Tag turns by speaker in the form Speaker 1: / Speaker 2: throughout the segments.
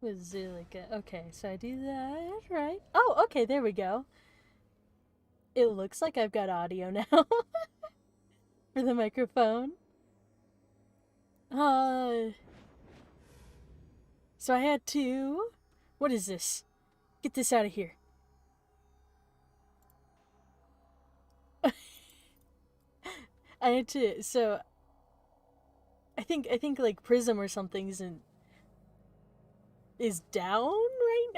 Speaker 1: Was it like okay, so I do that, right? Oh, okay, there we go. It looks like I've got audio now for the microphone. Uh, so I had to. What is this? Get this out of here. I had to. So I think like Prism or something is down right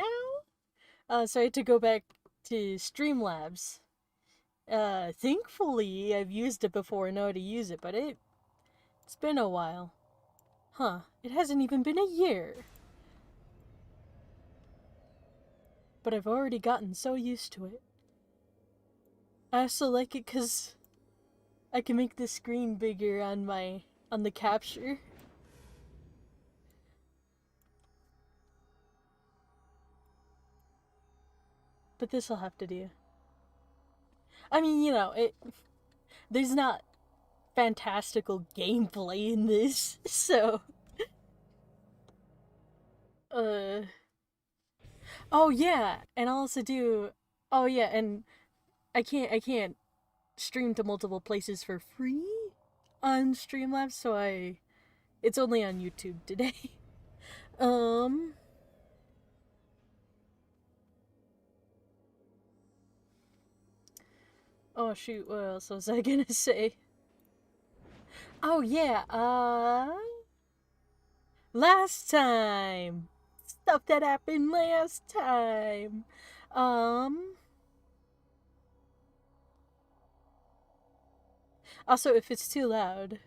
Speaker 1: now. So I had to go back to Streamlabs. Thankfully I've used it before and know how to use it, but it's been a while. Huh? It hasn't even been a year. But I've already gotten so used to it. I also like it because I can make the screen bigger on the capture. But this'll have to do. I mean, there's not fantastical gameplay in this, so uh oh yeah, and I'll also do oh yeah, and I can't stream to multiple places for free on Streamlabs, so it's only on YouTube today. um oh shoot, what else was I gonna say? Oh yeah, last time. Stuff that happened last time. Um Also, if it's too loud,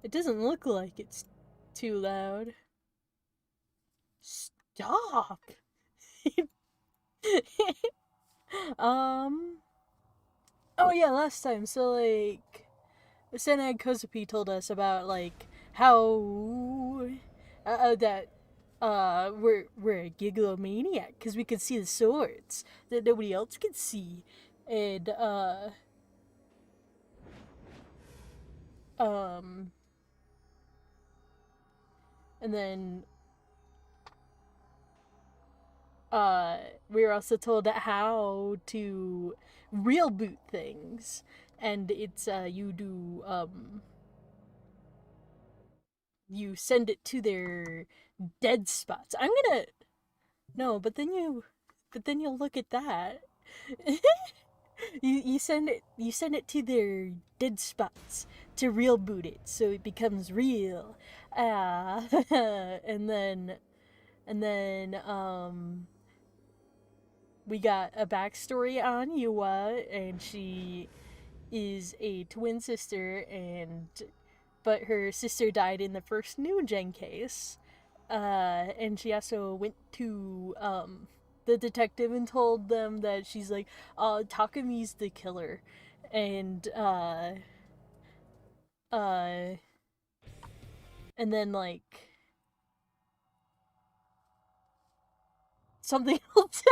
Speaker 1: it doesn't look like it's too loud. Stop. um. Oh yeah, last time. So like, Senag Kozupi told us about like how that we're a gigalomaniac because we could see the swords that nobody else could see, and um and then uh, we were also told how to real boot things, and it's you send it to their dead spots. I'm gonna no, but then you'll look at that. You send it to their dead spots to real boot it so it becomes real. And then we got a backstory on Yua, and she is a twin sister, but her sister died in the first new gen case. And she also went to the detective and told them that she's like, Takami's the killer, and uh, and then like something else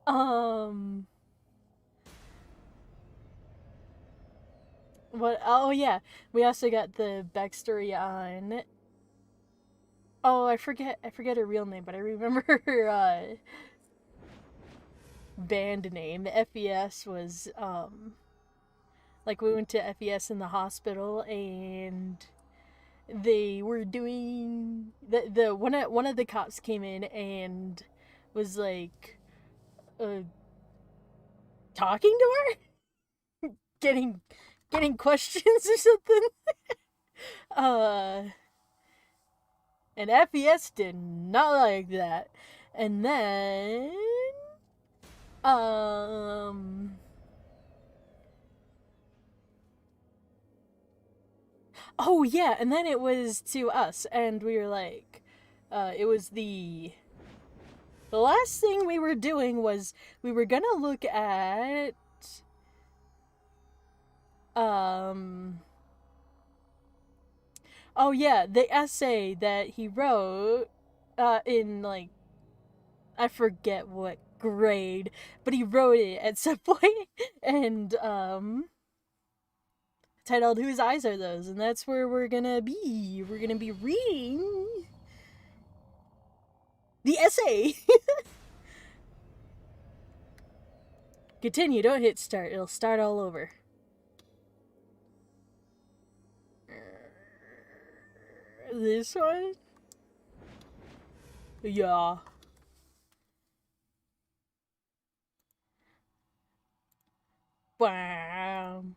Speaker 1: happened. What? Oh yeah, we also got the backstory on. Oh, I forget her real name, but I remember her band name. The FES was like we went to FES in the hospital, and they were doing the one of the cops came in and was like uh talking to her, getting questions or something. uh and FES did not like that. And then um oh yeah, and then it was to us, and we were like, it was the last thing we were doing was we were gonna look at um oh yeah, the essay that he wrote in like I forget what grade, but he wrote it at some point, and titled "Whose Eyes Are Those?" And that's where we're gonna be. We're gonna be reading The essay! Continue, don't hit start. It'll start all over. This one? Yeah. Bam.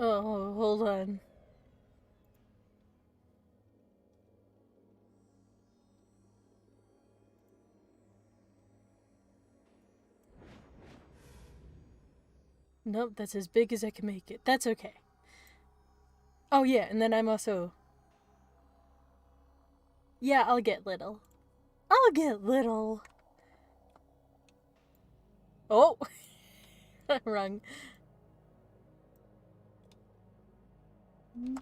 Speaker 1: Oh, hold on. Nope, that's as big as I can make it. That's okay. Oh yeah, and then I'm also... Yeah, I'll get little. I'll get little. Oh! Wrong.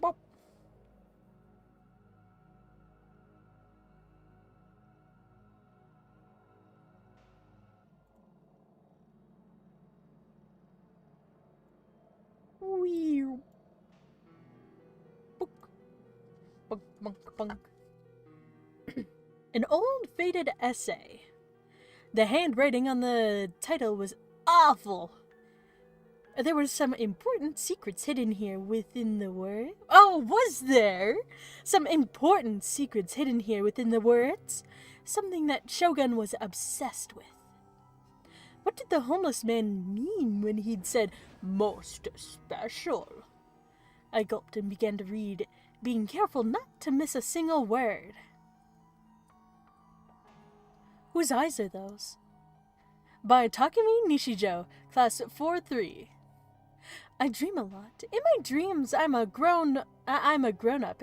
Speaker 1: Bop. Wee. Book. Bunk, bunk, bunk. An old faded essay. The handwriting on the title was awful. There were some important secrets hidden here within the word. Oh, was there? Some important secrets hidden here within the words? Something that Shogun was obsessed with. What did the homeless man mean when he'd said, most special? I gulped and began to read, being careful not to miss a single word. Whose eyes are those? By Takumi Nishijo, class 4-3. I dream a lot. In my dreams, I'm a grown-up,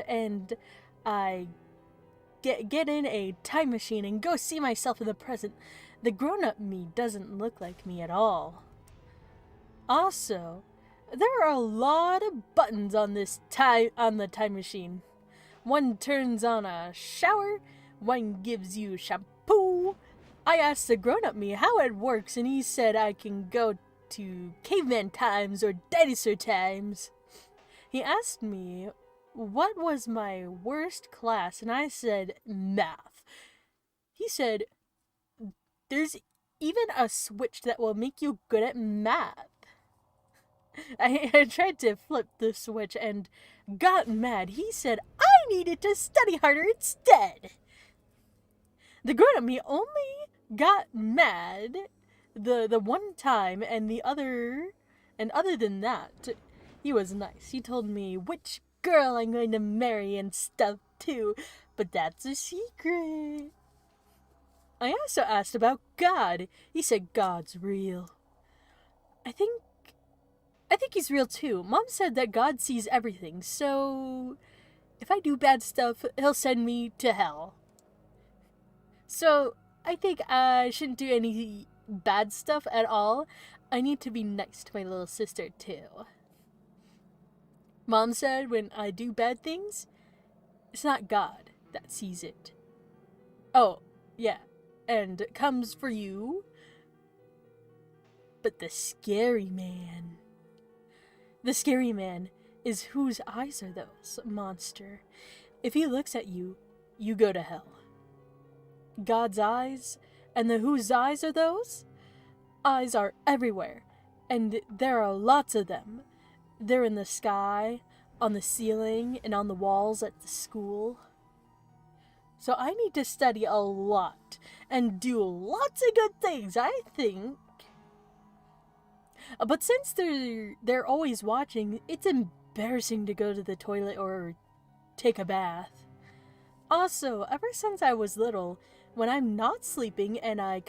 Speaker 1: and I get in a time machine and go see myself in the present. The grown-up me doesn't look like me at all. Also, there are a lot of buttons on the time machine. One turns on a shower, one gives you shampoo. I asked the grown-up me how it works, and he said I can go to caveman times or dinosaur times. He asked me what was my worst class, and I said math. He said, there's even a switch that will make you good at math. I tried to flip the switch and got mad. He said I needed to study harder instead. The grown-up me only got mad the one time, and other than that, he was nice. He told me which girl I'm going to marry and stuff too, but that's a secret. I also asked about God. He said God's real. I think he's real too. Mom said that God sees everything, so if I do bad stuff, he'll send me to hell. So I think I shouldn't do any bad stuff at all. I need to be nice to my little sister too. Mom said when I do bad things, it's not God that sees it. Oh, yeah, and it comes for you, but the scary man. The scary man is whose eyes are those, monster. If he looks at you, you go to hell. God's eyes, and the whose eyes are those? Eyes are everywhere, and there are lots of them. They're in the sky, on the ceiling, and on the walls at the school. So I need to study a lot, and do lots of good things, I think. But since they're always watching, it's embarrassing to go to the toilet or take a bath. Also, ever since I was little, when I'm not sleeping and I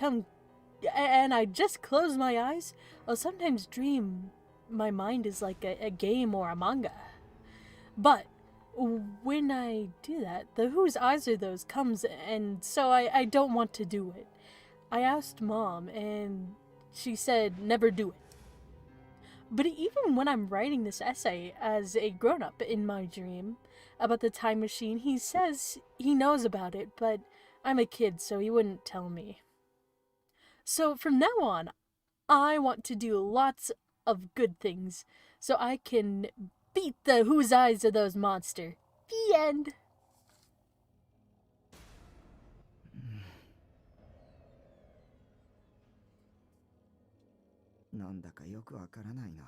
Speaker 1: just close my eyes, I'll sometimes dream my mind is like a game or a manga. But when I do that, the whose eyes are those comes, and so I don't want to do it. I asked Mom, and she said never do it. But even when I'm writing this essay as a grown-up in my dream about the time machine, he says he knows about it, but I'm a kid, so he wouldn't tell me. So from now on, I want to do lots of good things so I can defeat the whose eyes are those monster. The end.
Speaker 2: なんだかよくわからないな。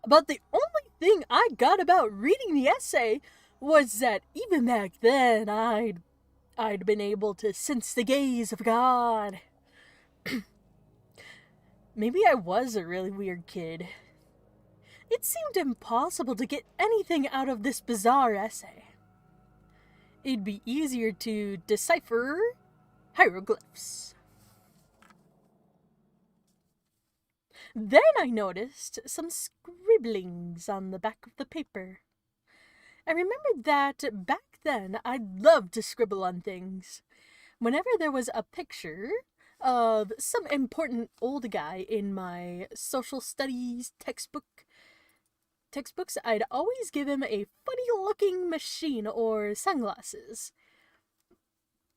Speaker 1: But the only thing I got about reading the essay was that even back then I'd been able to sense the gaze of God. Maybe I was a really weird kid. It seemed impossible to get anything out of this bizarre essay. It'd be easier to decipher hieroglyphs. Then I noticed some scribblings on the back of the paper. I remembered that back then I'd loved to scribble on things. Whenever there was a picture of some important old guy in my social studies textbooks, I'd always give him a funny-looking machine or sunglasses.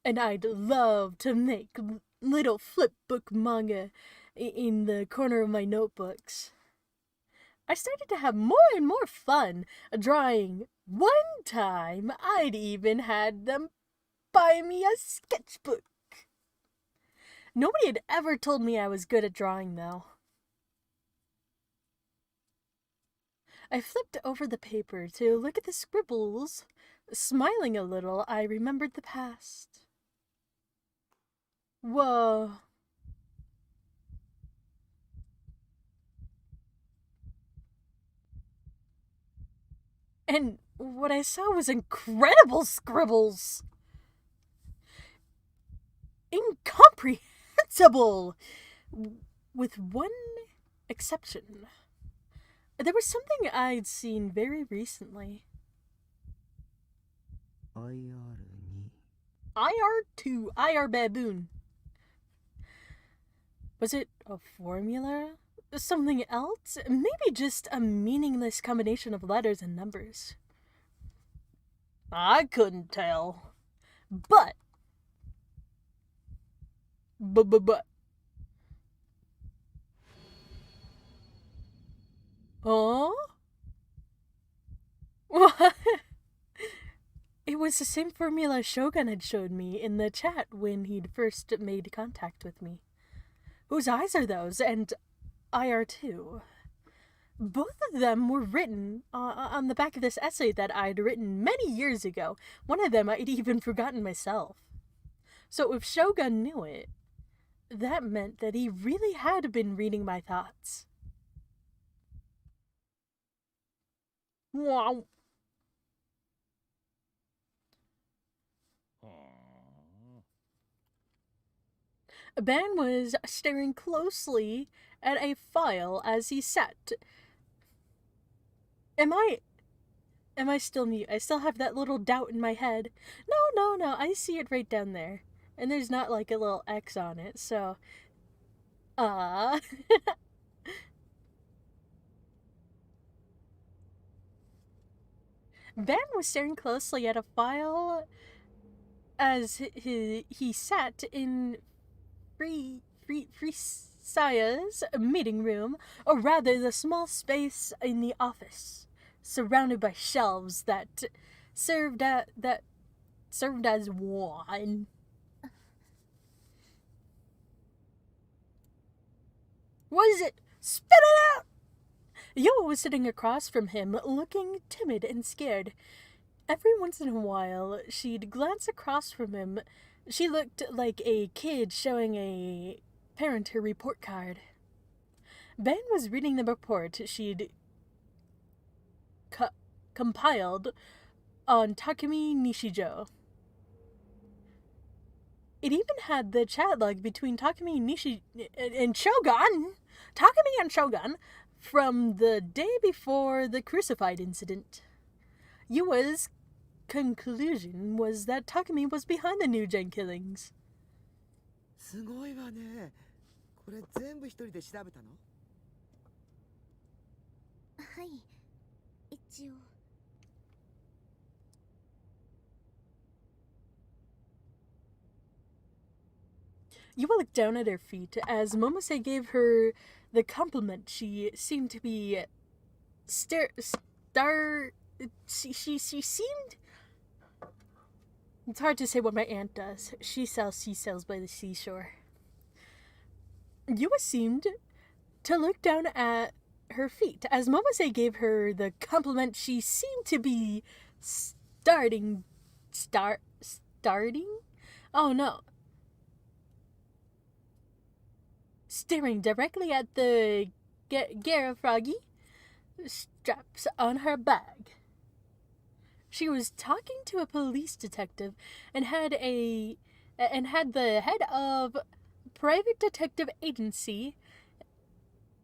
Speaker 1: And I'd love to make little flipbook manga in the corner of my notebooks. I started to have more and more fun drawing. One time, I'd even had them buy me a sketchbook. Nobody had ever told me I was good at drawing, though. I flipped over the paper to look at the scribbles. Smiling a little, I remembered the past. Whoa. And what I saw was incredible scribbles. Incomprehensible! With one exception. There was something I'd seen very recently. IR2, IR baboon. Was it a formula? Something else? Maybe just a meaningless combination of letters and numbers. I couldn't tell. But. Huh? What? It was the same formula Shogun had showed me in the chat when he'd first made contact with me. Whose eyes are those? And IR2. Both of them were written on the back of this essay that I'd written many years ago. One of them I'd even forgotten myself. So if Shogun knew it, that meant that he really had been reading my thoughts. Wow. Ben was staring closely at a file as he sat. Am I still mute? I still have that little doubt in my head. No, I see it right down there. And there's not like a little X on it, so... Ben was staring closely at a file as he sat in Saya's meeting room, or rather the small space in the office, surrounded by shelves that served as wine. What is it? Spit it out! Yoa was sitting across from him, looking timid and scared. Every once in a while, she'd glance across from him. She looked like a kid showing a parent her report card. Ben was reading the report she'd compiled on Takumi Nishijo. It even had the chat log between Takumi and Shogun. Takumi and Shogun from the day before the crucified incident. Yua's conclusion was that Takumi was behind the New Gen killings.
Speaker 2: すごいわね。これ全部一人で調べたの？
Speaker 3: はい、一応。
Speaker 1: Yua looked down at her feet as Momose gave her the compliment. She seemed to be she seemed. It's hard to say what my aunt does. She sells seashells by the seashore. Yua seemed to look down at her feet as Momose gave her the compliment. She seemed to be starting. Oh no. Staring directly at the Garafragi straps on her bag. She was talking to a police detective and had the head of private detective agency.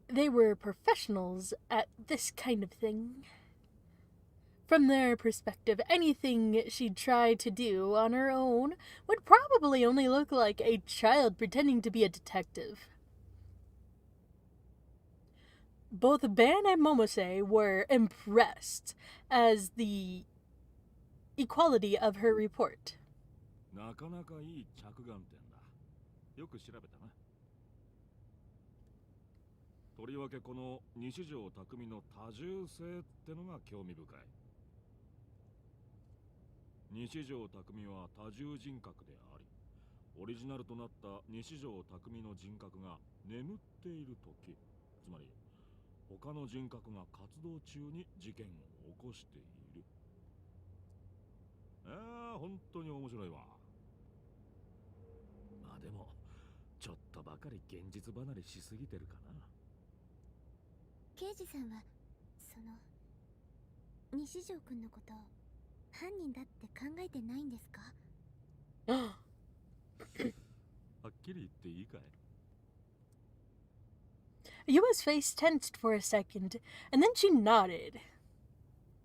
Speaker 1: They were professionals at this kind of thing. From their perspective, anything she'd try to do on her own would probably only look like a child pretending to be a detective. Both Ben and Momose were impressed as the equality of her report.
Speaker 4: なかなかいい着眼点だ。よく調べたな。とりわけこの西条匠の多重性ってのが興味深い。西条匠は多重人格であり、オリジナルとなった西条匠の人格が眠っている時、つまり他の人格が活動中に事件を起こしている。本当に面白いわ。まあでもちょっとばかり現実離れしすぎてるかな。
Speaker 3: 刑事さんはその西条くんのこと犯人だって考えてないんですか？
Speaker 4: はっきり言っていいかい？
Speaker 1: Yua's face tensed for a second, and then she nodded.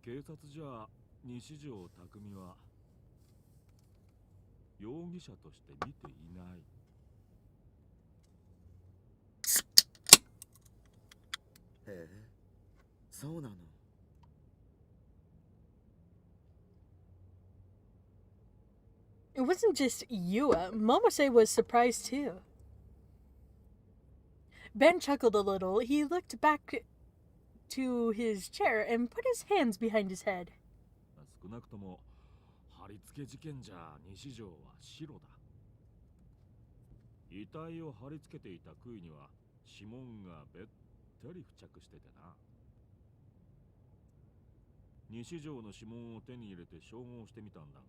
Speaker 4: 警察じゃ西条匠は容疑者として見ていない。
Speaker 2: へえ、そうなの。
Speaker 1: It wasn't just Yua. Momose was surprised too. Ben chuckled a little. He looked back to his chair and put his hands behind his head.
Speaker 4: 少なくとも貼り付け事件じゃ西条は白だ。遺体を貼り付けていた杭には指紋がべったり付着しててな。西条の指紋を手に入れて照合してみたんだが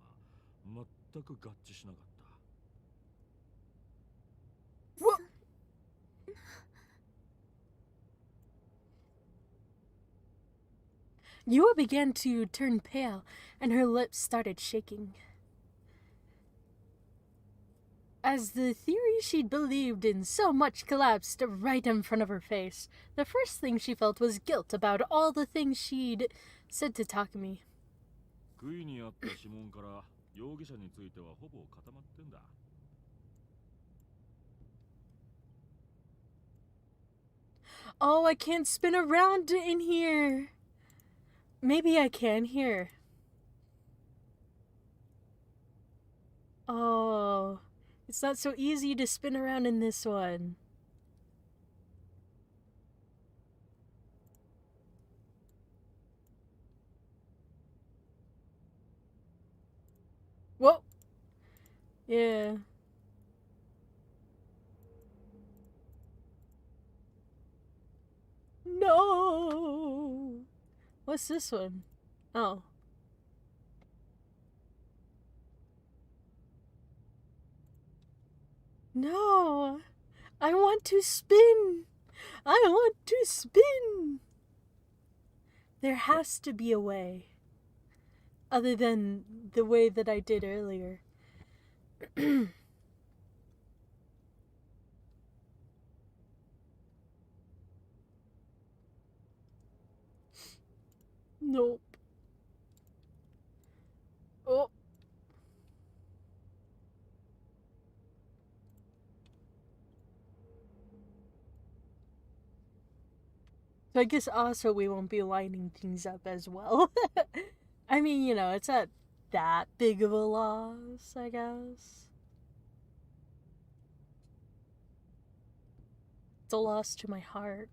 Speaker 4: 全く合致しなかった。
Speaker 1: What? Yua began to turn pale, and her lips started shaking. As the theory she'd believed in so much collapsed right in front of her face, the first thing she felt was guilt about all the things she'd said to Takumi.
Speaker 4: 杭にあった指紋から容疑者についてはほぼ固まってんだ。
Speaker 1: Oh, I can't spin around in here. Maybe I can here. Oh, it's not so easy to spin around in this one. Whoa. Yeah. No. What's this one? Oh. No. I want to spin. I want to spin. There has to be a way. Other than the way that I did earlier. Nope. Oh. So I guess also we won't be lining things up as well. I mean, you know, it's not that big of a loss, I guess. It's a loss to my heart.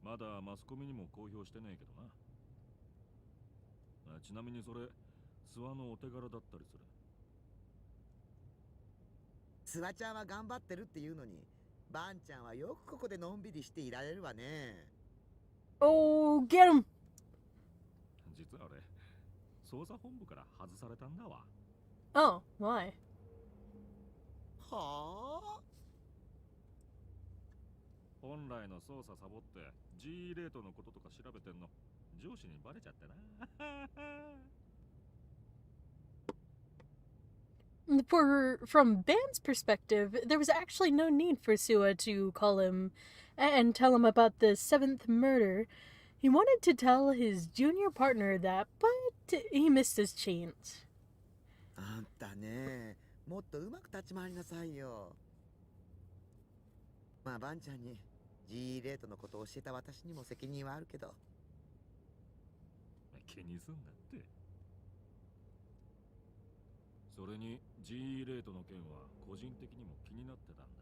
Speaker 4: まだマスコミにも公表してねえけどな。ちなみにそれ、諏訪のお手柄だったりする。
Speaker 2: スワちゃんは頑張ってるっていうのに、バンちゃんはよくここでのんびりしていられるわね。
Speaker 1: Oh, get him!
Speaker 4: 実は俺、捜査本部から外されたんだわ。
Speaker 1: Oh, why?
Speaker 2: はあ。
Speaker 4: 本来の捜査サボって G レートのこととか調べてんの上司にバレちゃってな。
Speaker 1: From Ban's perspective, there was actually no need for Sua to call him and tell him about the 7th murder. He wanted to tell his junior partner that, but he missed his chance.
Speaker 2: あんたね、もっとうまく立ち回りなさいよ。まあバンちゃんに G レートのことを教えた私にも責任はあるけど。
Speaker 4: 気にすんなって。それに G レートの件は個人的にも気になってたんだ。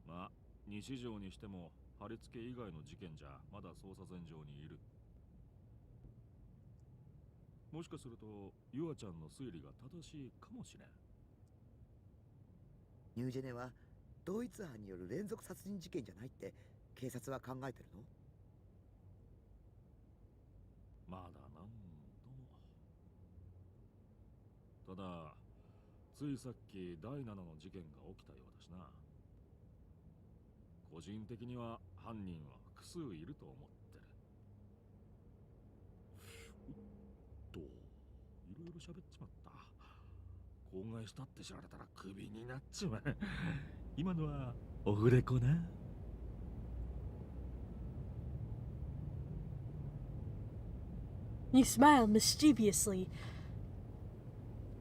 Speaker 4: まあ西条にしても貼り付け以外の事件じゃまだ捜査線上にいる。もしかするとユアちゃんの推理が正しいかもしれん。
Speaker 2: ニュージェネは同一犯による連続殺人事件じゃないって警察は考えてるの？
Speaker 4: まだなんとも。ただついさっき第7の事件が起きたようだしな。個人的には犯人は複数いると思ってる。いろいろ喋っちまった。口外したって知られたらクビになっちまう。今のはオフレコな。
Speaker 1: He smiled mischievously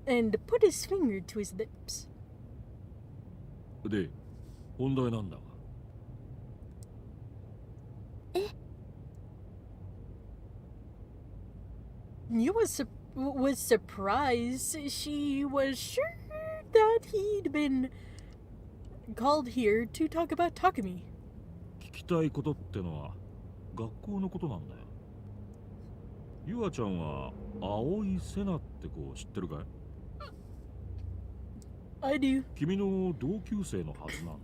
Speaker 1: and put his finger to his lips.
Speaker 4: で、本題なんだが。
Speaker 1: You was surprised. She was sure that he'd been called here to talk about Takumi.
Speaker 4: 聞きたいことってのは学校のことなんだよ。ゆあちゃんは青井瀬名って子知ってるかい？
Speaker 1: I do.
Speaker 4: 君の同級生のはずなんだが。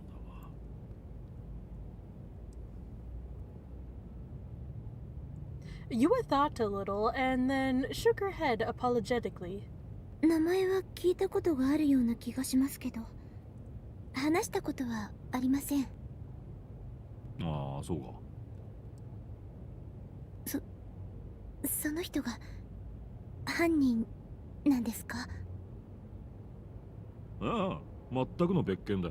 Speaker 1: Yua thought a little and then shook her head apologetically.
Speaker 3: 名前は聞いたことがあるような気がしますけど、話したことはありません。
Speaker 4: ああ、そうか。
Speaker 3: その人が犯人なんですか？
Speaker 4: ああ、全くの別件だ。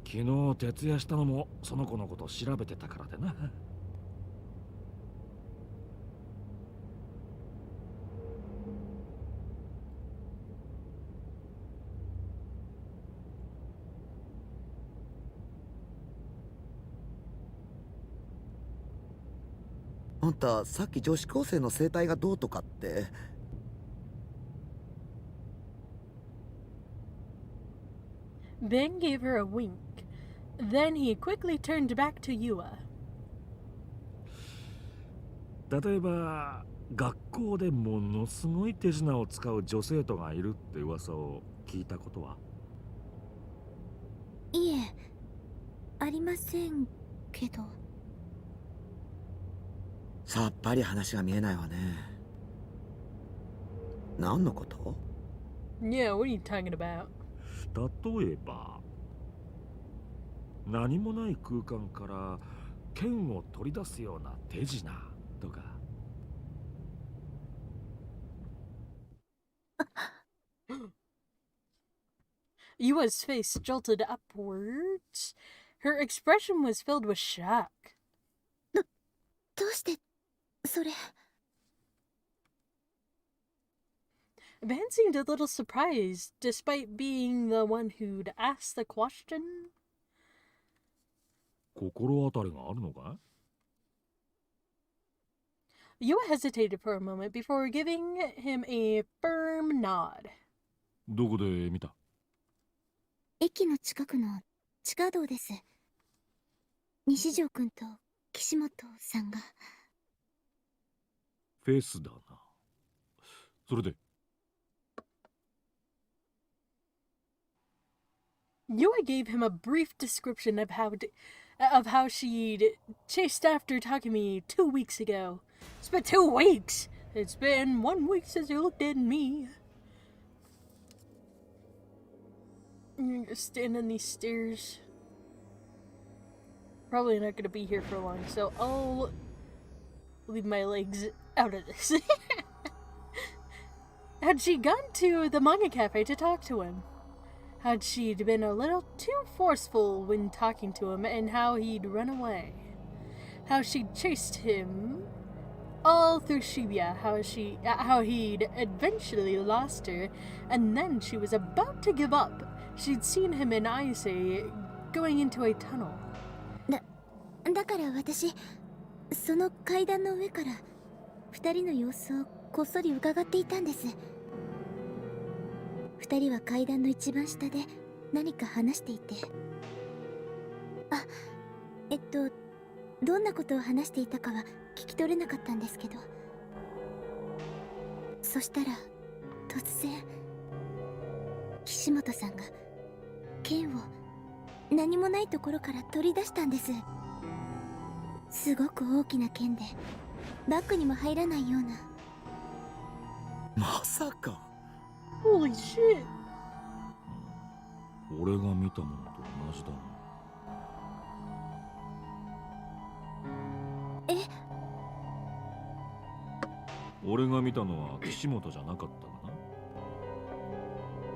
Speaker 4: 昨日徹夜したのもその子のこと調べてたからでな。
Speaker 2: あんたさっき女子高生の生態がどうとかって。
Speaker 1: Ben gave her a wink. Then he quickly turned back to Yua.
Speaker 4: 例えば学校でものすごい手品を使う女生徒がいるって噂を聞いたことは？
Speaker 3: いえ、ありませんけど。
Speaker 2: さっぱり話が見えないわね。何のこと？
Speaker 1: Yeah, what are you talking about?
Speaker 4: 例えば何もない空間から剣を取り出すような手品とか。
Speaker 1: Yua's face jolted upwards. Her expression was filled with shock.
Speaker 3: どうしてそれ？
Speaker 1: Ben seemed a little surprised, despite being the one who'd asked the question.
Speaker 4: 心当たりがあるのか
Speaker 1: Yua hesitated for a moment before giving him a firm nod.
Speaker 4: どこで見た？
Speaker 3: 駅の近くの地下道です。西条くんと岸本さんが。
Speaker 4: フェスだな。それで
Speaker 1: Yua gave him a brief description of how she'd chased after Takumi 2 weeks ago. It's been 2 weeks! It's been 1 week since you looked at me. You're gonna stand on these stairs. Probably not gonna be here for long, so I'll leave my legs out of this. Had she gone to the manga cafe to talk to him? Had she been a little too forceful when talking to him, and how he'd run away? How she'd chased him all through Shibuya, how he'd eventually lost her, and then she was about to give up. She'd seen him in Aise going into a tunnel.
Speaker 3: だから私、その階段の上から二人の様子をこっそり伺っていたんです。二人は階段の一番下で何か話していて、どんなことを話していたかは聞き取れなかったんですけど、そしたら突然岸本さんが剣を何もないところから取り出したんです。すごく大きな剣でバッグにも入らないような。
Speaker 2: まさか。
Speaker 1: Holy shit!
Speaker 4: 俺が見たものと同じだな。
Speaker 3: え？
Speaker 4: 俺が見たのは岸本じゃなかったか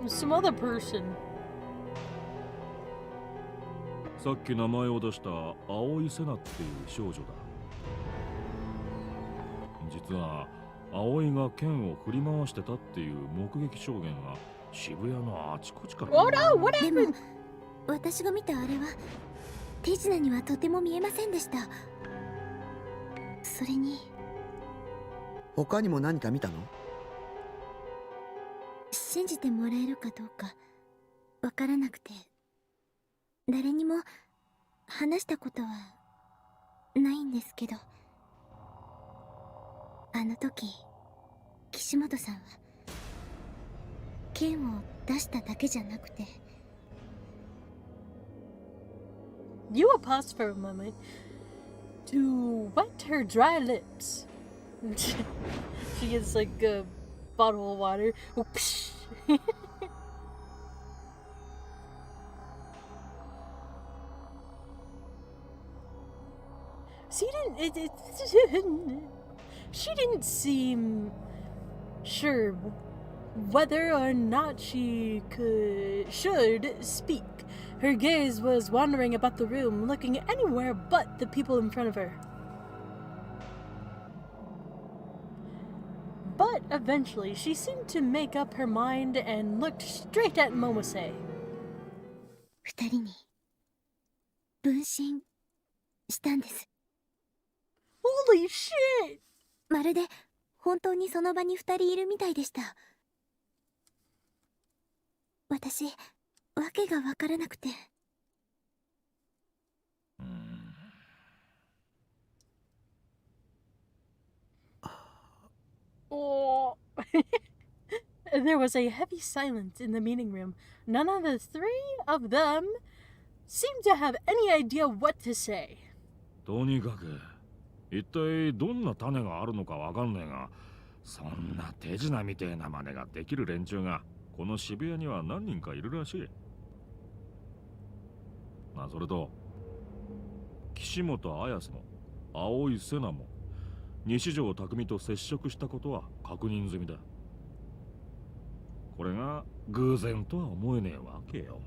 Speaker 4: な。
Speaker 1: Some other person.
Speaker 4: さっき名前を出した青井瀬名っていう少女だ。実は葵が剣を振り回してたっていう目撃証言が渋谷のあちこちから。
Speaker 3: でも私が見たあれは手品にはとても見えませんでした。それに
Speaker 2: 他にも何か見たの？
Speaker 3: 信じてもらえるかどうかわからなくて、誰にも話したことはないんですけど、あの時岸本さんは剣を出しただけじゃなくて。
Speaker 1: Yua paused for a moment to wet her dry lips. She gets like a bottle of water. Oh, psh. She didn't seem sure whether or not she should speak. Her gaze was wandering about the room, looking anywhere but the people in front of her. But eventually, she seemed to make up her mind and looked straight at Momose.
Speaker 3: 二人に分身したんです。
Speaker 1: Holy shit!
Speaker 3: まるで本当にその場に二人いるみたいでした。私、わけがわからなくて。
Speaker 1: Oh. There was a heavy silence in the meeting room. None of the three of them seemed to have any idea what to say.
Speaker 4: とにかく一体どんな種があるのかわかんねえが、そんな手品みてえな真似ができる連中がこの渋谷には何人かいるらしい。まあそれと岸本綾瀬も青井瀬名も西条匠と接触したことは確認済みだ。これが偶然とは思えねえわけよ。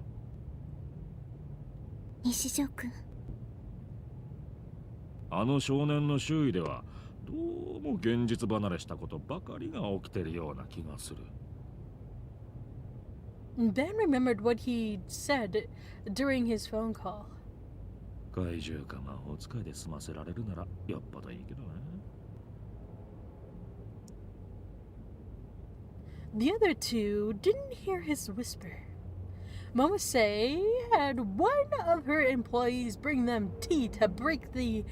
Speaker 3: 西条くん、
Speaker 4: あの少年の周囲ではどうも現実離れしたことばかりが起きてるような気がする。
Speaker 1: Ben remembered what he'd said during his phone call.
Speaker 4: 怪獣か魔法使いで済ませられるならよっぽどいいけどな。
Speaker 1: The other two didn't hear his whisper. Momose had one of her employees bring them tea to break the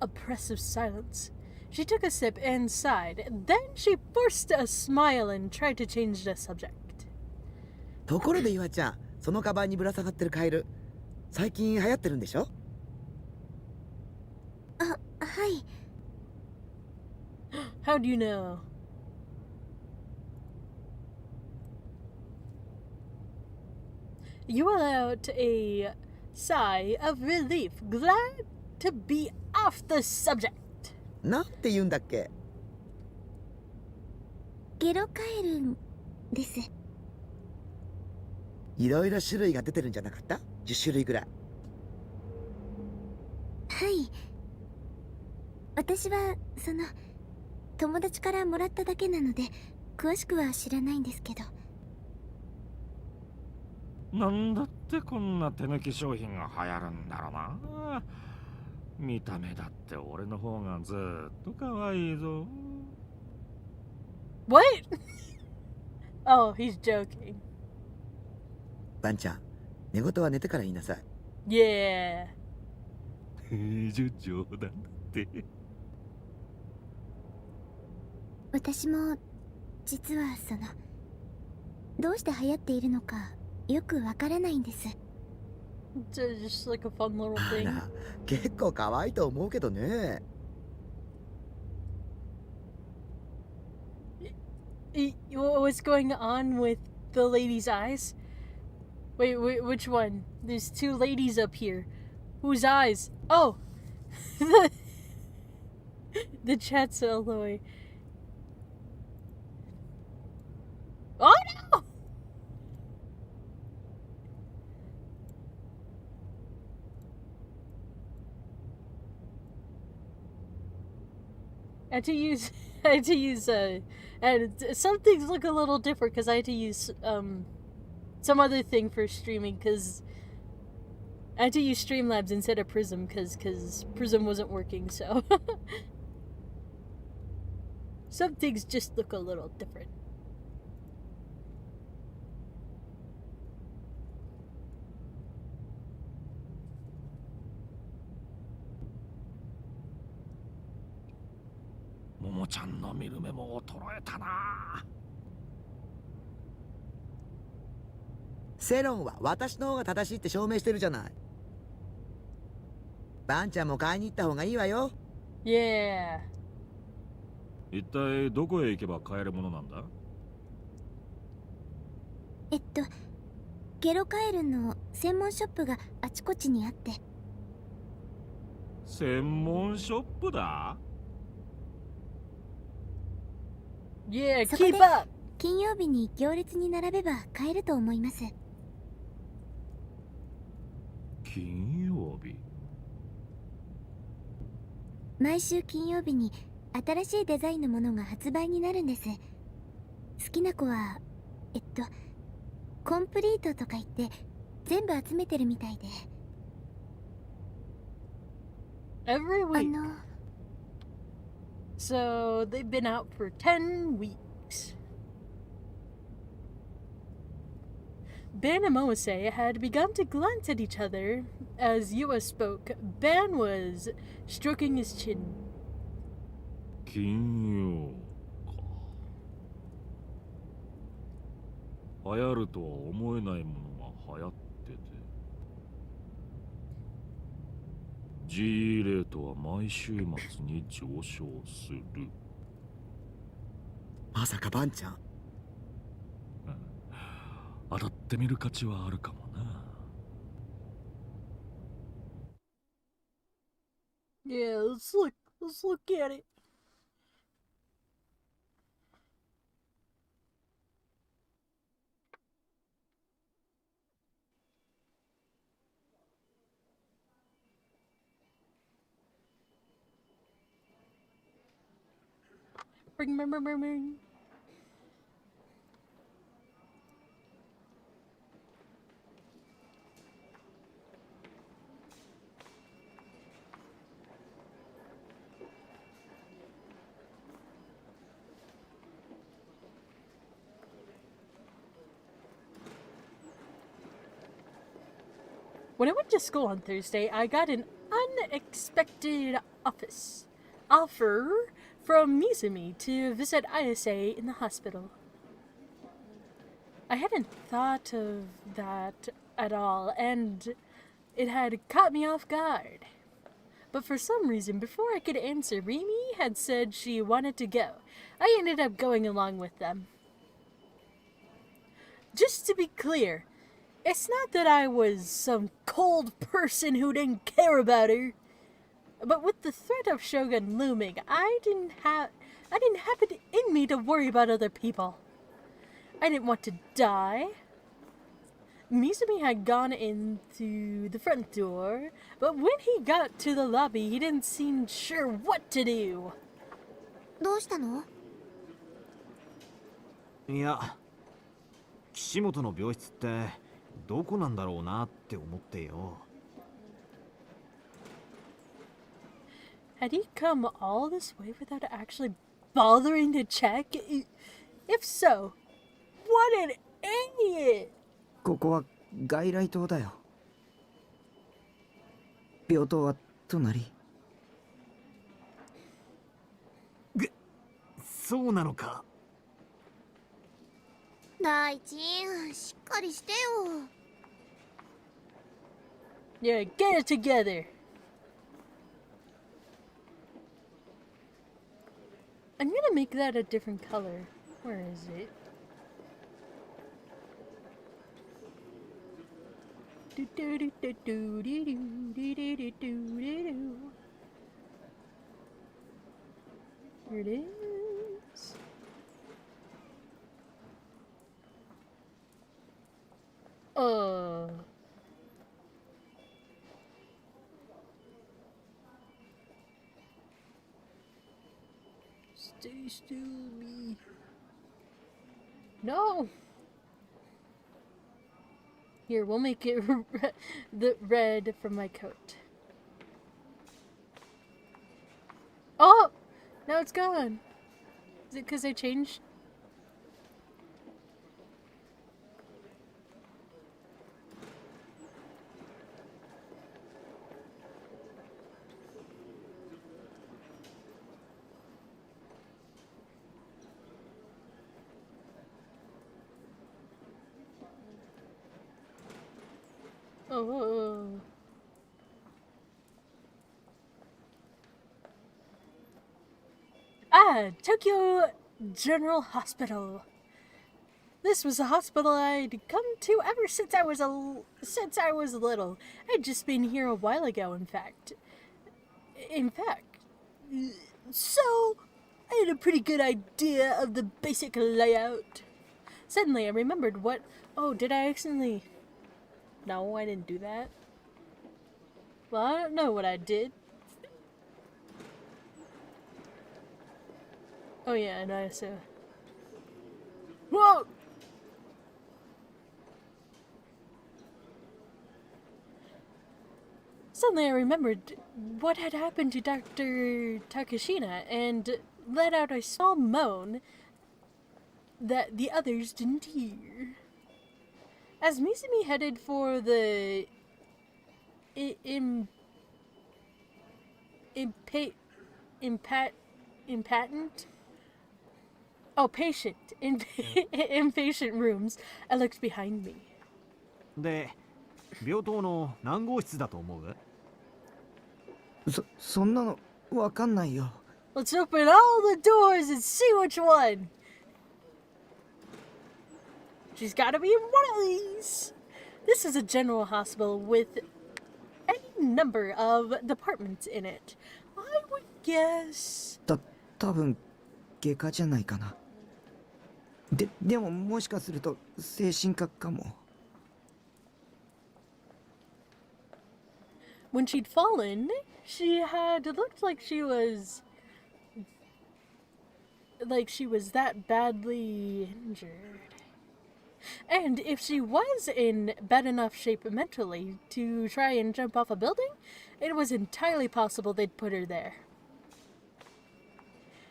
Speaker 1: oppressive silence. She took a sip and sighed. Then she forced a smile and tried to change the subject.
Speaker 2: ところで岩ちゃん、そのカバンにぶら下がってるカエル、最近流行ってるんでしょ？
Speaker 3: あ、はい。
Speaker 1: How do you know? You let out a sigh of relief, glad to be off the subject.
Speaker 2: なんて言うんだっけ？
Speaker 3: ゲロカエルです。
Speaker 2: いろいろ種類が出てるんじゃなかった？ 10 種類ぐらい。
Speaker 3: はい。私は友達からもらっただけなので詳しくは知らないんですけど。
Speaker 4: なんだってこんな手抜き商品が流行るんだろうな。見た目だって俺の方がずっと可愛いぞ。
Speaker 1: What? Oh, he's joking.
Speaker 2: バンちゃん、寝言は寝てから言いなさい。
Speaker 1: Yeah.
Speaker 4: 冗談だって。
Speaker 3: 私も実はどうして流行っているのかよくわからないんです。
Speaker 1: It's just like a fun little
Speaker 2: あ
Speaker 1: thing.
Speaker 2: ら、結構可愛いと思うけどね。
Speaker 1: What's going on with the lady's eyes? Wait, which one? There's two ladies up here. Whose eyes? Oh! The chat's Aloy. Oh no! I had to use, and some things look a little different because I had to use, some other thing for streaming because I had to use Streamlabs instead of Prism because Prism wasn't working, so. Some things just look a little different.
Speaker 4: Momo-chanの見る目も衰えたな。
Speaker 2: 世論は私の方が正しいって証明してるじゃない。バンちゃんも買いに行った方がいいわよ。
Speaker 1: Yeah.
Speaker 4: 一体どこへ行けば買えるものなんだ？
Speaker 3: ゲロカエルの専門ショップがあちこちにあって。
Speaker 4: 専門ショップだ？
Speaker 1: Yeah,
Speaker 3: そこで
Speaker 1: keep up!
Speaker 3: 金曜日に行列に並べば買えると思います。
Speaker 4: 金曜日？
Speaker 3: 毎週金曜日に新しいデザインのものが発売になるんです。好きな子はコンプリートとか言って全部集めてるみたいで。
Speaker 1: Every week. So they've been out for 10 weeks. Ban and Momose had begun to glance at each other as Yua spoke. Ban was stroking his chin.
Speaker 4: 金曜か。流行るとは思えないものが流行ってて。G レートは毎週末に上昇する。
Speaker 2: まさかバンちゃん。
Speaker 4: 当たってみる価値はあるかもな。
Speaker 1: Yeah, let's look at it. Bring. When I went to school on Thursday, I got an unexpected offer from Mizumi to visit Ayase in the hospital. I hadn't thought of that at all, and it had caught me off guard. But for some reason, before I could answer, Rimi had said she wanted to go. I ended up going along with them. Just to be clear, it's not that I was some cold person who didn't care about her. But with the threat of Shogun looming, I didn't have it in me to worry about other people. I didn't want to die. Mizumi had gone in through the front door, but when he got to the lobby, he didn't seem sure what to do.
Speaker 3: どうしたの？
Speaker 5: いや、岸本の病室ってどこなんだろうなって思ってよ。
Speaker 1: Had he come all this way without actually bothering to check? If so, what an idiot!
Speaker 6: ここは外来棟だよ。病棟は隣。
Speaker 5: そうなのか。
Speaker 3: 大地、しっかりしてよ。
Speaker 1: Yeah, get it together. I'm gonna make that a different color. Where is it? Here it is. Stay still, me. No. Here, we'll make it the red from my coat. Oh! Now it's gone. Is it because I changed? Oh. Tokyo General Hospital. This was a hospital I'd come to ever since I was little. I'd just been here a while ago, in fact. So I had a pretty good idea of the basic layout. Suddenly I remembered what... Oh, did I accidentally... No, I didn't do that. Well, I don't know what I did. Oh yeah, and I so... Whoa! Suddenly I remembered what had happened to Dr. Takashina and let out a small moan that the others didn't hear. As Mizumi headed for the inpatient rooms, I looked behind me.
Speaker 5: で、病棟の何号室だと思う？
Speaker 6: そんなのわかんないよ。
Speaker 1: Let's open all the doors and see which one. She's gotta be in one of these. This is a general hospital with any number of departments in it. I would guess...
Speaker 6: 多分外科じゃないかな。でももしかすると精神科かも。
Speaker 1: When she'd fallen, she had looked like she was that badly injured. And if she was in bad enough shape mentally to try and jump off a building, it was entirely possible they'd put her there.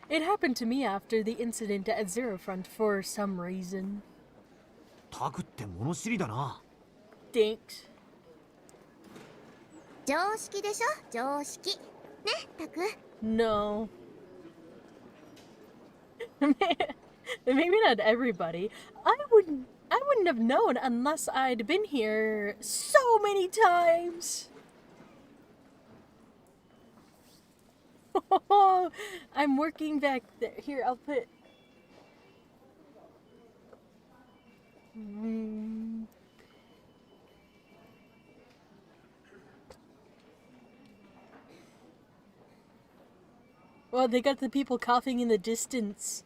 Speaker 1: It happened to me after the incident at Zero Front for some reason.
Speaker 5: タクって物知りだな。
Speaker 1: Dinks.
Speaker 3: 常識でしょ、常識。ね、タク。
Speaker 1: No. Maybe not everybody. I wouldn't have known unless I'd been here so many times. I'm working back there. Here, I'll put. Well, they got the people coughing in the distance.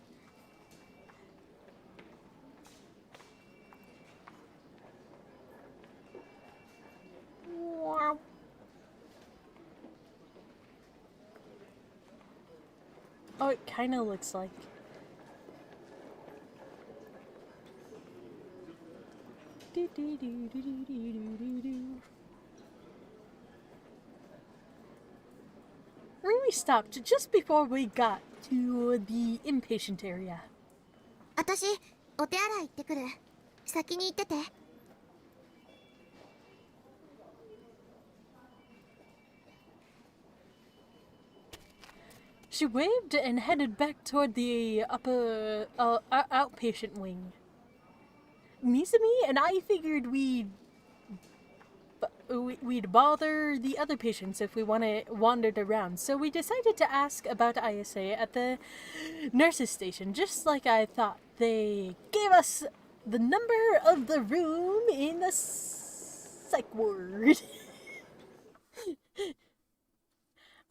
Speaker 1: Oh, it kind of looks like. We stopped just before we got to the inpatient area.
Speaker 3: 私、お手洗い行ってくる。先に行ってて。
Speaker 1: She waved and headed back toward the upper outpatient wing. Mizumi and I figured we'd bother the other patients if we wandered around, so we decided to ask about ISA at the nurses' station, just like I thought. They gave us the number of the room in the psych ward.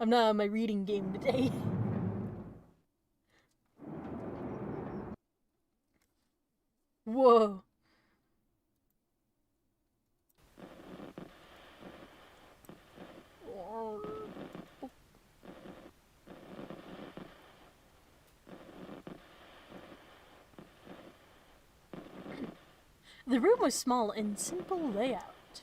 Speaker 1: I'm not on my reading game today. Whoa. The room was small and simple layout.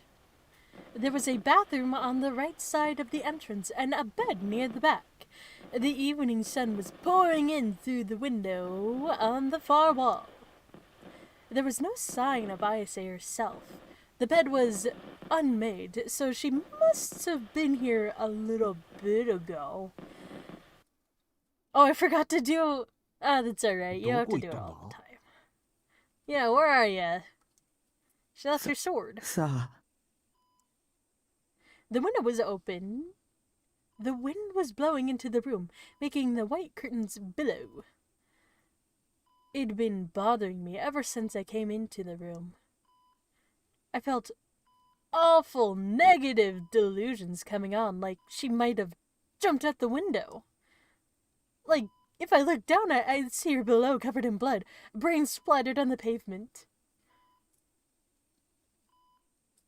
Speaker 1: There was a bathroom on the right side of the entrance and a bed near the back. The evening sun was pouring in through the window on the far wall. There was no sign of Isa herself. The bed was unmade, so she must have been here a little bit ago. Oh, I forgot to do... Ah, that's alright. You don't have to do it all the time. Yeah, where are you? She lost her sword.
Speaker 6: さあ、
Speaker 1: The window was open. The wind was blowing into the room, making the white curtains billow. It'd been bothering me ever since I came into the room. I felt awful negative delusions coming on, like she might have jumped out the window. Like, if I looked down, I'd see her below covered in blood, brains splattered on the pavement.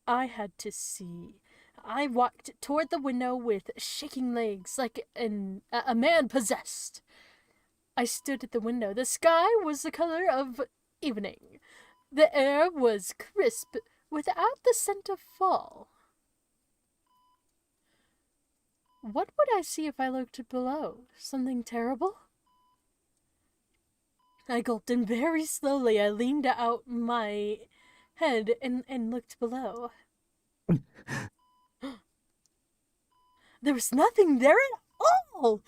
Speaker 1: I had to see. I walked toward the window with shaking legs, like a man possessed. I stood at the window. The sky was the color of evening. The air was crisp, without the scent of fall. What would I see if I looked below? Something terrible? I gulped, and very slowly I leaned out my head and looked below. There was nothing there at all!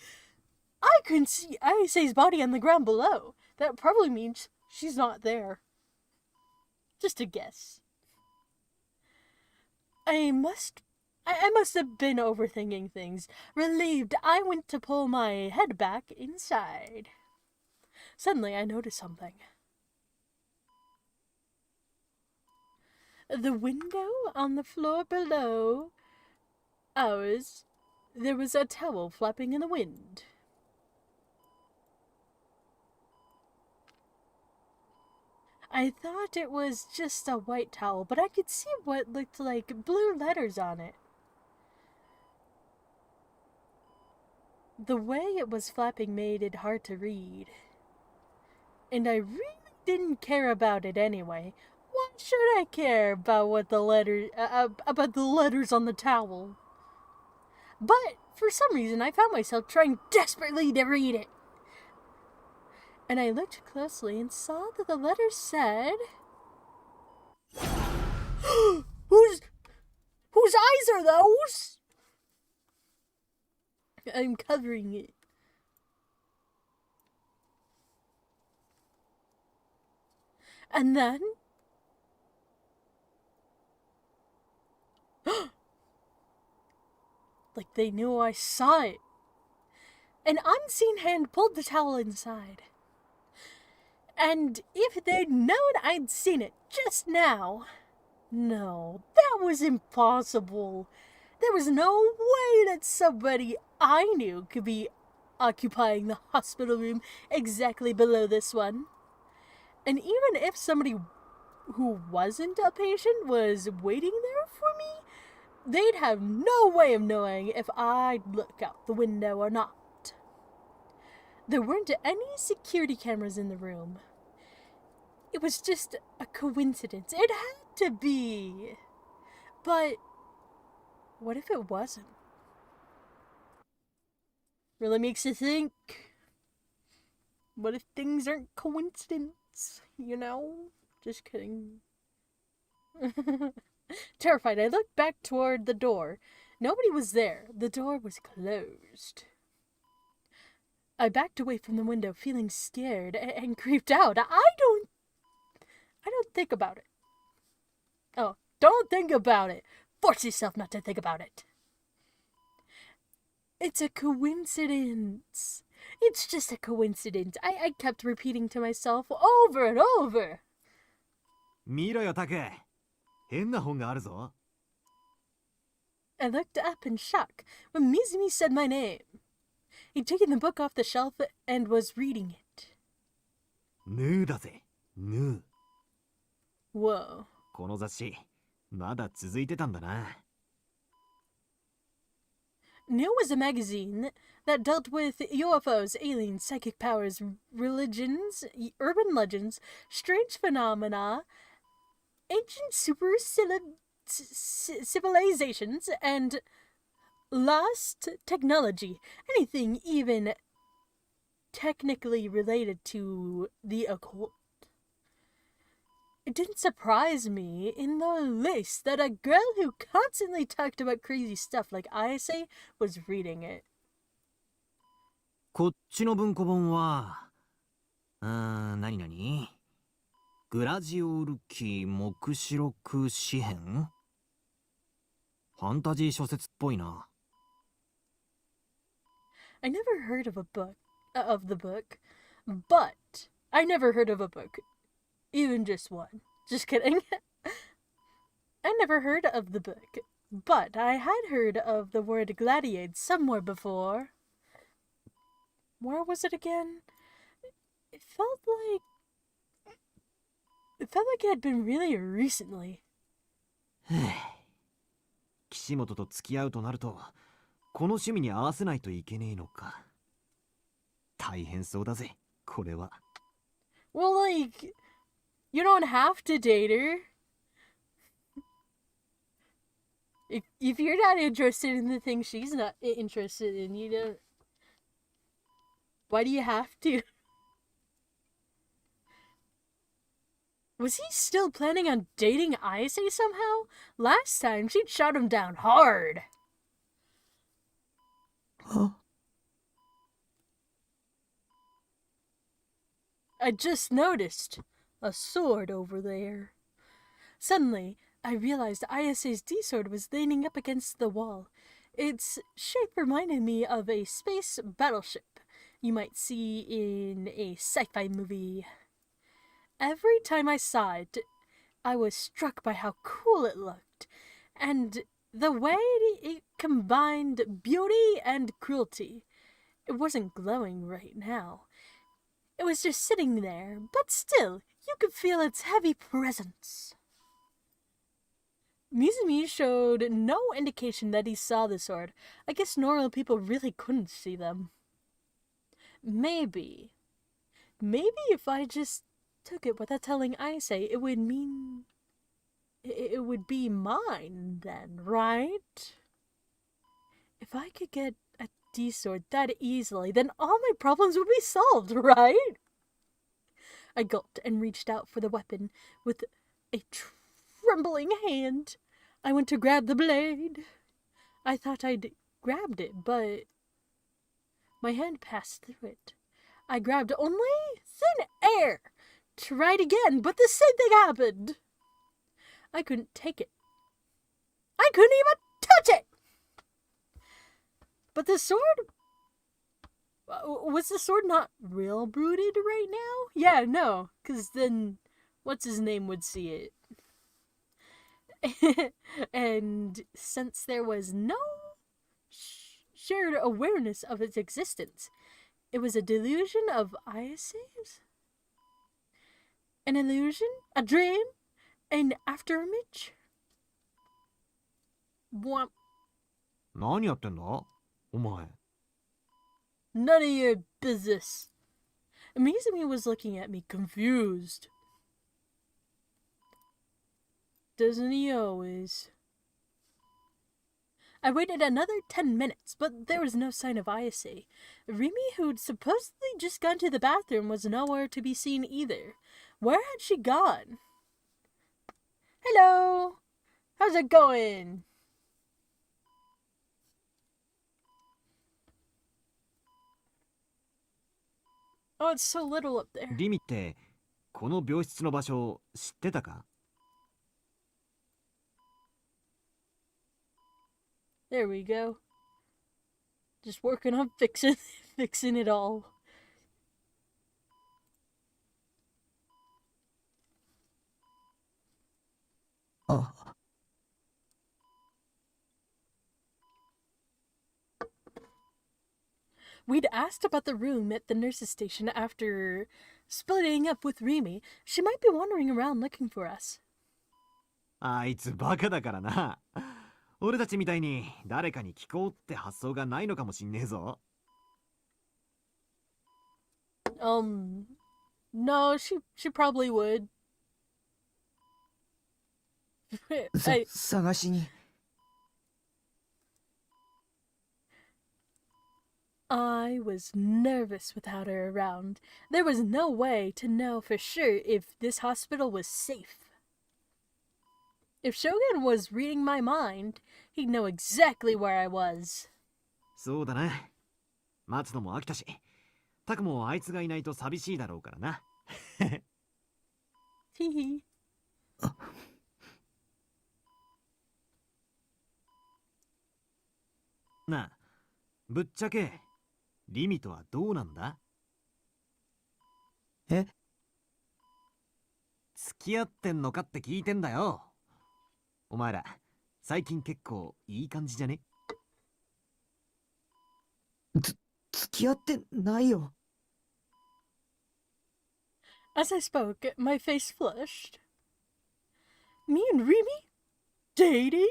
Speaker 1: I couldn't see Isa's body on the ground below. That probably means she's not there. Just a guess. I must have been overthinking things. Relieved, I went to pull my head back inside. Suddenly, I noticed something. The window on the floor below ours, there was a towel flapping in the wind. I thought it was just a white towel, but I could see what looked like blue letters on it. The way it was flapping made it hard to read. And I really didn't care about it anyway. Why should I care about what the letters on the towel? But for some reason, I found myself trying desperately to read it. And I looked closely and saw that the letters said... Whose eyes are those? I'm covering it. And then... like they knew I saw it. An unseen hand pulled the towel inside. And if they'd known I'd seen it just now... no, that was impossible. There was no way that somebody I knew could be occupying the hospital room exactly below this one. And even if somebody who wasn't a patient was waiting there for me, they'd have no way of knowing if I'd look out the window or not. There weren't any security cameras in the room. It was just a coincidence. It had to be. But what if it wasn't? Really makes you think. What if things aren't coincidence? You know? Just kidding. Terrified, I looked back toward the door. Nobody was there. The door was closed. I backed away from the window, feeling scared and creeped out. I don't think about it. Oh, don't think about it. Force yourself not to think about it. It's a coincidence. It's just a coincidence. I kept repeating to myself over and over.
Speaker 5: 見ろよタク、変な本があるぞ。
Speaker 1: I looked up in shock when Mizumi said my name. He'd taken the book off the shelf and was reading it.
Speaker 5: ヌーだぜ、ヌー。
Speaker 1: Whoa.
Speaker 5: この雑誌、まだ続いてたんだな。
Speaker 1: New was a magazine that dealt with UFOs, aliens, psychic powers, religions, urban legends, strange phenomena, ancient civilizations, and lost technology. Anything even technically related to the occult. It didn't surprise me in the least that a girl who constantly talked about crazy stuff like Ayase was reading it.
Speaker 5: こっちの文庫本は、何々？グラジオール記黙示録詩編？ファンタジー小説っぽいな。
Speaker 1: I never heard of the book, but I never heard of a book. Even just one. Just kidding. I never heard of the book, but I had heard of the word gladiate somewhere before. Where was it again? It felt like it had been really recently.
Speaker 5: 岸本と付き合うとなると、この趣味に合わせないといけねえのか。大変そうだぜ、これは。
Speaker 1: Well, like, you don't have to date her. If you're not interested in the thing she's not interested in, you don't... Why do you have to? Was he still planning on dating Ayase somehow? Last time, she'd shot him down hard.
Speaker 6: Huh?
Speaker 1: I just noticed a sword over there. Suddenly, I realized Ayase's D-sword was leaning up against the wall. Its shape reminded me of a space battleship you might see in a sci-fi movie. Every time I saw it, I was struck by how cool it looked, and the way it combined beauty and cruelty. It wasn't glowing right now. It was just sitting there, but still, you could feel its heavy presence. Mizumi showed no indication that he saw the sword. I guess normal people really couldn't see them. Maybe if I just took it without telling Ayase, it would mean... it would be mine then, right? If I could get a D-sword that easily, then all my problems would be solved, right? I gulped and reached out for the weapon with a trembling hand. I went to grab the blade. I thought I'd grabbed it, but My hand passed through it. I grabbed only thin air. Tried again, but the same thing happened. I couldn't take it. I couldn't even touch it! But the sword... Was the sword not real brooded right now? Yeah, no, because then what's-his-name would see it. And since there was no shared awareness of its existence, it was a delusion of Iases? An illusion? A dream? An afterimage? Womp.
Speaker 5: 何やってんだお前。
Speaker 1: None of your business. Mizumi was looking at me confused. Doesn't he always? I waited another 10 minutes, but there was no sign of Ayase. Rimi, who'd supposedly just gone to the bathroom, was nowhere to be seen either. Where had she gone? Hello! How's it going? Oh, it's so little up there.
Speaker 5: リミってこの病室の場所知ってたか？
Speaker 1: There we go. Just working on fixing it all.
Speaker 6: Oh.
Speaker 1: We'd asked about the room at the nurse's station after splitting up with Rimi. She might be wandering around looking for us.
Speaker 5: あいつバカだからな。俺たちみたいに誰かに聞こうって発想がないのかもしんねえぞ。
Speaker 1: No, she probably would.
Speaker 6: 探しに。
Speaker 1: I was nervous without her around. There was no way to know for sure if this hospital was safe. If Shogun was reading my mind, he'd know exactly where I was.
Speaker 5: そうだな。待つのも飽きたし、タクもあいつがいないと寂しいだろうからな。
Speaker 1: Hee hee.
Speaker 5: なあ、ぶっちゃけリミとはどうなんだ？
Speaker 6: え？
Speaker 5: 付き合ってんのかって聞いてんだよ。お前ら最近結構いい感じじゃね？
Speaker 6: 付き合ってないよ。
Speaker 1: As I spoke, my face flushed. Me and Rimi? Dating?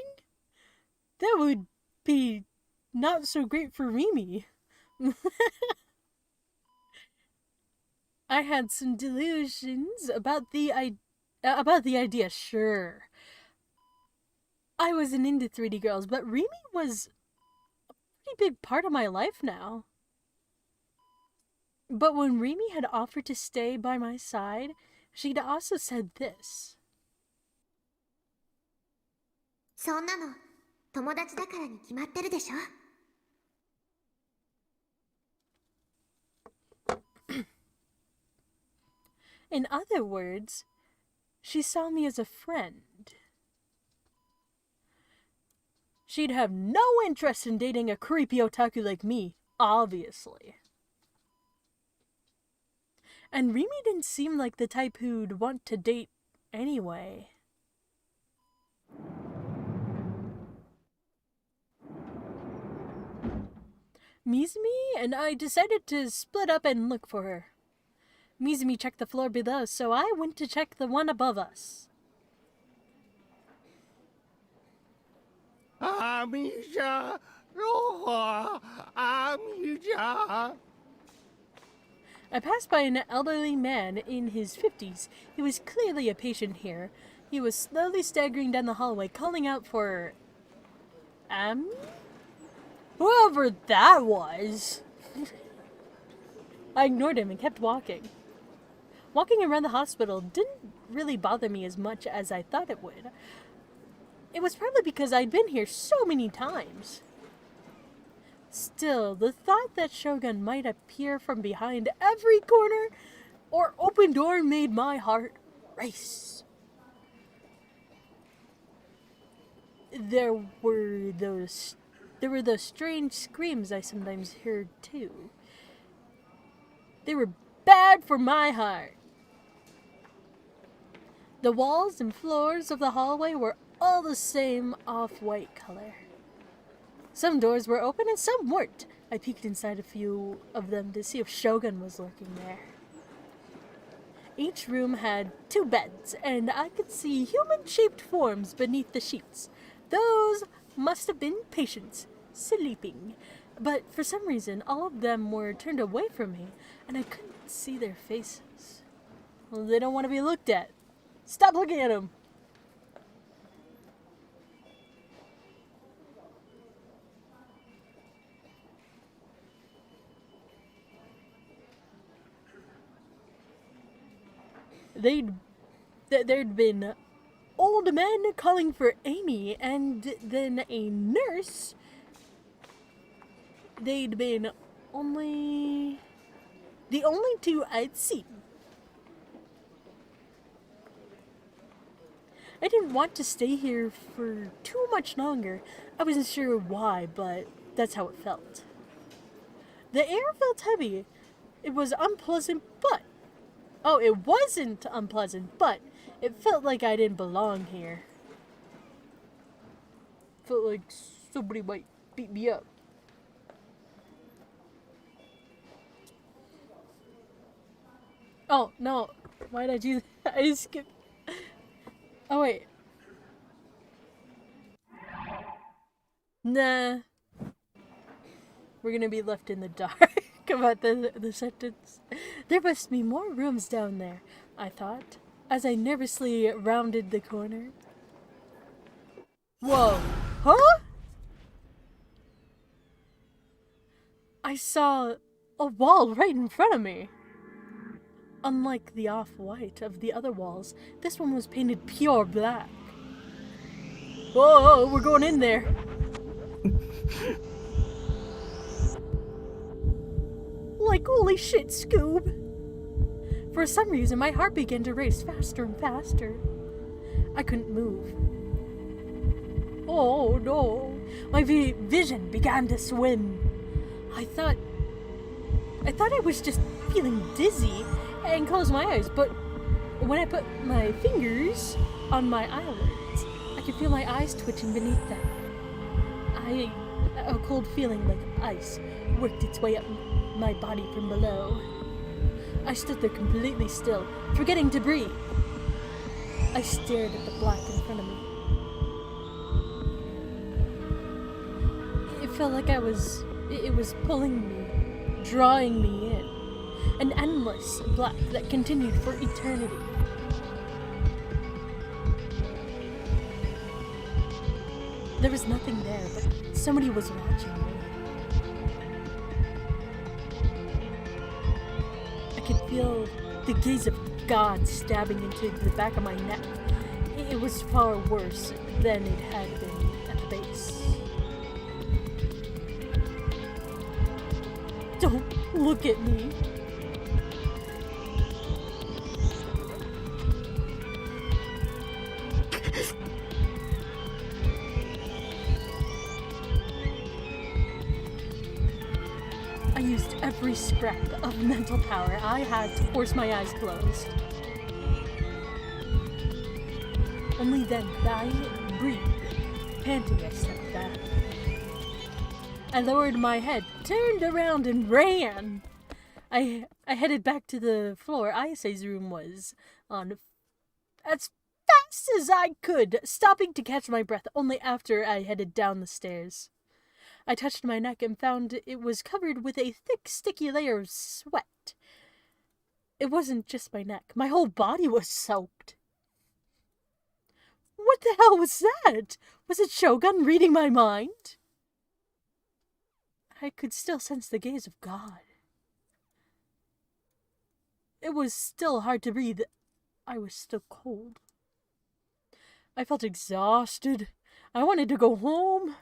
Speaker 1: That would be not so great for Rimi. I had some delusions about the idea, sure. I wasn't into 3D girls, but Rimi was a pretty big part of my life now. But when Rimi had offered to stay by my side, she'd also said this.
Speaker 3: そんなの友達だからに決まってるでしょ。
Speaker 1: In other words, she saw me as a friend. She'd have no interest in dating a creepy otaku like me, obviously. And Rimi didn't seem like the type who'd want to date anyway. Mizumi and I decided to split up and look for her. Mizumi checked the floor below, so I went to check the one above us.
Speaker 2: Amisha! Roha! Amisha!
Speaker 1: I passed by an elderly man in his 50s. He was clearly a patient here. He was slowly staggering down the hallway, calling out for... whoever that was! I ignored him and kept walking. Walking around the hospital didn't really bother me as much as I thought it would. It was probably because I'd been here so many times. Still, the thought that Shogun might appear from behind every corner or open door made my heart race. There were those strange screams I sometimes heard too. They were bad for my heart. The walls and floors of the hallway were all the same off-white color. Some doors were open and some weren't. I peeked inside a few of them to see if Shogun was lurking there. Each room had 2 beds, and I could see human-shaped forms beneath the sheets. Those must have been patients, sleeping. But for some reason, all of them were turned away from me, and I couldn't see their faces. Well, they don't want to be looked at. Stop looking at them! There'd been old men calling for Amy, and then a nurse. They'd been the only 2 I'd seen. I didn't want to stay here for too much longer. I wasn't sure why, but that's how it felt. The air felt heavy. It was unpleasant, but... Oh, it wasn't unpleasant, but it felt like I didn't belong here. Felt like somebody might beat me up. Oh, no. Why did I do that? I skipped. Oh, wait. Nah. We're gonna be left in the dark about the sentence. There must be more rooms down there, I thought, as I nervously rounded the corner. Whoa. Huh? I saw a wall right in front of me. Unlike the off-white of the other walls, this one was painted pure black. Whoa, we're going in there. Like, holy shit, Scoob. For some reason, my heart began to race faster and faster. I couldn't move. Oh, no. My vision began to swim. I thought I was just feeling dizzy and closed my eyes, but when I put my fingers on my eyelids, I could feel my eyes twitching beneath them. A cold feeling like ice worked its way up my body from below. I stood there completely still, forgetting to breathe. I stared at the black in front of me. It felt like it was pulling me, drawing me in. An endless black that continued for eternity. There was nothing there, but somebody was watching me. I could feel the gaze of God stabbing into the back of my neck. It was far worse than it had been at the base. Don't look at me. I used every scrap of mental power I had to force my eyes closed. Only then did I breathe, panting a step back. I lowered my head, turned around, and ran. I headed back to the floor Ayase's room was on as fast as I could, stopping to catch my breath only after I headed down the stairs. I touched my neck and found it was covered with a thick, sticky layer of sweat. It wasn't just my neck. My whole body was soaked. What the hell was that? Was it Shogun reading my mind? I could still sense the gaze of God. It was still hard to breathe. I was still cold. I felt exhausted. I wanted to go home.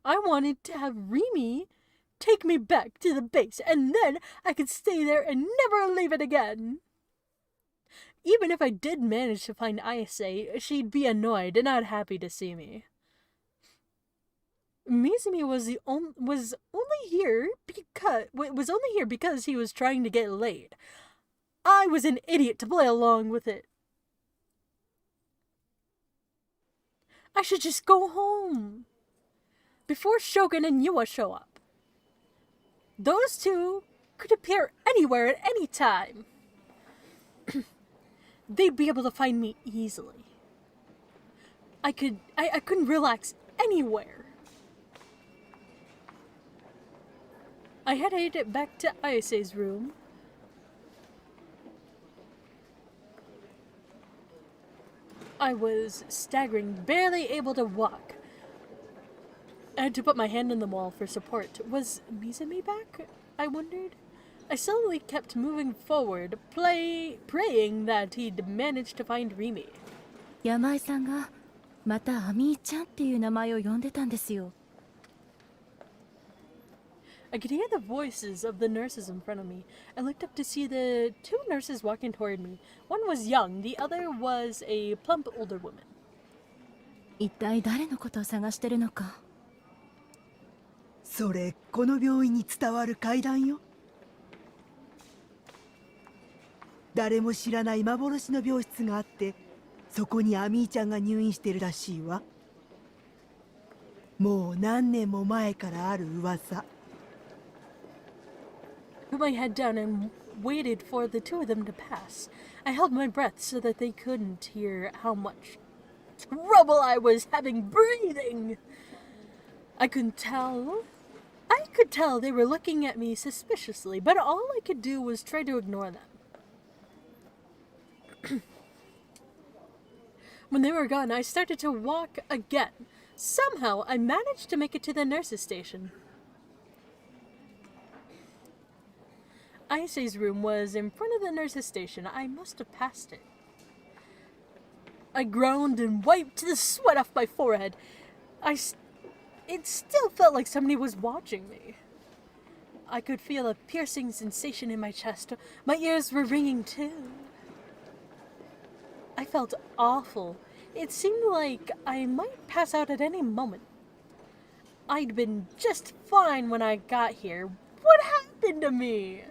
Speaker 1: I wanted to have Remy take me back to the base, and then I could stay there and never leave it again. Even if I did manage to find Ayase, she'd be annoyed and not happy to see me. Mizumi was only here because he was trying to get laid. I was an idiot to play along with it. I should just go home before Shogun and Yua show up. Those two could appear anywhere at any time. They'd be able to find me easily. I couldn't relax anywhere. I headed back to Ayase's room. I was staggering, barely able to walk. I had to put my hand on the wall for support. Was Mizumi back? I wondered. I slowly kept moving forward, praying that he'd managed to find Remy.
Speaker 7: 山井さんがまたアミーちゃんっていう名前を呼んでたんですよ。
Speaker 1: I could hear the voices of the nurses in front of me. I looked up to see the two nurses walking toward me. One was young, the other was a plump older woman.
Speaker 7: 一体誰のことを探してるのか。
Speaker 8: それこの病院に伝わる怪談よ。誰も知らない幻の病室があって、そこにアミーちゃんが入院してるらしいわ。もう何年も前からある噂。
Speaker 1: Put my head down and waited for the two of them to pass. I held my breath so that they couldn't hear how much trouble I was having breathing. I could tell they were looking at me suspiciously, but all I could do was try to ignore them. When they were gone, I started to walk again. Somehow, I managed to make it to the nurse's station. Ayase's room was in front of the nurse's station. I must have passed it. I groaned and wiped the sweat off my forehead. It still felt like somebody was watching me. I could feel a piercing sensation in my chest. My ears were ringing too. I felt awful. It seemed like I might pass out at any moment. I'd been just fine when I got here. What happened to me?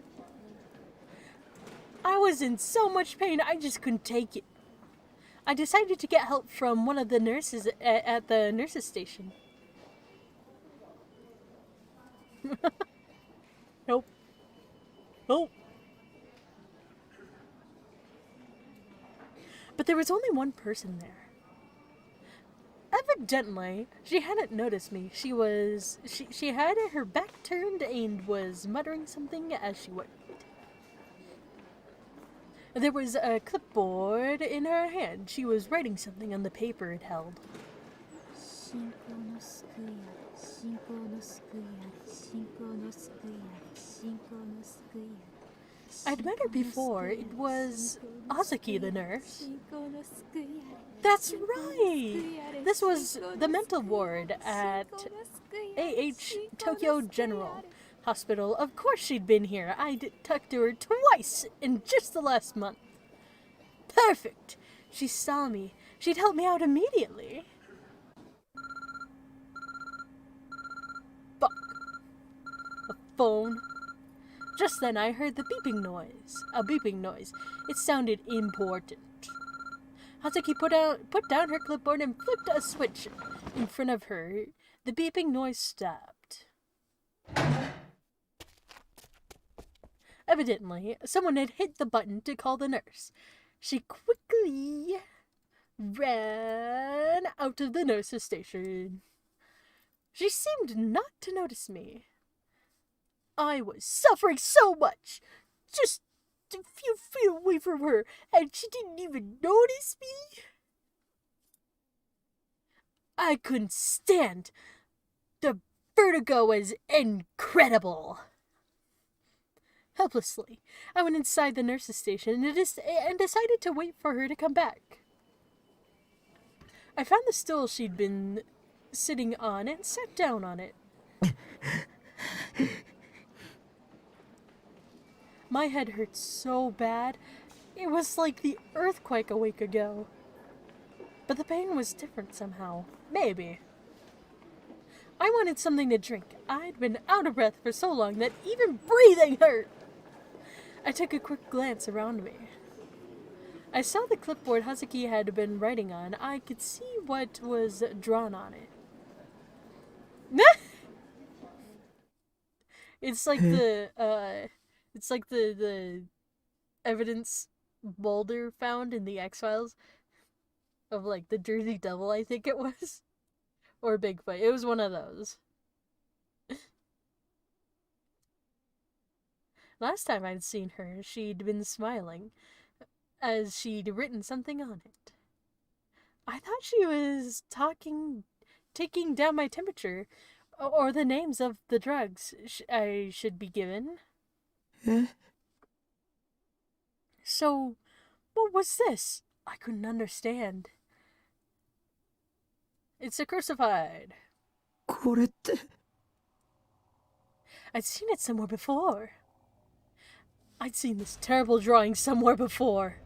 Speaker 1: I was in so much pain, I just couldn't take it. I decided to get help from one of the nurses at the nurse's station. Nope. Nope. But there was only one person there. Evidently, she hadn't noticed me. She had her back turned and was muttering something as she went. There was a clipboard in her hand. She was writing something on the paper it held. I'd met her before. It was Azuki, the nurse. That's right! This was the mental ward at AH Tokyo General Hospital. Of course she'd been here. I'd talked to her twice in just the last month. Perfect! She saw me. She'd help me out immediately. Fuck. A phone. Just then I heard the beeping noise. A beeping noise. It sounded important. Hazuki put down her clipboard and flipped a switch in front of her. The beeping noise stopped. Evidently, someone had hit the button to call the nurse. She quickly ran out of the nurse's station. She seemed not to notice me. I was suffering so much, just a few feet away from her, and she didn't even notice me. I couldn't stand. The vertigo was incredible. Helplessly, I went inside the nurse's station and decided to wait for her to come back. I found the stool she'd been sitting on and sat down on it. My head hurt so bad, it was like the earthquake a week ago. But the pain was different somehow. Maybe. I wanted something to drink. I'd been out of breath for so long that even breathing hurt. I took a quick glance around me. I saw the clipboard Hazuki had been writing on. I could see what was drawn on it. It's like the evidence Mulder found in the X-Files of like the Jersey Devil, I think it was, or Bigfoot. It was one of those. Last time I'd seen her, she'd been smiling, as she'd written something on it. I thought she was taking down my temperature, or the names of the drugs I should be given. So, what was this? I couldn't understand. It's a crucified.
Speaker 6: これって
Speaker 1: I'd seen it somewhere before. I'd seen this terrible drawing somewhere before.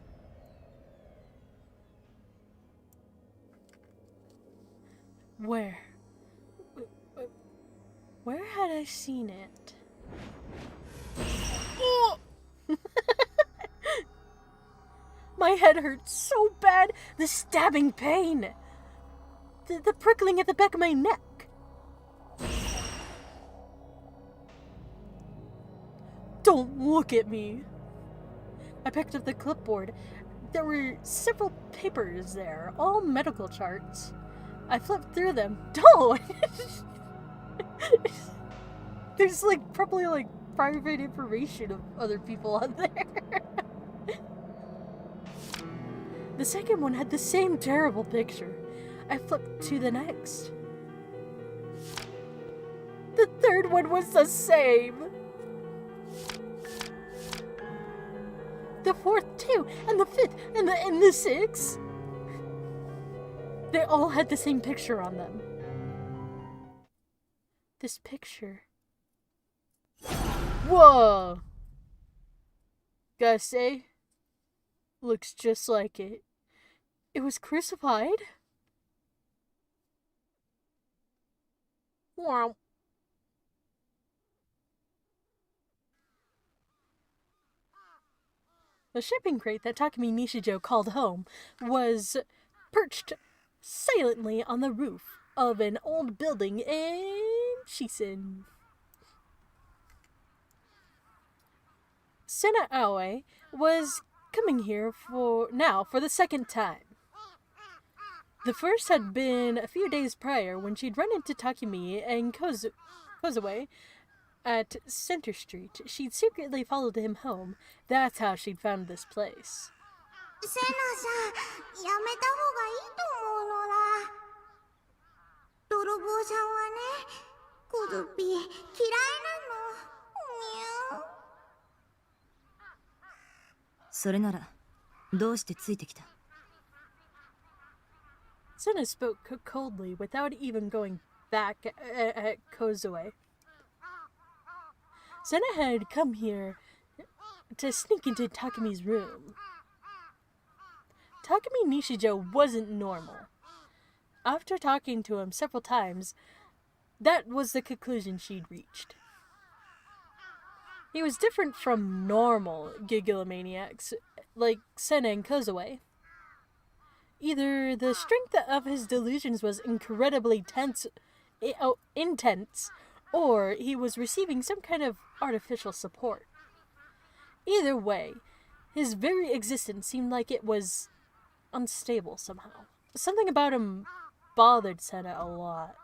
Speaker 1: Where? Where had I seen it? Oh! My head hurt so bad, the stabbing pain. The prickling at the back of my neck. Don't look at me. I picked up the clipboard. There were several papers there, all medical charts. I flipped through them. Don't! There's probably private information of other people on there. The second one had the same terrible picture. I flipped to the next. The third one was the same. The fourth too, and the fifth, and the sixth. They all had the same picture on them. This picture. Whoa! Gotta say, looks just like it. It was crucified. Wow. The shipping crate that Takumi Nishijo called home was perched silently on the roof of an old building in Shisen. Sena Aoi was coming here for the second time. The first had been a few days prior when she'd run into Takumi and Kozue at Center Street. She'd secretly followed him home. That's how she'd found this place.
Speaker 3: セナさん、やめた方がいいと思うのだ。泥棒さんはね、コズピ嫌いなの。にゅー。
Speaker 7: それならどうしてついてきた？
Speaker 1: Sena spoke coldly without even going back at Kozue. Sena had come here to sneak into Takumi's room. Takumi Nishijo wasn't normal. After talking to him several times, that was the conclusion she'd reached. He was different from normal Gigolomaniacs like Sena and Kozue. Either the strength of his delusions was incredibly intense, or he was receiving some kind of artificial support. Either way, his very existence seemed like it was unstable somehow. Something about him bothered Sena a lot.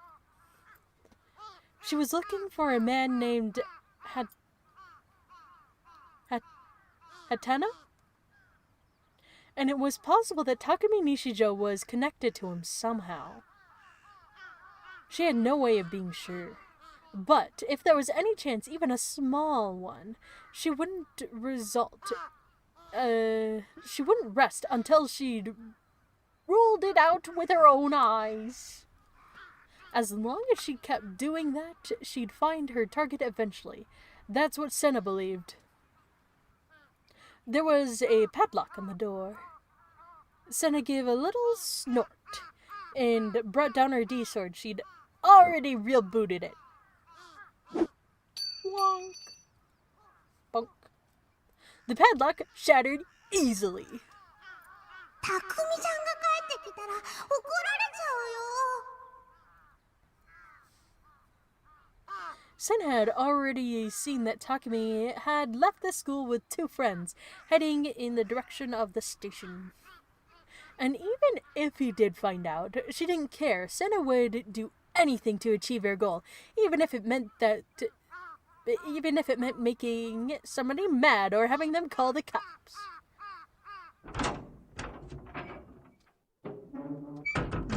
Speaker 1: She was looking for a man named Hatena? And it was possible that Takumi Nishijo was connected to him somehow. She had no way of being sure. But if there was any chance, even a small one, she wouldn't rest until she'd ruled it out with her own eyes. As long as she kept doing that, she'd find her target eventually. That's what Senna believed. There was a padlock on the door. Senna gave a little snort and brought down her D-sword. She'd already real booted it. Wonk. Bonk. The padlock shattered easily.
Speaker 3: 匠ちゃんが帰ってきたら怒られちゃうよ。
Speaker 1: Sen had already seen that Takumi had left the school with 2 friends, heading in the direction of the station. And even if he did find out, she didn't care. Senna would do anything to achieve her goal, even if it meant making somebody mad or having them call the cops.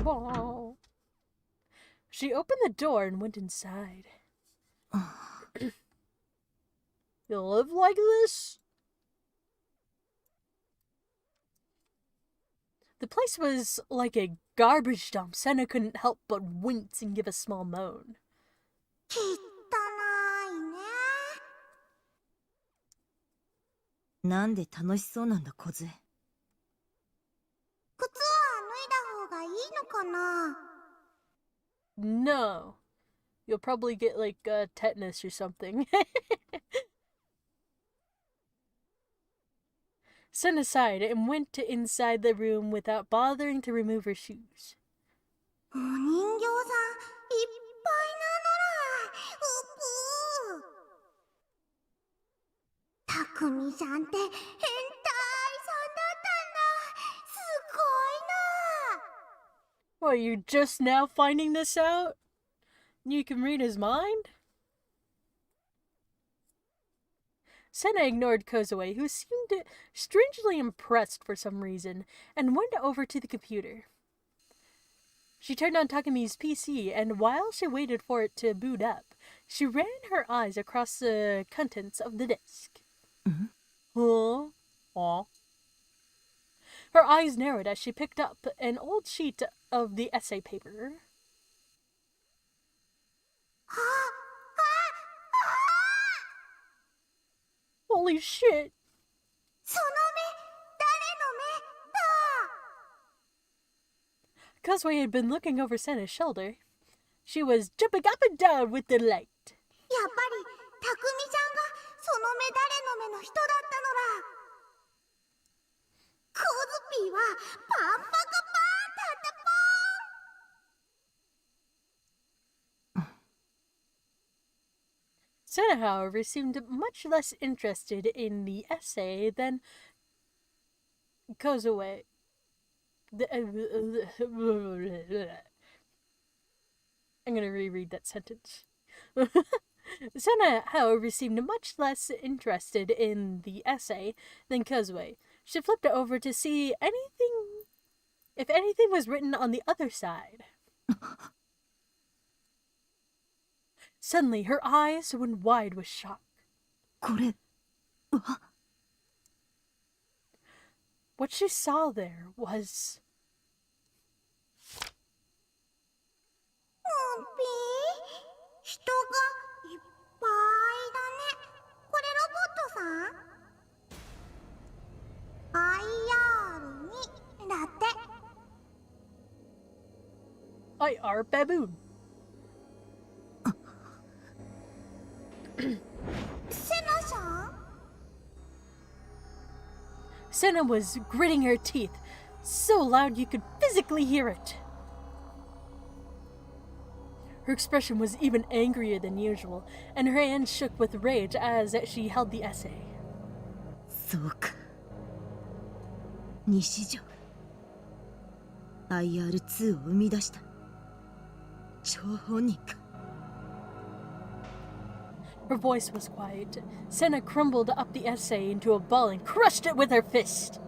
Speaker 1: Wow. She opened the door and went inside. You live like this? The place was like a garbage dump. Senna couldn't help but wince and give a small moan.
Speaker 3: 汚いね。
Speaker 7: なんで楽しそうなんだ小杖。
Speaker 3: 靴は脱いだ方がいいのかな。
Speaker 1: No. You'll probably get like tetanus or something. Senna sighed and went inside the room without bothering to remove her shoes.
Speaker 3: お人形さんいっぱいなのら。うぷー。匠さんって変態さんだったんだ。すごいな。
Speaker 1: Well, you just now finding this out? You can read his mind? Senna ignored Kozue, who seemed strangely impressed for some reason, and went over to the computer. She turned on Takumi's PC, and while she waited for it to boot up, she ran her eyes across the contents of the disk. Huh? Aw. Her eyes narrowed as she picked up an old sheet of the essay paper. Holy shit!
Speaker 3: その目、誰の目だ。
Speaker 1: Kozue had been looking over Senna's shoulder. She was jumping up and down with delight.
Speaker 3: やっぱり匠ちゃんがその目誰の目の人だったのら。コズピーはパンパカパンだったぽーん。
Speaker 1: Senna, however, seemed much less interested in the essay than Kozue. I'm going to reread that sentence. Senna, however, seemed much less interested in the essay than Kozue. She flipped it over to see if anything was written on the other side. Suddenly, her eyes went wide with shock.
Speaker 7: これは
Speaker 1: What she saw there was...
Speaker 3: ムーピー、人がいっぱいだね。これロボットさん ?IR2 だって。
Speaker 1: IR baboon.
Speaker 3: セナさん
Speaker 1: Senna was gritting her teeth, so loud you could physically hear it. Her expression was even angrier than usual, and her hands shook with rage as she held the essay.
Speaker 7: そうか西条 IR2 を生み出した張本人か
Speaker 1: Her voice was quiet. Senna crumbled up the essay into a ball and crushed it with her fist.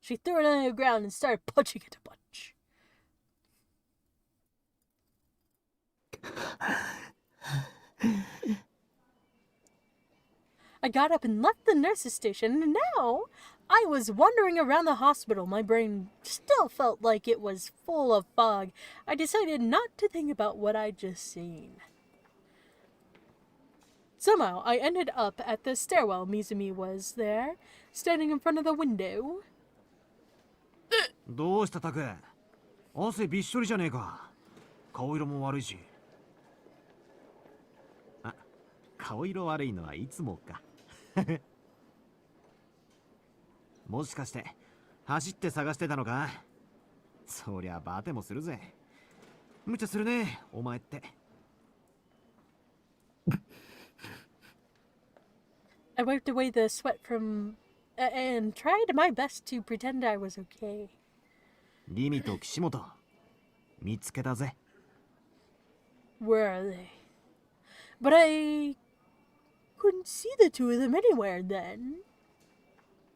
Speaker 1: She threw it on the ground and started punching it a bunch. I got up and left the nurse's station, and now I was wandering around the hospital. My brain still felt like it was full of fog. I decided not to think about what I'd just seen. Somehow, I ended up at the stairwell. Mizumi was there, standing in front of the window.
Speaker 5: どうしたタク？汗びっしょりじゃねえか。顔色も悪いし。あ、顔色悪いのはいつもか。もしかして走って探してたのか？そりゃバテもするぜ。無茶するね、お前って。
Speaker 1: I wiped away the sweat from and tried my best to pretend I was okay.
Speaker 5: リミと岸本見つけたぜ。
Speaker 1: Where are they? But I couldn't see the two of them anywhere then.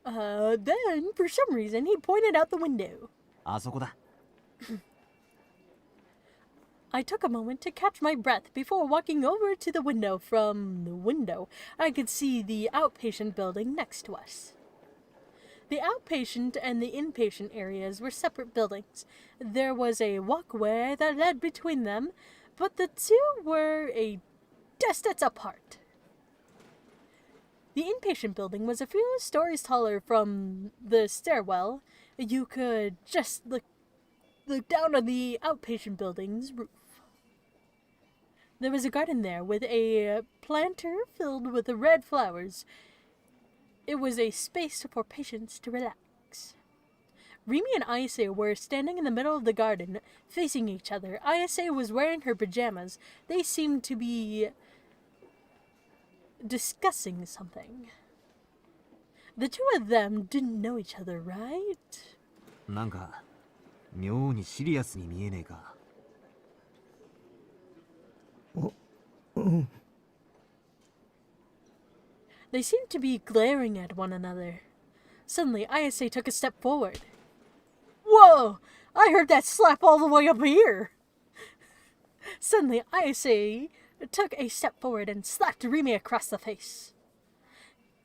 Speaker 1: Then, for some reason, he pointed out the window.
Speaker 5: あそこだ。
Speaker 1: I took a moment to catch my breath before walking over to the window. From the window, I could see the outpatient building next to us. The outpatient and the inpatient areas were separate buildings. There was a walkway that led between them, but the two were a distance apart. The inpatient building was a few stories taller from the stairwell. You could just look down on the outpatient building's roof. There was a garden there with a planter filled with red flowers. It was a space for patients to relax. Rimi and Ayase were standing in the middle of the garden, facing each other. Ayase was wearing her pajamas. They seemed to be discussing something. The two of them didn't know each other, right?
Speaker 5: なんか妙にシリアスに見えねえか。
Speaker 1: They seemed to be glaring at one another. Suddenly, Ayase took a step forward. Whoa! I heard that slap all the way up here! Suddenly, Ayase took a step forward and slapped Rimi across the face.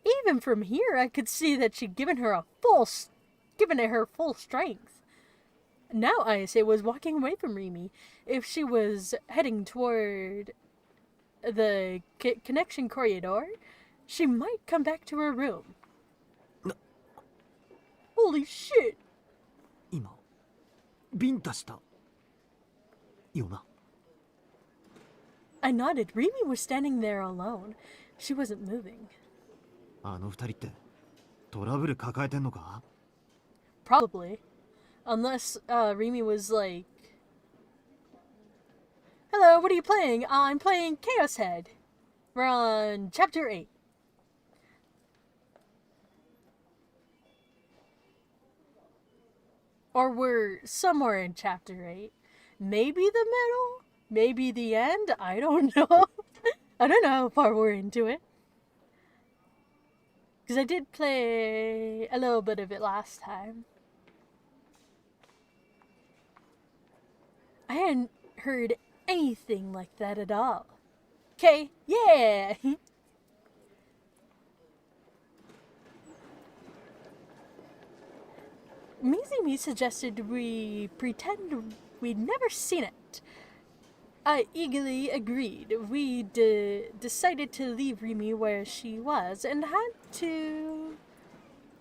Speaker 1: Even from here, I could see that she'd given it her full strength. Now Ayase was walking away from Rimi. If she was heading toward the connection corridor, she might come back to her room. Holy shit!
Speaker 5: 今ビンタしたよな。
Speaker 1: I nodded. Rimi was standing there alone. She wasn't moving.
Speaker 5: あの二人ってトラブル抱えてんのか？
Speaker 1: Probably. Unless Rimi was like, hello, what are you playing? I'm playing Chaos Head. We're on chapter 8. Or we're somewhere in chapter 8. Maybe the middle? Maybe the end? I don't know. I don't know how far we're into it. Because I did play a little bit of it last time. I hadn't heard anything like that at all. Okay, yeah! Mizumi suggested we pretend we'd never seen it. I eagerly agreed. We decided to leave Rimi where she was and head to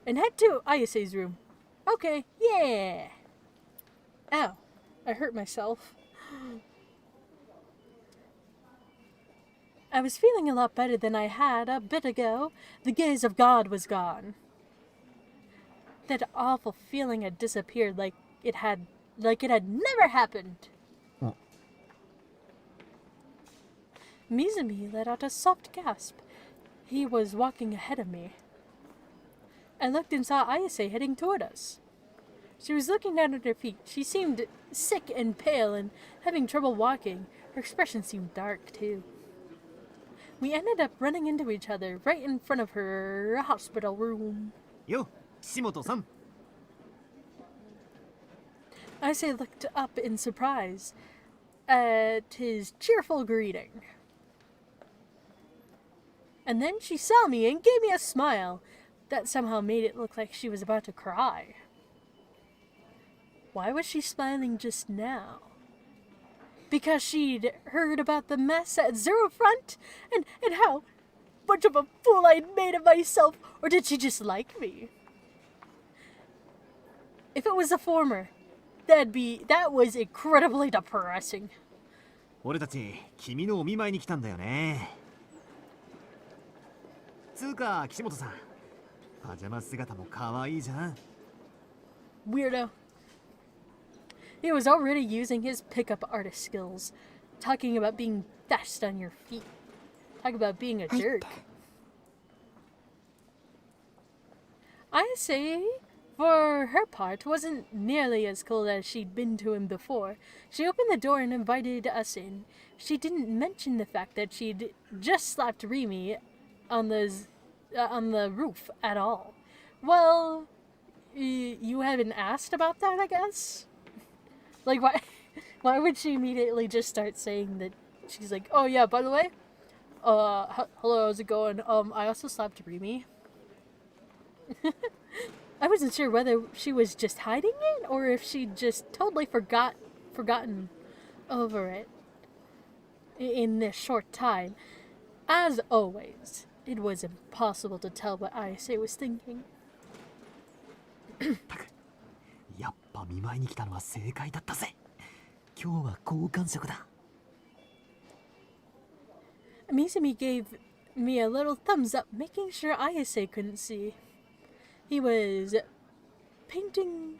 Speaker 1: Ayase's room. Okay, yeah! Ow. I hurt myself. I was feeling a lot better than I had a bit ago. The gaze of God was gone. That awful feeling had disappeared like it had never happened.
Speaker 5: Oh.
Speaker 1: Mizumi let out a soft gasp. He was walking ahead of me. I looked and saw Ayase heading toward us. She was looking down at her feet. She seemed sick and pale and having trouble walking. Her expression seemed dark, too. We ended up running into each other right in front of her hospital room.
Speaker 5: Yo, Kishimoto-san.
Speaker 1: Ayase looked up in surprise at his cheerful greeting. And then she saw me and gave me a smile. that somehow made it look like she was about to cry. Why was she smiling just now? Because she'd heard about the mess at Zero Front and how much of a fool I'd made of myself, or did she just like me? If it was the former, that was incredibly depressing.
Speaker 5: 俺たち君のお見舞いに来たんだよね。つうか岸本さん、パジャマ姿も可愛いじゃん。
Speaker 1: Weirdo. He was already using his pickup artist skills, talking about being fast on your feet, talking about being a jerk. I say, for her part, wasn't nearly as cold as she'd been to him before. She opened the door and invited us in. She didn't mention the fact that she'd just slapped Remy on the roof at all. Well, you haven't asked about that, I guess? Like, why would she immediately just start saying that? She's like, oh yeah, by the way, hello, how's it going? I also slapped Remy. I wasn't sure whether she was just hiding it or if she'd just totally forgotten over it in this short time. As always, it was impossible to tell what Ayase was thinking.
Speaker 5: やっぱ見舞いに来たのは正解だったぜ。今日は好感触だ。
Speaker 1: Mizumi gave me a little thumbs up, making sure Ayase couldn't see. He was panting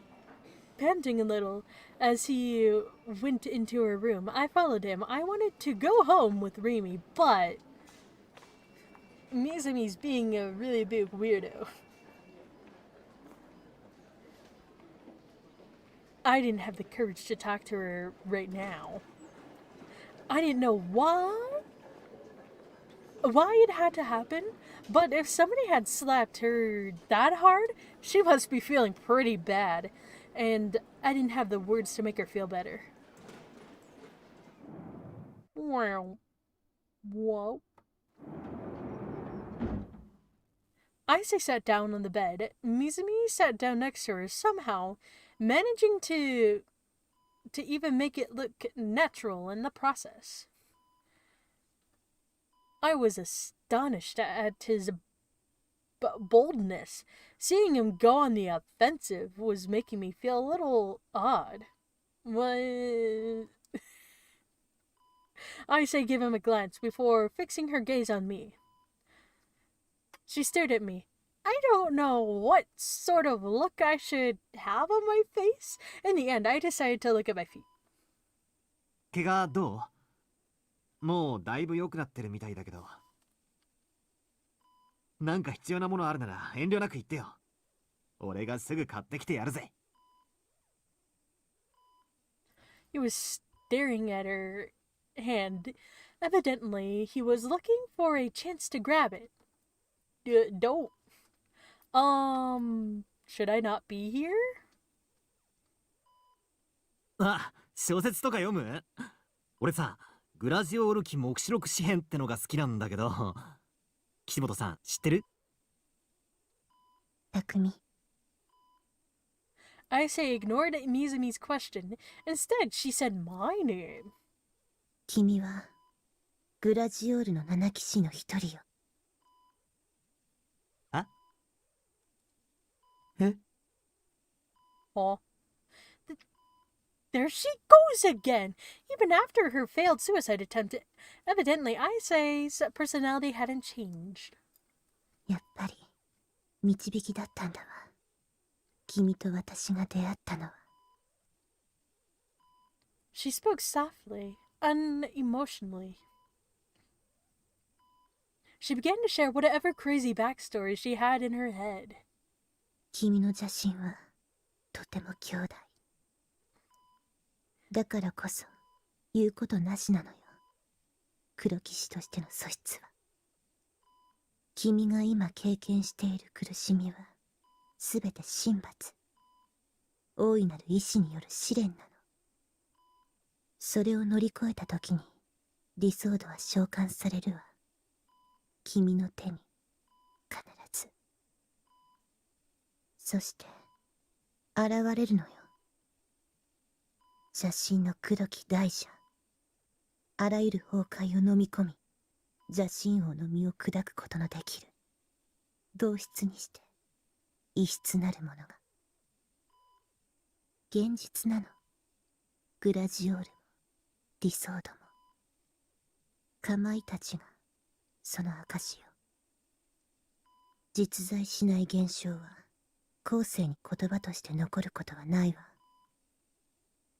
Speaker 1: a little as he went into her room. I followed him. I wanted to go home with Remy, but Mizumi's being a really big weirdo. I didn't have the courage to talk to her right now. I didn't know why it had to happen, but if somebody had slapped her that hard, she must be feeling pretty bad, and I didn't have the words to make her feel better. Wow. Whoa. Ayase sat down on the bed. Mizumi sat down next to her, somehow managing to even make it look natural in the process. I was astonished at his boldness. Seeing him go on the offensive was making me feel a little odd. What? Ayase gave him a glance before fixing her gaze on me. She stared at me. I don't know what sort of look I should have on my face. In the end, I decided to look at my feet.
Speaker 5: 怪我どう？もうだいぶ良くなってるみたいだけど。なんか必要なものあるなら遠慮なく言ってよ。俺がすぐ買ってきてやるぜ。
Speaker 1: He was staring at her hand. Evidently, he was looking for a chance to grab it. Don't. Should I not be here?
Speaker 5: あ、小説とか読む？俺さ、グラジオール記黙示録詩編ってのが好きなんだけど。岸本さん、知ってる？
Speaker 3: 匠。
Speaker 1: Ayase ignored Mizumi's question. Instead, she said my name.
Speaker 3: 君はグラジオールの7騎士の一人よ。
Speaker 5: あ？
Speaker 6: え？
Speaker 1: Oh. There she goes again! Even after her failed suicide attempt, evidently Ayase's personality hadn't changed.
Speaker 3: やっぱり導きだったんだわ。君と私が出会ったのは。
Speaker 1: She spoke softly, unemotionally. She began to share whatever crazy backstory she had in her head.
Speaker 3: 君の邪神はとても強大。だからこそ言うことなしなのよ。黒騎士としての素質は。君が今経験している苦しみはすべて神罰。大いなる意志による試練なの。それを乗り越えた時に理想度は召喚されるわ。君の手に必ず。そして現れるのよ。邪神の黒き大蛇。あらゆる崩壊を飲み込み、邪神王の身を砕くことのできる。同質にして異質なるものが。現実なの。グラジオールもディソードも。かまいたちがその証よ。実在しない現象は後世に言葉として残ることはないわ。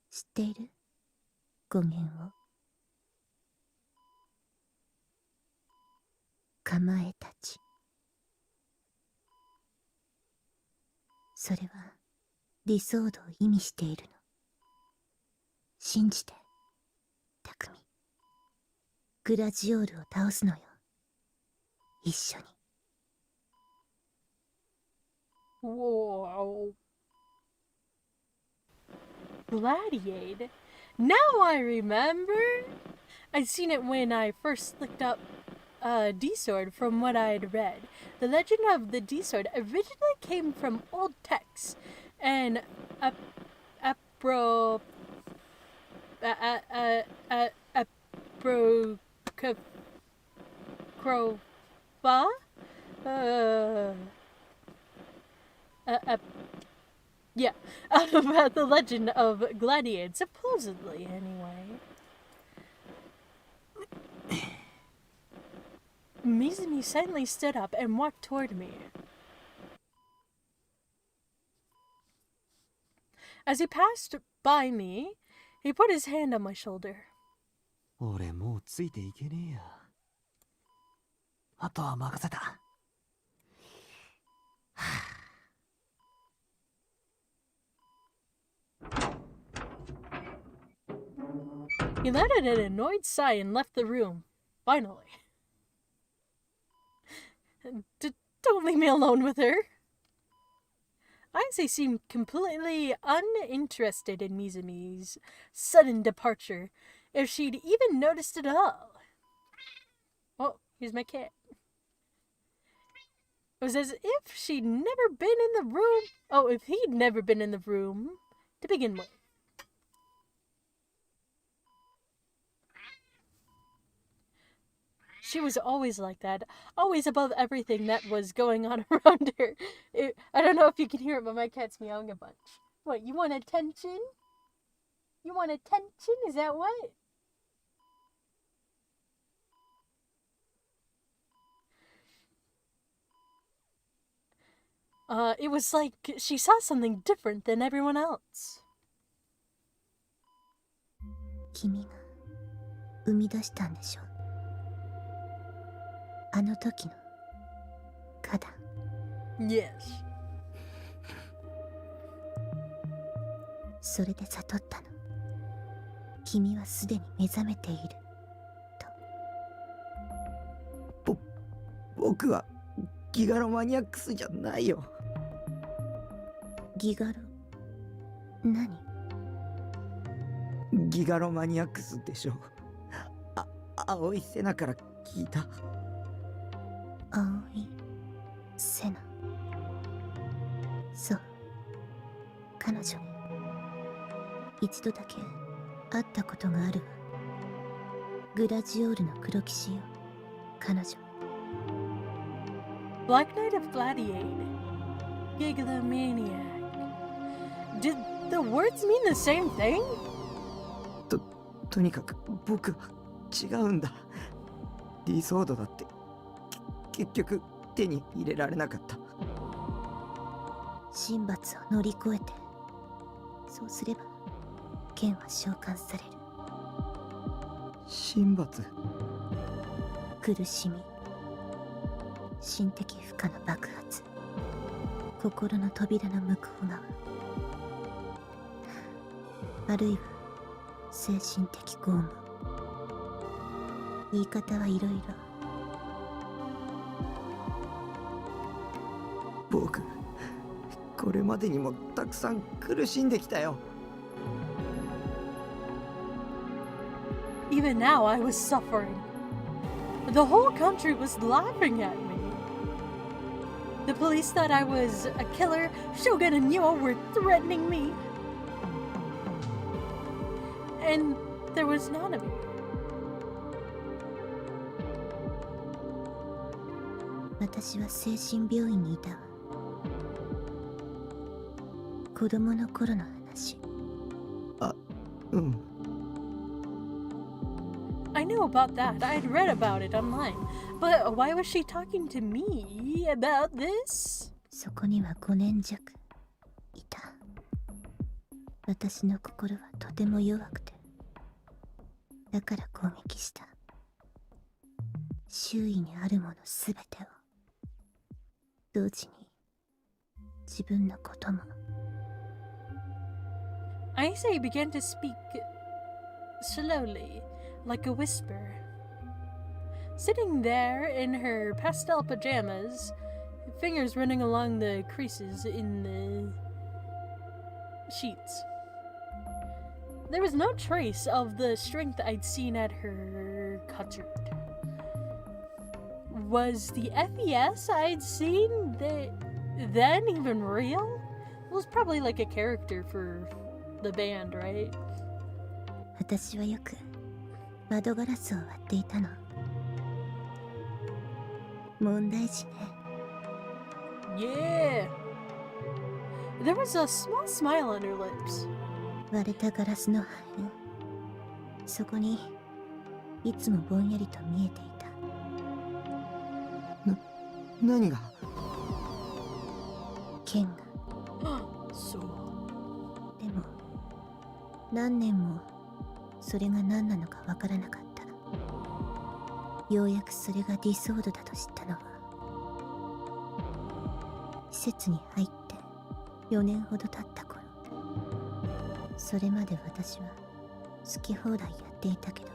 Speaker 3: 知っている？語源を。かまえたち。それは理想度を意味しているの。信じて、匠。グラジオールを倒すのよ。一緒に。
Speaker 1: Whoa. Gladiator? Now I remember! I'd seen it when I first looked up D-Sword from what I had read. The legend of the D-Sword originally came from old texts and Aprocrova? Yeah, about the legend of Gladiator, supposedly, anyway. Mizumi suddenly stood up and walked toward me. As he passed by me, he put his hand on my shoulder.
Speaker 5: 俺もうついていけねえや。あとは任せた。
Speaker 1: He let out an annoyed sigh and left the room. Finally. Don't leave me alone with her. Ainse seemed completely uninterested in Mizumi's sudden departure, if she'd even noticed it at all. Oh, here's my cat. It was as if she'd never been in the room. Oh, if he'd never been in the room to begin with. She was always like that, always above everything that was going on around her. I don't know if you can hear it, but my cat's meowing a bunch. What, you want attention? You want attention? Is that what? It was like she saw something different than everyone else.
Speaker 3: 君が生み出したんでしょ。あの時の花壇。
Speaker 1: Yes.
Speaker 3: それで悟ったの。君はすでに目覚めていると。
Speaker 6: 僕はギガロマニアックスじゃないよ。
Speaker 3: ギガロ何？
Speaker 6: ギガロマニアックスでしょ。青いセナから聞いた。
Speaker 3: 青いセナ。そう、彼女ね。一度だけ会ったことがあるわ。グラジオールの黒騎士よ、彼女。
Speaker 1: Black Knight of Gladiator. Gigalomaniac. Did the words mean the same thing?
Speaker 6: とにかく僕は違うんだ。理想度だって結局手に入れられなかった。
Speaker 3: 神罰を乗り越えて、そうすれば剣は召喚される。
Speaker 6: 神罰？
Speaker 3: 苦しみ、心的負荷の爆発、心の扉の向こう側、あるいは精神的拷問。言い方はいろいろ。
Speaker 6: 僕、これまでにもたくさん苦しんできたよ。
Speaker 1: Even now I was suffering. The whole country was laughing at me. The police thought I was a killer. Shogun and Nyo were threatening me. And there was Nanami.
Speaker 3: "私は精神病院にいたわ。子供の頃の話。
Speaker 6: うん。
Speaker 1: I knew about that. I'd read about it online. But why was she talking to me about this?
Speaker 3: そこには5年弱いた。私の心はとても弱くて。だから攻撃した。周囲にあるものすべてを。同時に自分のことも。
Speaker 1: Aisei began to speak slowly, like a whisper. Sitting there in her pastel pajamas, fingers running along the creases in the sheets. There was no trace of the strength I'd seen at her concert. Was the FES I'd seen then even real? It was probably like a character for the band, right?
Speaker 3: 私はよく窓ガラスを割っていたの。問題児ね。
Speaker 1: Yeah. There was a small smile on her lips.
Speaker 3: 割れたガラスの破片。そこにいつもぼんやりと見えていた。
Speaker 6: 何が？
Speaker 3: 剣が。
Speaker 1: そう。
Speaker 3: でも何年もそれが何なのかわからなかった。ようやくそれがディソードだと知ったのは施設に入って4年ほど経った頃。それまで私は好き放題やっていたけど、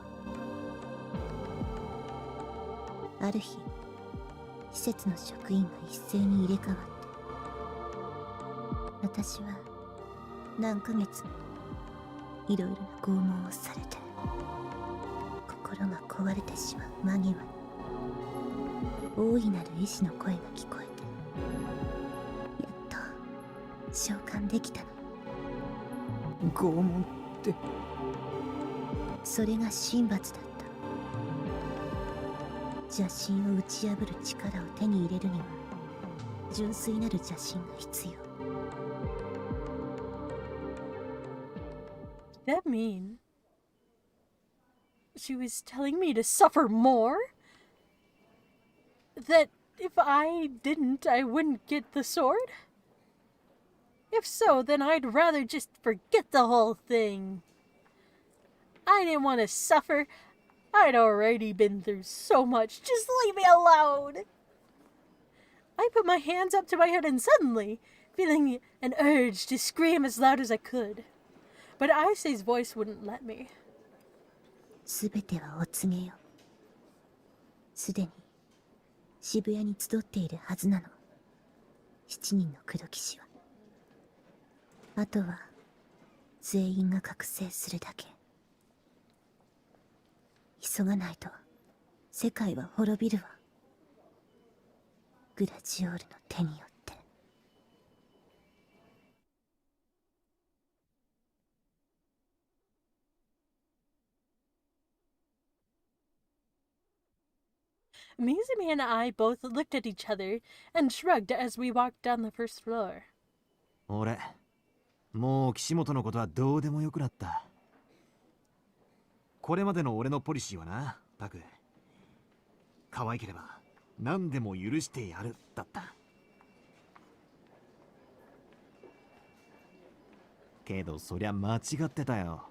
Speaker 3: ある日施設の職員が一斉に入れ替わって、私は何ヶ月もいろいろな拷問をされて、心が壊れてしまう間際に大いなる意志の声が聞こえて、やっと召喚できたの。
Speaker 6: 拷問って？
Speaker 3: それが神罰だった。邪神を打ち破る力を手に入れるには純粋なる邪神が必要。
Speaker 1: That mean she was telling me to suffer more? That if I didn't, I wouldn't get the sword? If so, then I'd rather just forget the whole thing. I didn't want to suffer. I'd already been through so much. Just leave me alone. I put my hands up to my head and suddenly, feeling an urge to scream as loud as I could. But Aisei's voice wouldn't let me.
Speaker 3: すべてはお告げよ。すでに渋谷に集っているはずなの。7人の口説き師は。あとは全員が覚醒するだけ。急がないと世界は滅びるわ。グラジオールの手によって。
Speaker 1: Mizumi and I both looked at each other and shrugged as we walked down the first floor.
Speaker 5: 俺もう岸本のことはどうでもよくなった。これまでの俺のポリシーはな、タク、可愛ければ何でも許してやるだった。けどそりゃ間違ってたよ。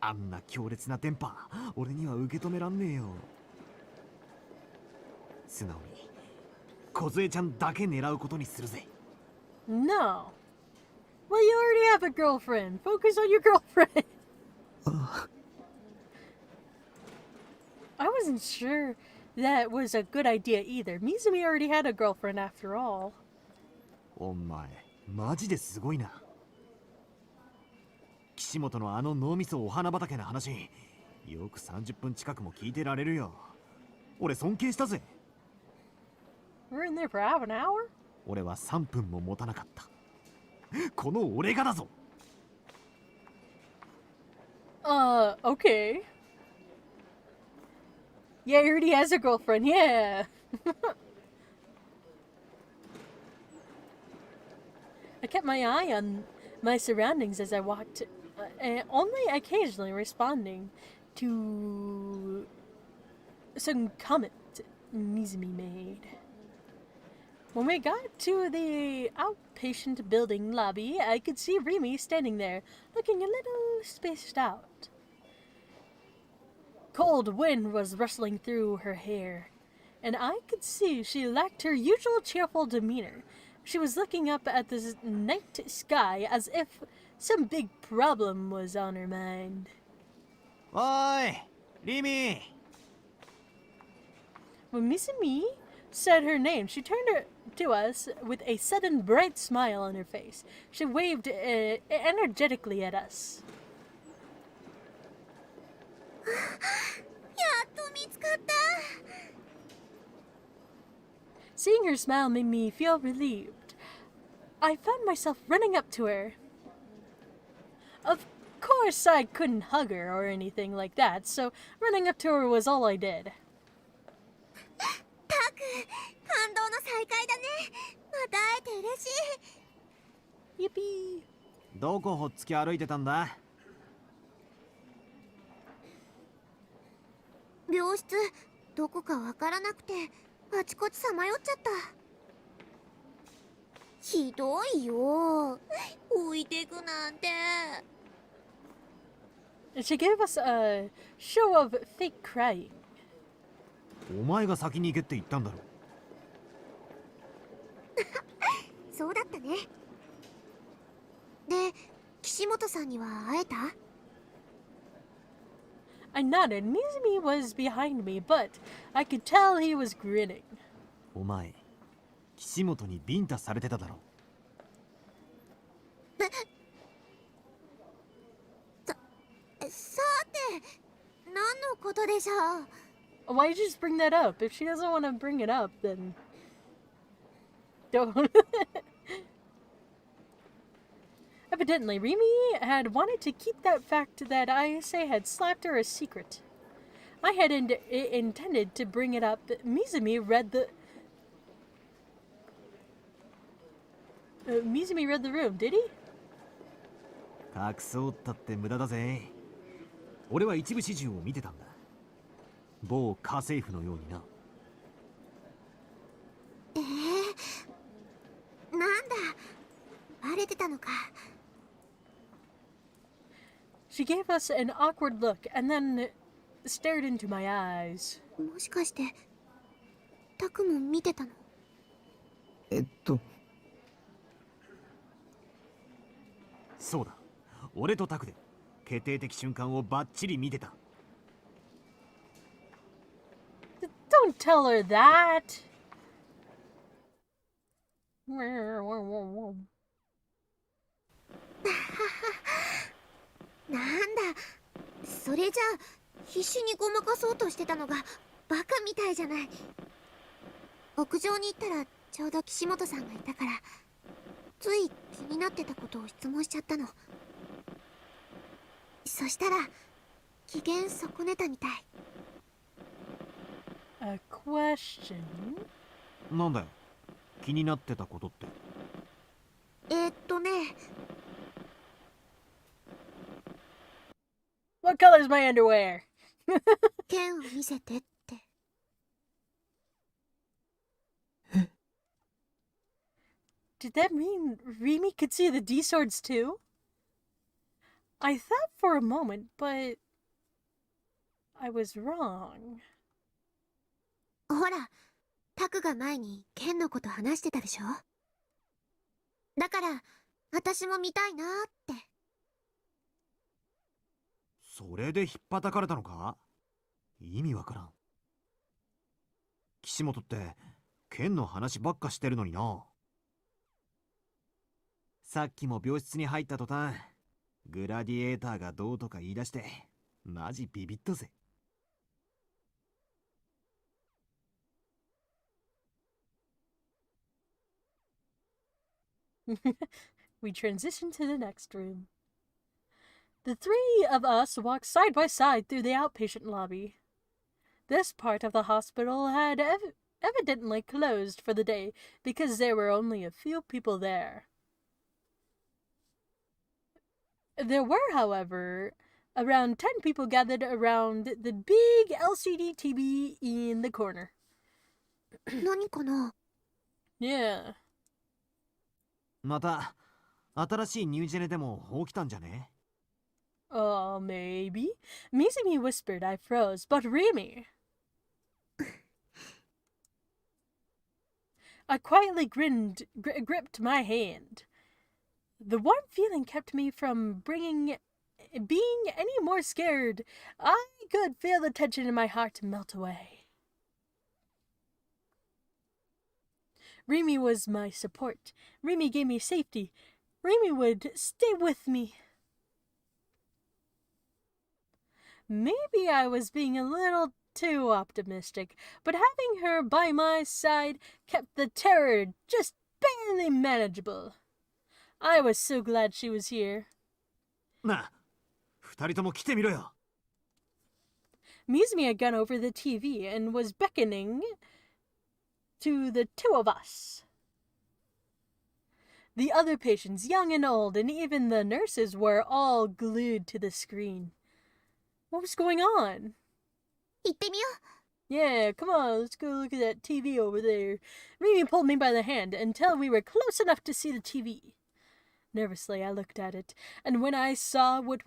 Speaker 5: あんな強烈な電波、俺には受け止めらんねえよ。素直に梢ちゃんだけ狙うことにするぜ。
Speaker 1: No. Well, you already have a girlfriend. Focus on your girlfriend. I wasn't sure that was a good idea either. Mizumi already had a girlfriend after all.
Speaker 5: お前マジですごいな。岸本のあの脳みそお花畑の話、よく30分近くも聞いてられるよ。俺尊敬したぜ。
Speaker 1: We're in there for half an hour?
Speaker 5: 俺は3分も持たなかった。この俺がだぞ。
Speaker 1: Okay. Yeah, he already has a girlfriend, yeah. I kept my eye on my surroundings as I walked, only occasionally responding to some comment Mizumi made. When we got to the outpatient building lobby, I could see Rimi standing there, looking a little spaced out. Cold wind was rustling through her hair, and I could see she lacked her usual cheerful demeanor. She was looking up at the night sky as if some big problem was on her mind.
Speaker 5: Oi, Rimi!
Speaker 1: When Mizumi said her name, she turned to us with a sudden bright smile on her face. She waved energetically at us. Seeing her smile made me feel relieved. I found myself running up to her. Of course, I couldn't hug her or anything like that, so running up to her was all I did.
Speaker 3: タク、感動の再会だね。また会えて嬉しい。
Speaker 1: Yippee!
Speaker 5: どこほっつき歩いてたんだ？
Speaker 3: 病室、どこかわからなくて、あちこちさまよっちゃった。ひどいよ。置いてくなんて。
Speaker 1: She gave us a show of fake crying.
Speaker 5: お前が先に行けって言ったんだろ。
Speaker 3: そうだったね。で、岸本さんには会えた？
Speaker 1: I nodded. Mizumi was behind me, but I could tell he was grinning.
Speaker 5: お前、岸本にビンタされてただろ。
Speaker 3: さて、何のことでしょう？
Speaker 1: Why'd you just bring that up? If she doesn't want to bring it up, then don't. Evidently, Rimi had wanted to keep that fact that Ayase had slapped her a secret. I had intended to bring it up. Mizumi read the room, did he?
Speaker 5: 隠そうったって無駄だぜ。俺は一部始終を見てたんだ。某家政婦のようにな。
Speaker 3: なんだ、バレてたのか。
Speaker 1: She gave us an awkward look and then stared into my eyes.
Speaker 3: もしかして、タクも見てたの？
Speaker 5: そうだ。俺とタクで決定的瞬間をバッチリ見てた。
Speaker 1: Don't tell her that.
Speaker 3: なんだ、それじゃあ必死にごまかそうとしてたのがバカみたいじゃない。屋上に行ったらちょうど岸本さんがいたから、つい気になってたことを質問しちゃったの。そしたら機嫌損ねたみたい。
Speaker 1: A question?
Speaker 5: なんだよ、気になってたことって。
Speaker 1: What color is my underwear?
Speaker 3: 剣を見せてって。
Speaker 1: Did that mean Rimi could see the D swords too? I thought for a moment, but I was wrong.
Speaker 3: ほら、タクが前に剣のこと話してたでしょ。だから私も見たいなーって。
Speaker 5: それで引っ叩かれたのか？意味わからん。岸本って剣の話ばっかしてるのにな。さっきも病室に入った途端、グラディエーターがどうとか言い出して、マジビビったぜ。
Speaker 1: We transition to the next room. The three of us walked side by side through the outpatient lobby. This part of the hospital had evidently closed for the day because there were only a few people there. There were, however, around 10 people gathered around the big LCD TV in the corner.
Speaker 3: 何かな
Speaker 1: Yeah.
Speaker 5: また新しいニュージェネでも起きたんじゃね？
Speaker 1: Maybe. Mizumi whispered. I froze. But Remy... I quietly gripped my hand. The warm feeling kept me from being any more scared. I could feel the tension in my heart melt away. Remy was my support. Remy gave me safety. Remy would stay with me. Maybe I was being a little too optimistic, but having her by my side kept the terror just barely manageable. I was so glad she was here.
Speaker 5: なあ、二人とも来てみろよ。
Speaker 1: Mizumi had gone over the TV and was beckoning to the two of us. The other patients, young and old, and even the nurses were all glued to the screen. What was going on?
Speaker 3: 行ってみよう
Speaker 1: Yeah, come on, let's go look at that TV over there. Mimi pulled me by the hand until we were close enough to see the TV. Nervously, I looked at it, and when I saw what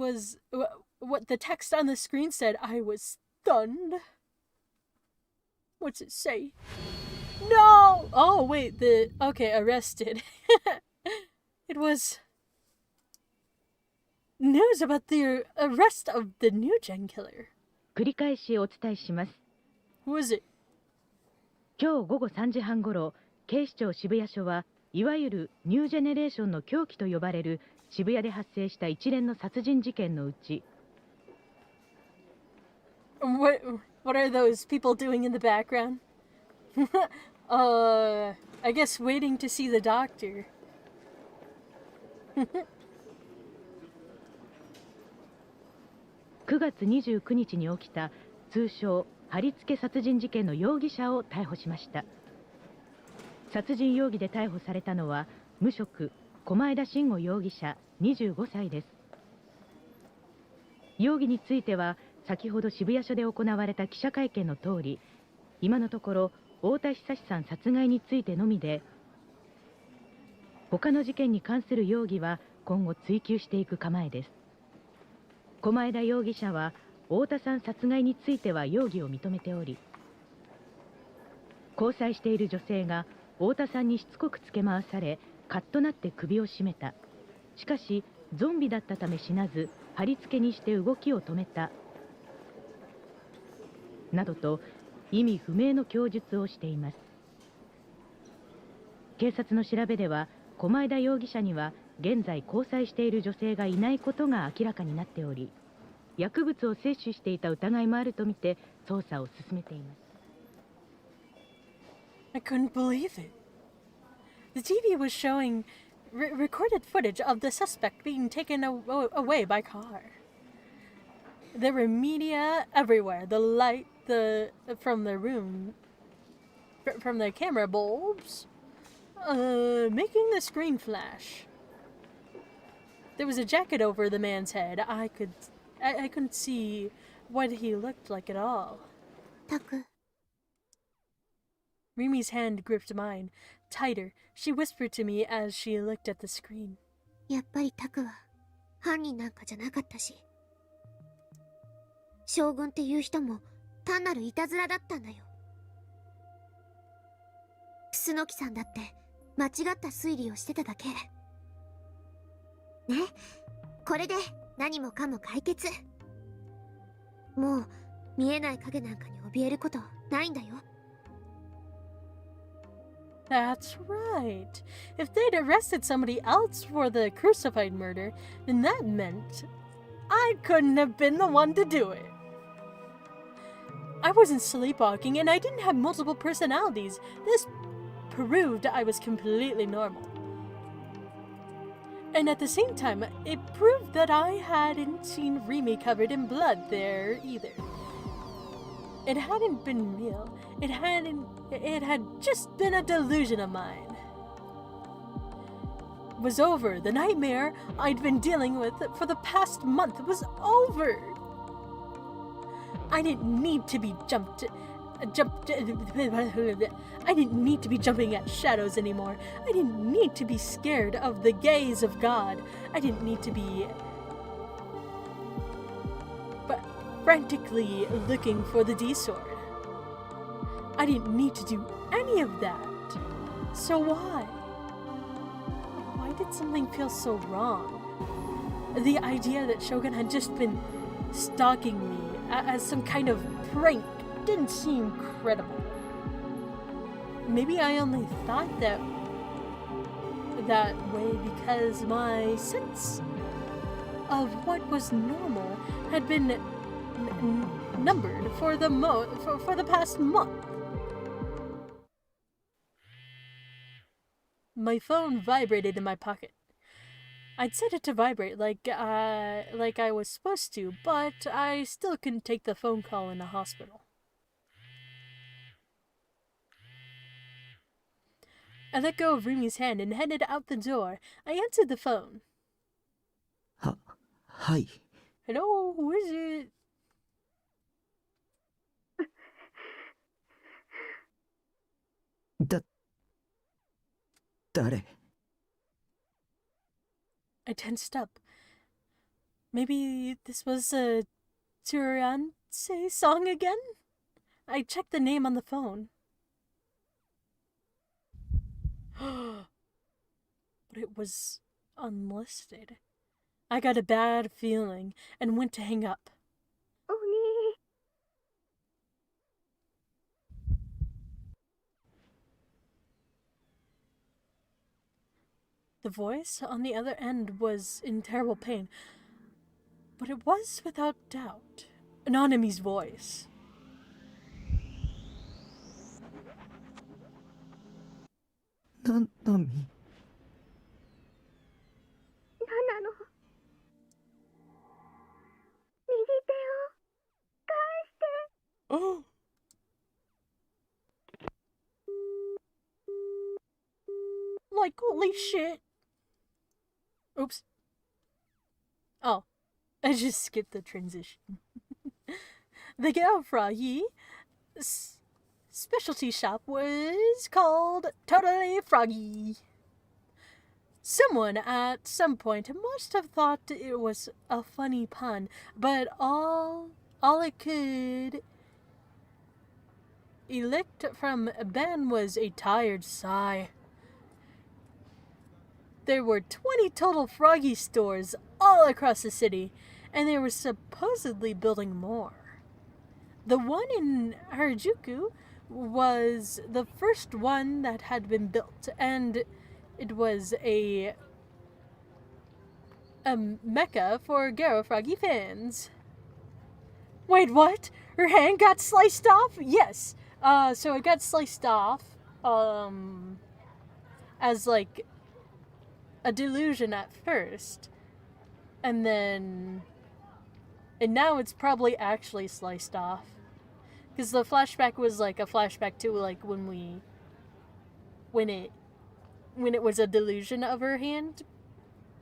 Speaker 1: the text on the screen said, I was stunned. What's it say? No! Oh, wait, okay, arrested. It was news about the arrest of the new gen killer.
Speaker 9: 繰り返しお伝えします。
Speaker 1: Who is it?
Speaker 9: 今日午後3時半ごろ、警視庁渋谷署はいわゆるニュージェネレーションの凶器と呼ばれる渋谷で発生した一連の殺人事件のうち、
Speaker 1: What are those people doing in the background? I guess waiting to see the doctor.
Speaker 9: 9月29日に起きた通称貼り付け殺人事件の容疑者を逮捕しました。殺人容疑で逮捕されたのは無職狛枝慎吾容疑者25歳です。容疑については先ほど渋谷署で行われた記者会見の通り、今のところ太田久さん殺害についてのみで、他の事件に関する容疑は今後追及していく構えです。狛枝容疑者は太田さん殺害については容疑を認めており、交際している女性が太田さんにしつこくつけ回され、カッとなって首を絞めた。しかしゾンビだったため死なず、貼り付けにして動きを止めたなどと意味不明の供述をしています。警察の調べでは狛枝容疑者には現在交際している女性がいないことが明らかになっており、薬物を摂取していた疑いもあるとみて捜査を進めています。
Speaker 1: I couldn't believe it. The TV was showing recorded footage of the suspect being taken away by car. There were media everywhere. The light from the room, from the camera bulbs, making the screen flash. There was a jacket over the man's head. I couldn't see what he looked like at all.
Speaker 3: タク
Speaker 1: Rimi's hand gripped mine, tighter. She whispered to me as she looked at the screen.
Speaker 3: やっぱりタクは犯人なんかじゃなかったし、将軍っていう人も単なるいたずらだったんだよ。楠木さんだって間違った推理をしてただけ。ね、これで何もかも解決。もう見えない影なんかに怯えることないんだよ。
Speaker 1: That's right. If they'd arrested somebody else for the crucified murder, then that meant I couldn't have been the one to do it. I wasn't sleepwalking and I didn't have multiple personalities. This proved I was completely normal. And at the same time, it proved that I hadn't seen Remy covered in blood there either. It hadn't been real. It had just been a delusion of mine. It was over. The nightmare I'd been dealing with for the past month was over. I didn't need to be I didn't need to be jumping at shadows anymore. I didn't need to be scared of the gaze of God. I didn't need to be frantically looking for the D-sword. I didn't need to do any of that. So why? Why did something feel so wrong? The idea that Shogun had just been stalking me as some kind of prank didn't seem credible. Maybe I only thought that way because my sense of what was normal had been numbered for the past month. My phone vibrated in my pocket. I'd set it to vibrate like I was supposed to, but I still couldn't take the phone call in the hospital. I let go of Remy's hand and headed out the door. I answered the phone.
Speaker 6: Hi.
Speaker 1: Hello, who is it?
Speaker 6: Dare?
Speaker 1: I tensed up. Maybe this was a Turance song again? I checked the name on the phone. But it was unlisted. I got a bad feeling and went to hang up. The voice on the other end was in terrible pain, but it was without doubt Anonymi's voice.
Speaker 6: Nanami.
Speaker 1: Oh! Like, holy shit! Oops. Oh, I just skipped the transition. The Gao Froggy specialty shop was called Totally Froggy. Someone at some point must have thought it was a funny pun, but all it could elect from Ben was a tired sigh. There were 20 total Froggy stores all across the city, and they were supposedly building more. The one in Harajuku was the first one that had been built, and it was a mecca for Garo Froggy fans. Wait, what? Her hand got sliced off? Yes. So it got sliced off, as like a delusion at first, and now it's probably actually sliced off, because the flashback was like a flashback to like when it was a delusion of her hand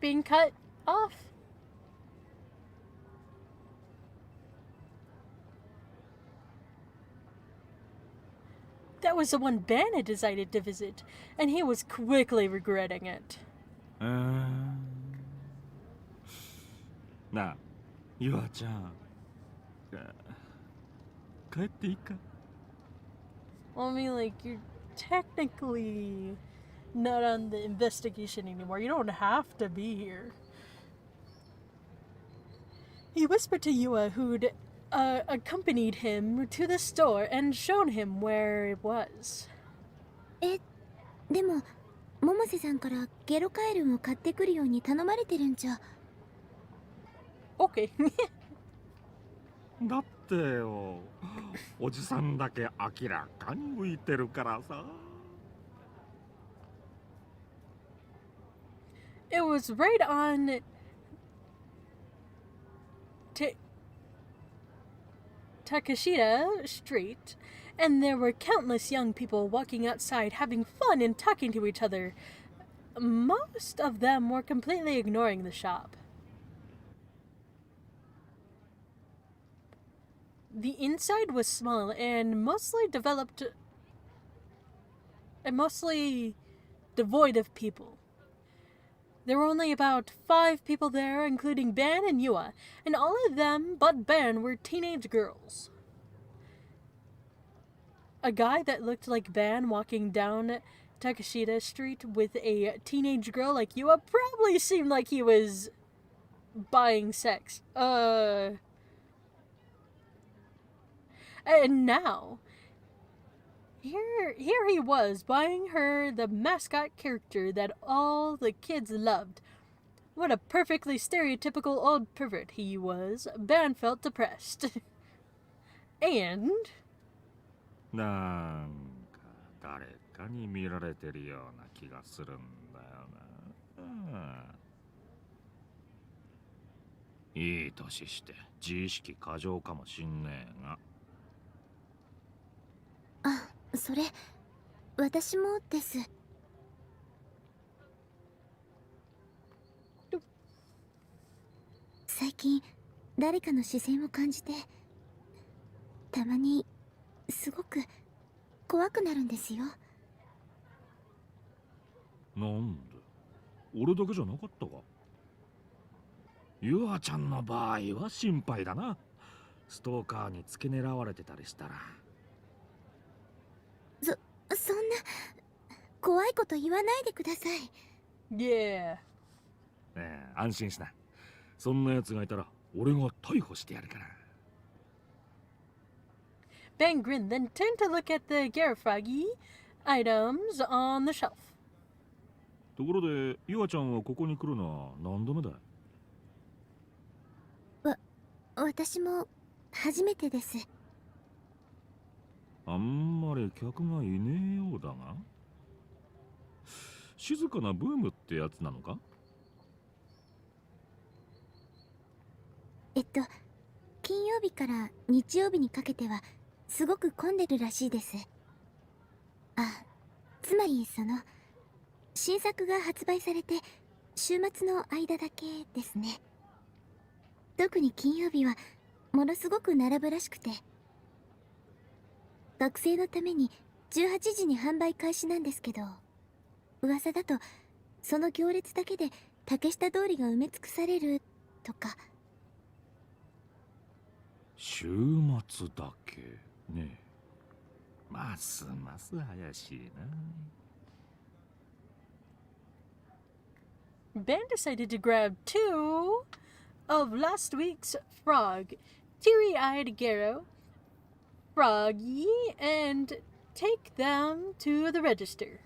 Speaker 1: being cut off. That was the one Ben had decided to visit, and he was quickly regretting it.
Speaker 4: なあ、ゆあちゃん。帰っていいか?
Speaker 1: Well, I mean, like, you're technically not on the investigation anymore. You don't have to be here. He whispered to Yua, who'd accompanied him to the store and shown him where it was.
Speaker 3: でも百瀬さんからゲロカエルを買ってくるように頼まれてるんじゃ。
Speaker 1: Okay.
Speaker 4: だってよ、おじさんだけ明らかに浮いてるからさ。
Speaker 1: It was right on Takeshita Street, and there were countless young people walking outside having fun and talking to each other. Most of them were completely ignoring the shop. The inside was small and mostly devoid of people. There were only about 5 people there, including Ban and Yua, and all of them but Ban were teenage girls. A guy that looked like Ban walking down Takeshita Street with a teenage girl like Yua probably seemed like he was buying sex. And now, here he was, buying her the mascot character that all the kids loved. What a perfectly stereotypical old pervert he was. Ban felt depressed. And...
Speaker 4: なんか誰かに見られてるような気がするんだよな。いい年して自意識過剰かもしんねえが。
Speaker 3: あ、それ私もです。最近誰かの視線を感じて、たまにすごく怖くなるんですよ。
Speaker 4: なんで俺だけじゃなかったか。ゆあちゃんの場合は心配だな。ストーカーに付け狙われてたりしたら。
Speaker 3: そんな怖いこと言わないでください。
Speaker 1: Yeah.
Speaker 4: 安心しな。そんな奴がいたら俺が逮捕してやるから。
Speaker 1: Bang grinned, then turned to look at the Garifragi items on the shelf.
Speaker 4: ところで、ゆあちゃんはここに来るのは何度目だい？
Speaker 3: 私も初めてです。
Speaker 4: あんまり客がいねえようだが。静かなブームってやつなのか？
Speaker 3: 金曜日から日曜日にかけてはすごく混んでるらしいです。つまり新作が発売されて週末の間だけですね。特に金曜日はものすごく並ぶらしくて、学生のために18時に販売開始なんですけど、噂だとその行列だけで竹下通りが埋め尽くされるとか。
Speaker 4: 週末だけね。ますます怪しいな。
Speaker 1: Ben decided to grab 2 of last week's frog, teary-eyed Garo, Froggy, and take them to the register.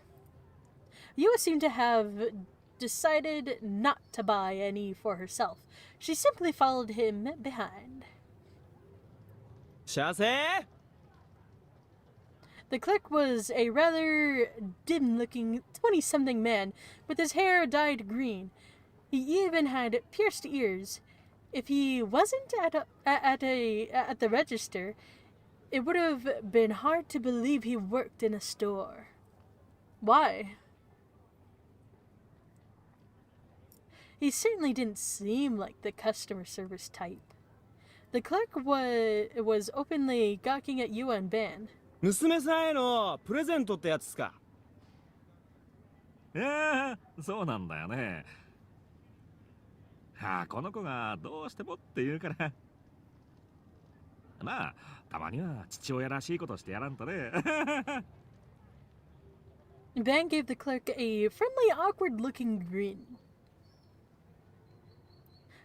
Speaker 1: Yua seemed to have decided not to buy any for herself. She simply followed him behind.
Speaker 10: 射精
Speaker 1: The clerk was a rather dim-looking 20-something man with his hair dyed green. He even had pierced ears. If he wasn't at the register, it would have been hard to believe he worked in a store. Why? He certainly didn't seem like the customer service type. The clerk was openly gawking at Yua and Ban.
Speaker 10: 娘さんへのプレゼントってやつっすか？
Speaker 4: そうなんだよね。この子がどうしてもって言うから。まあ、たまには父親らしいことしてやらんとね。
Speaker 1: Ban gave the clerk a friendly, awkward-looking grin.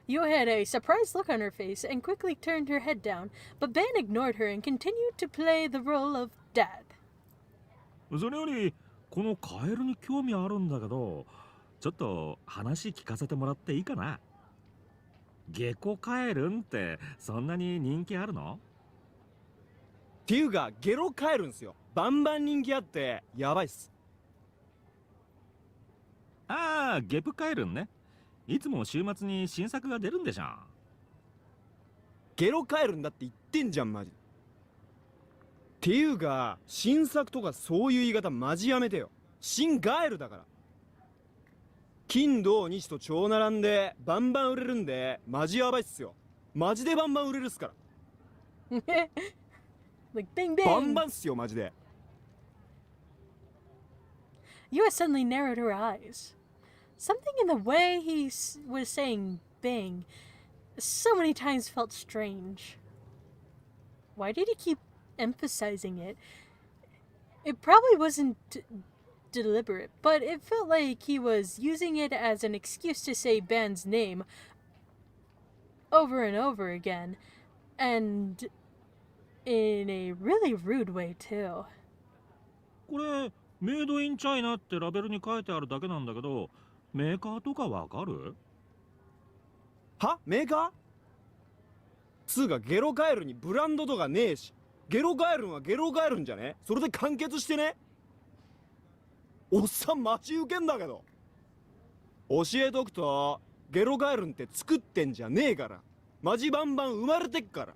Speaker 1: Yua had a surprised look on her face and quickly turned her head down, but Ban ignored her and continued to play the role of dad.
Speaker 4: それより、このカエルに興味あるんだけど、ちょっと話聞かせてもらっていいかな？ゲコカエルンってそんなに人気あるの？
Speaker 10: っていうかゲロカエルんすよ。バンバン人気あってやばいっす。
Speaker 4: ああ、ゲプカエルンね。いつも週末に新作が出るんでしょ。
Speaker 10: ゲロカエルんだって言ってんじゃんマジで。っていうか新作とかそういう言い方マジやめてよ。新ガエルだから。金土日と超並んでバンバン売れるんでマジヤバいっすよ。マジでバンバン売れるっすから。
Speaker 1: Like bing
Speaker 10: バン
Speaker 1: bing.
Speaker 10: バンっすよマジで。
Speaker 1: Yua suddenly narrowed her eyes. Something in the way was saying bing so many times felt strange. Why did he keep emphasizing it? It probably wasn't deliberate, but it felt like he was using it as an excuse to say Ban's name over and over again, and in a really rude way too.
Speaker 4: これメイドインチャイナってラベルに書いてあるだけなんだけど、メーカーとかわかる？
Speaker 10: は？メーカー？つうかゲロカエルにブランドとかねえし、ゲロカエルはゲロカエルんじゃね？それで完結してね。おっさんマジウケんだけど。教えとくと、ゲロカエルンって作ってんじゃねえから。マジバンバン生まれてっから。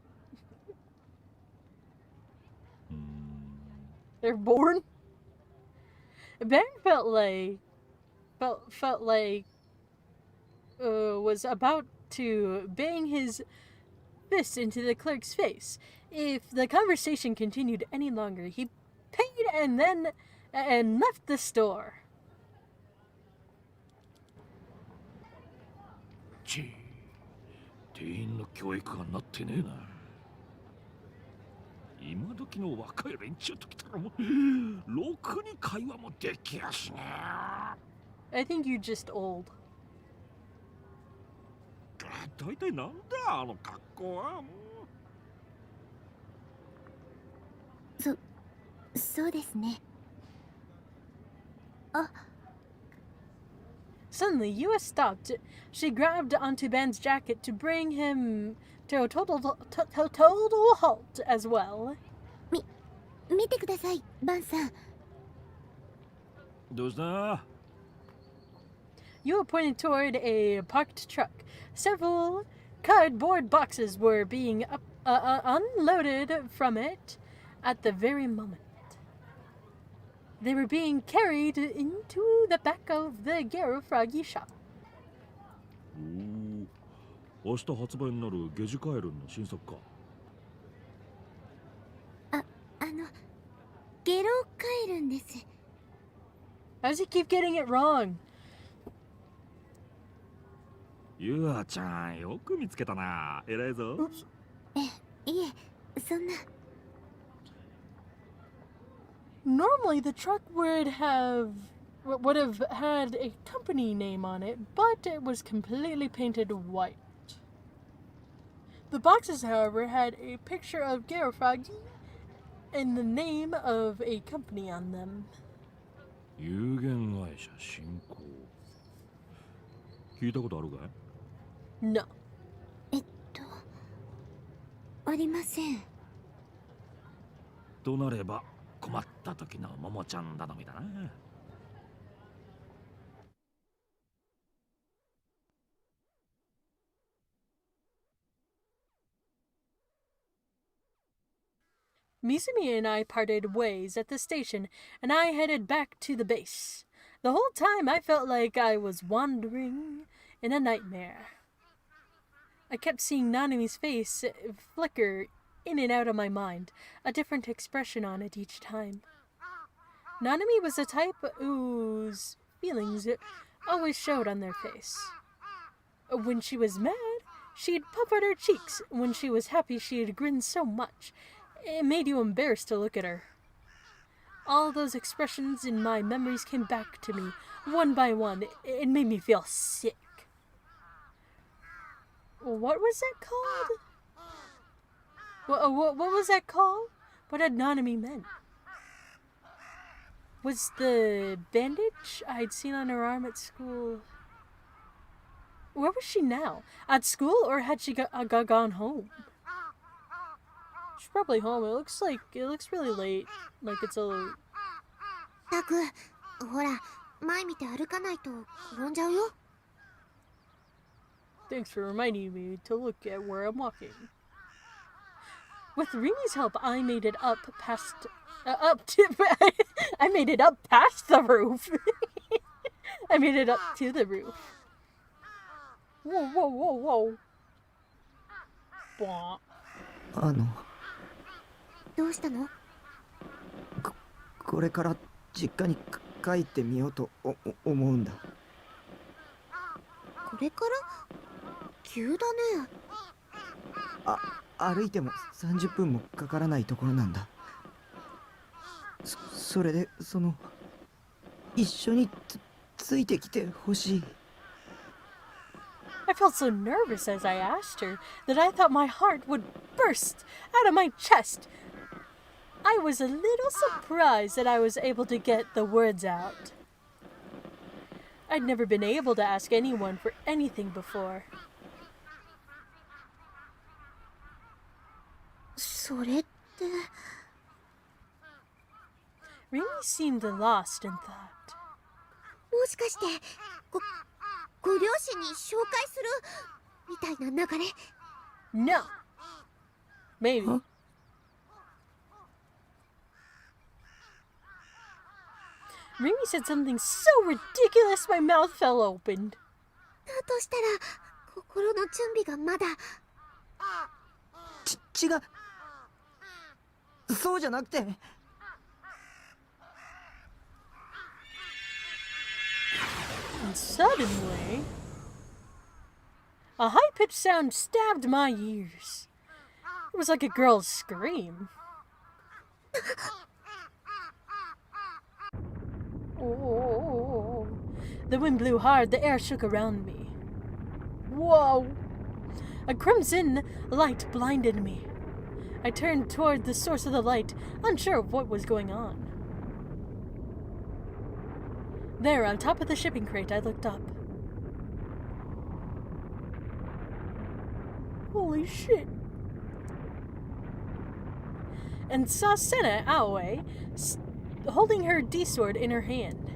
Speaker 1: They're born. Ben felt like was about to bang his fist into the clerk's face. If the conversation continued any longer, he paid and left the store.
Speaker 4: ちぃ、店員の教育がなってねえな。今時の若い連中ときたらもうろくに会話もできやしねえ。
Speaker 1: I think you're just old.
Speaker 4: 大体なんだあの格好は。もう
Speaker 3: そうですね。あ。
Speaker 1: Suddenly, Yua stopped. She grabbed onto Ben's jacket to bring him to a total halt as well.
Speaker 3: 見てください、バンさん。
Speaker 4: どうした？
Speaker 1: Yua pointed toward a parked truck. Several cardboard boxes were being unloaded from it at the very moment. They were being carried into the back of the Gero Froggy shop.
Speaker 4: おお、明日発売になるゲジカエルンの新作か。
Speaker 3: ゲロカエルンです。
Speaker 1: How does he keep getting it wrong?
Speaker 4: ユアちゃん、よく見つけたな。偉いぞ。
Speaker 3: いえ、そんな。
Speaker 1: Normally, the truck would have had a company name on it, but it was completely painted white. The boxes, however, had a picture of Garofroggy and the name of a company on them.
Speaker 4: 有限会社振興。聞いたことあるかい？
Speaker 1: No.
Speaker 3: ありません。
Speaker 4: となれば困った時のももちゃん頼みだな。
Speaker 1: Mizumi and I parted ways at the station, and I headed back to the base. The whole time I felt like I was wandering in a nightmare. I kept seeing Nanami's face flicker in and out of my mind, a different expression on it each time. Nanami was the type whose feelings always showed on their face. When she was mad, she'd puff out her cheeks. When she was happy, she'd grin so much it made you embarrassed to look at her. All those expressions in my memories came back to me, one by one. It made me feel sick. What was that called? What was that called? What had Nanami meant? Was the bandage I'd seen on her arm at school... Where was she now? At school, or had she gone home? She's probably home. It looks really late. Like it's a...
Speaker 3: たく、ほら、前見て歩かないと転んじゃうよ。
Speaker 1: Thanks for reminding me to look at where I'm walking. With Rimi's help, I made it up past... I made it up past the roof. I made it up to the roof. Whoa, whoa, whoa, whoa. Bwah.
Speaker 3: どうしたの？
Speaker 6: これから実家に帰ってみようと思うんだ。
Speaker 3: これから？急だね。
Speaker 6: 歩いても30分もかからないところなんだ。それで一緒についてきてほしい。
Speaker 1: I felt so nervous as I asked her that I thought my heart would burst out of my chest. I was a little surprised that I was able to get the words out. I'd never been able to ask anyone for anything before.
Speaker 3: それって。
Speaker 1: Rimi seemed lost in thought.
Speaker 3: もしかしてご両親に紹介するみたいな流れ？
Speaker 1: No. Maybe.
Speaker 6: Huh?
Speaker 1: Rimi said something so ridiculous my mouth fell open.
Speaker 3: だとしたら心の準備がまだ。
Speaker 6: 違う。そうじゃなくて。
Speaker 1: And suddenly, a high-pitched sound stabbed my ears. It was like a girl's scream. Oh, the wind blew hard, the air shook around me. Whoa! A crimson light blinded me. I turned toward the source of the light, unsure of what was going on. There, on top of the shipping crate, I looked up. Holy shit. And saw Senna Aoi holding her D-sword in her hand.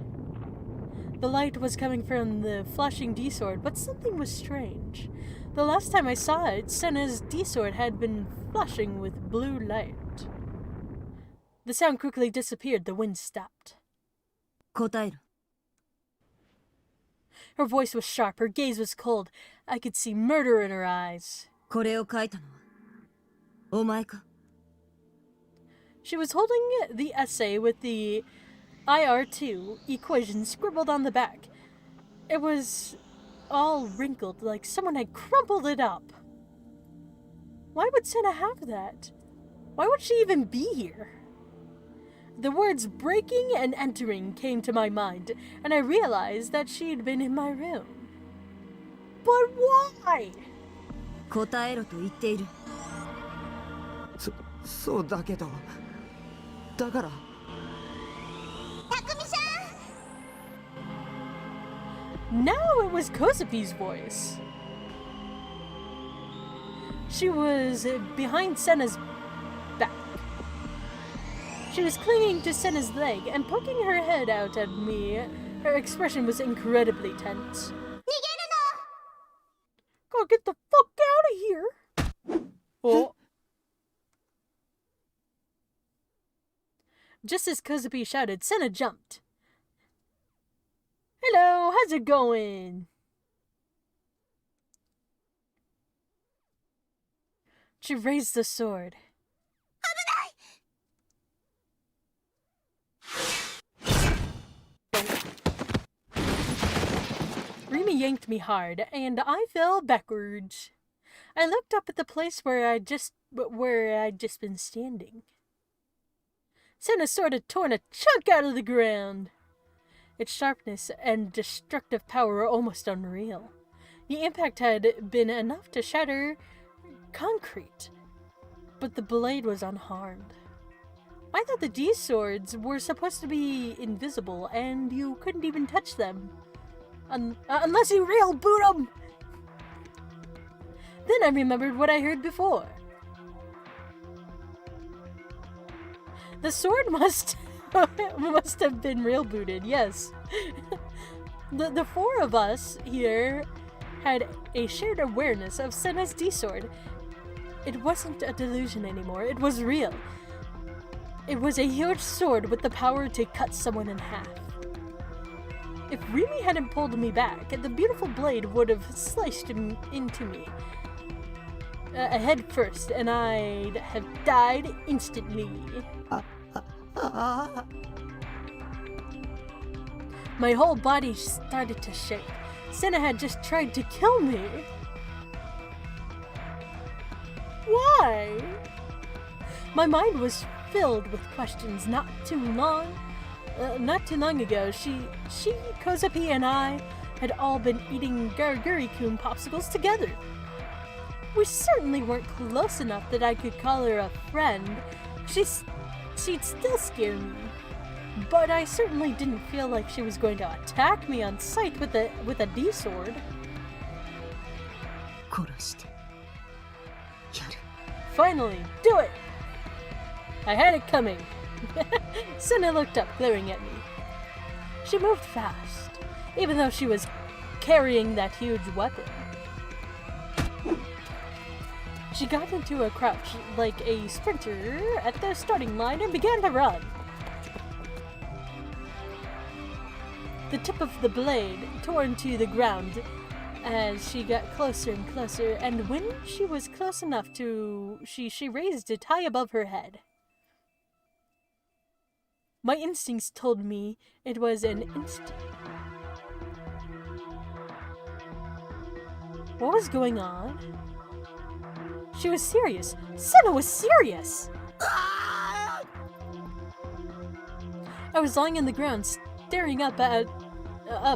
Speaker 1: The light was coming from the flashing D-sword, but something was strange. The last time I saw it, Senna's D-sword had been flashing with blue light. The sound quickly disappeared, the wind stopped.
Speaker 7: 答える。
Speaker 1: Her voice was sharp, her gaze was cold. I could see murder in her eyes.
Speaker 7: これを書いたのはお前か？
Speaker 1: She was holding the essay with the IR2 equation scribbled on the back. It was all wrinkled, like someone had crumpled it up. Why would Senna have that? Why would she even be here? The words breaking and entering came to my mind, and I realized that she'd been in my room. But why?
Speaker 7: 答えろと言っている。
Speaker 6: そうだけど。だから。
Speaker 3: 匠さん。
Speaker 1: Now it was Kozupi's voice. She was behind Senna's back. She was clinging to Senna's leg and poking her head out at me. Her expression was incredibly tense. Gotta get the fuck out of here! Oh. Just as Kozupi shouted, Senna jumped. Hello, how's it going? She raised the sword. Rimi yanked me hard, and I fell backwards. I looked up at the place where I'd just been standing. Senna's sword had torn a chunk out of the ground. Its sharpness and destructive power were almost unreal. The impact had been enough to shatter concrete, but the blade was unharmed. I thought the D-swords were supposed to be invisible, and you couldn't even touch them. Unless you real boot them! Then I remembered what I heard before. The sword must have been real booted, yes. The four of us here had a shared awareness of Senna's D-sword. It wasn't a delusion anymore, it was real. It was a huge sword with the power to cut someone in half. If Rimi hadn't pulled me back, the beautiful blade would have sliced into me head first, and I'd have died instantly. My whole body started to shake. Senna had just tried to kill me. Why? My mind was filled with questions. Not too long ago, Kozapi and I had all been eating Garguri-kun popsicles together. We certainly weren't close enough that I could call her a friend. She'd still scare me. But I certainly didn't feel like she was going to attack me on sight with a D-sword. Finally, do it! I had it coming. Senna looked up, glaring at me. She moved fast, even though she was carrying that huge weapon. She got into a crouch like a sprinter at the starting line and began to run. The tip of the blade tore to the ground as she got closer and closer, and when she was close enough to... she raised it high above her head. My instincts told me it was an instant. What was going on? She was serious. Senna was serious! I was lying on the ground, staring up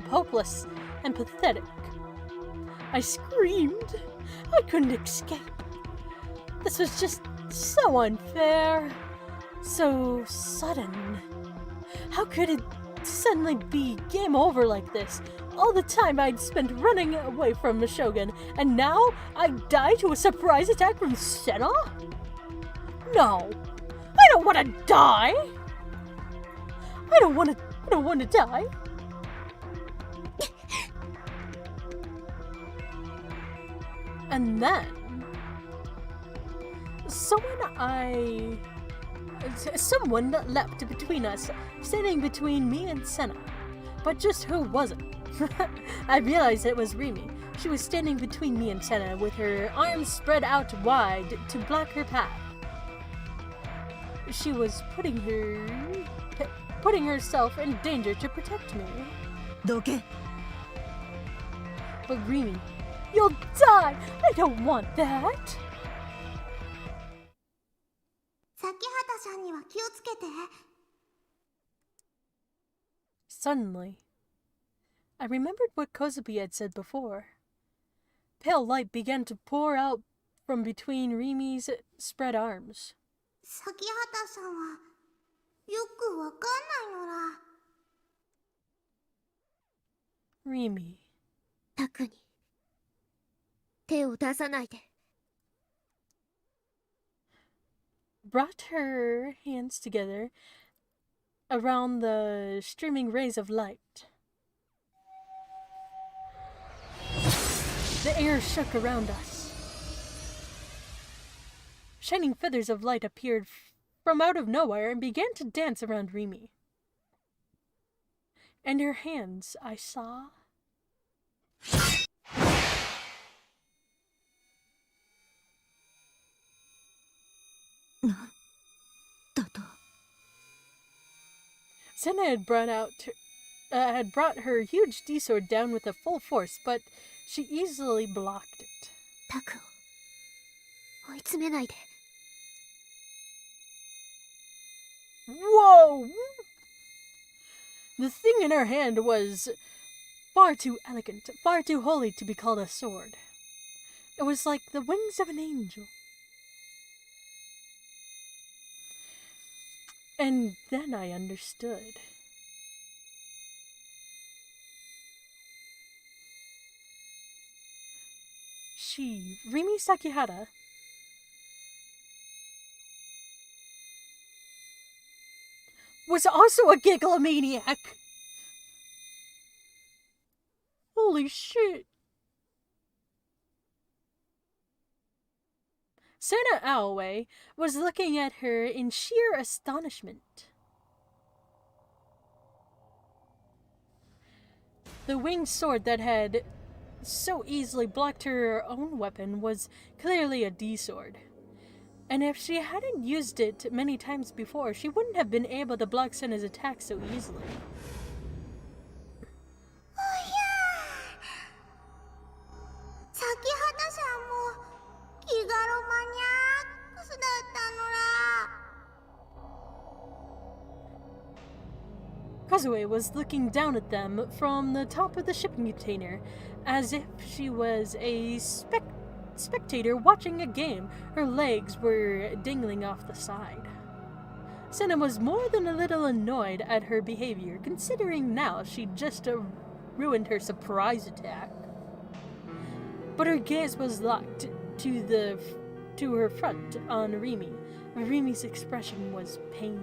Speaker 1: hopeless and pathetic. I screamed. I couldn't escape. This was just so unfair. So sudden. How could it suddenly be game over like this? All the time I'd spent running away from the Shogun, and now I'd die to a surprise attack from Senna? No. I don't want to die. I don't want to die. And then someone leapt between us, standing between me and Senna. But just who was it? I realized it was Rimi. She was standing between me and Senna with her arms spread out wide to block her path. She was putting herself in danger to protect me.
Speaker 8: Doke.
Speaker 1: But Rimi, you'll die! I don't want that! Suddenly, I remembered what Kozabi had said before. Pale light began to pour out from between Rimi's spread arms. Rimi.
Speaker 3: タクに手を出さないで。
Speaker 1: Brought her hands together around the streaming rays of light. The air shook around us. Shining feathers of light appeared from out of nowhere and began to dance around Rimi. And her hands, I saw... Senna had brought her huge D-sword down with a full force, but she easily blocked it.
Speaker 3: タクを追い詰めないで。
Speaker 1: Whoa! The thing in her hand was far too elegant, far too holy to be called a sword. It was like the wings of an angel. And then I understood. She, Rimi Sakihara, was also a gigalomaniac. Holy shit! Senna Aoi was looking at her in sheer astonishment. The winged sword that had so easily blocked her own weapon was clearly a D-sword. And if she hadn't used it many times before, she wouldn't have been able to block Senna's attack so easily. Kazue was looking down at them from the top of the shipping container, as if she was a spectator watching a game. Her legs were dangling off the side. Senna was more than a little annoyed at her behavior, considering now she'd just ruined her surprise attack. But her gaze was locked to her front on Rimi. Rimi's expression was pained.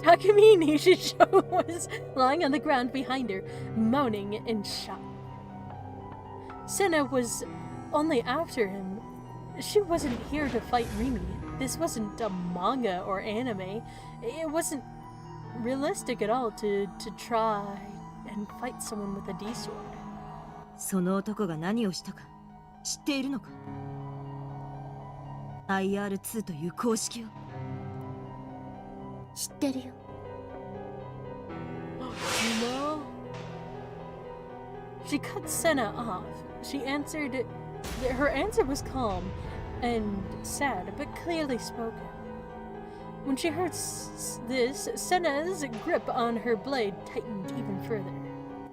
Speaker 1: Takumi Nishisho was lying on the ground behind her, moaning in shock. Senna was only after him. She wasn't here to fight Rimi. This wasn't a manga or anime. It wasn't realistic at all to try and fight someone with a D-sword.
Speaker 7: その男が何をしたか知っているのか ?IR2 という公式を
Speaker 3: 知ってるよ。
Speaker 1: No. She cut Senna off. She answered. Her answer was calm and sad, but clearly spoken. When she heard this, Senna's grip on her blade tightened even further.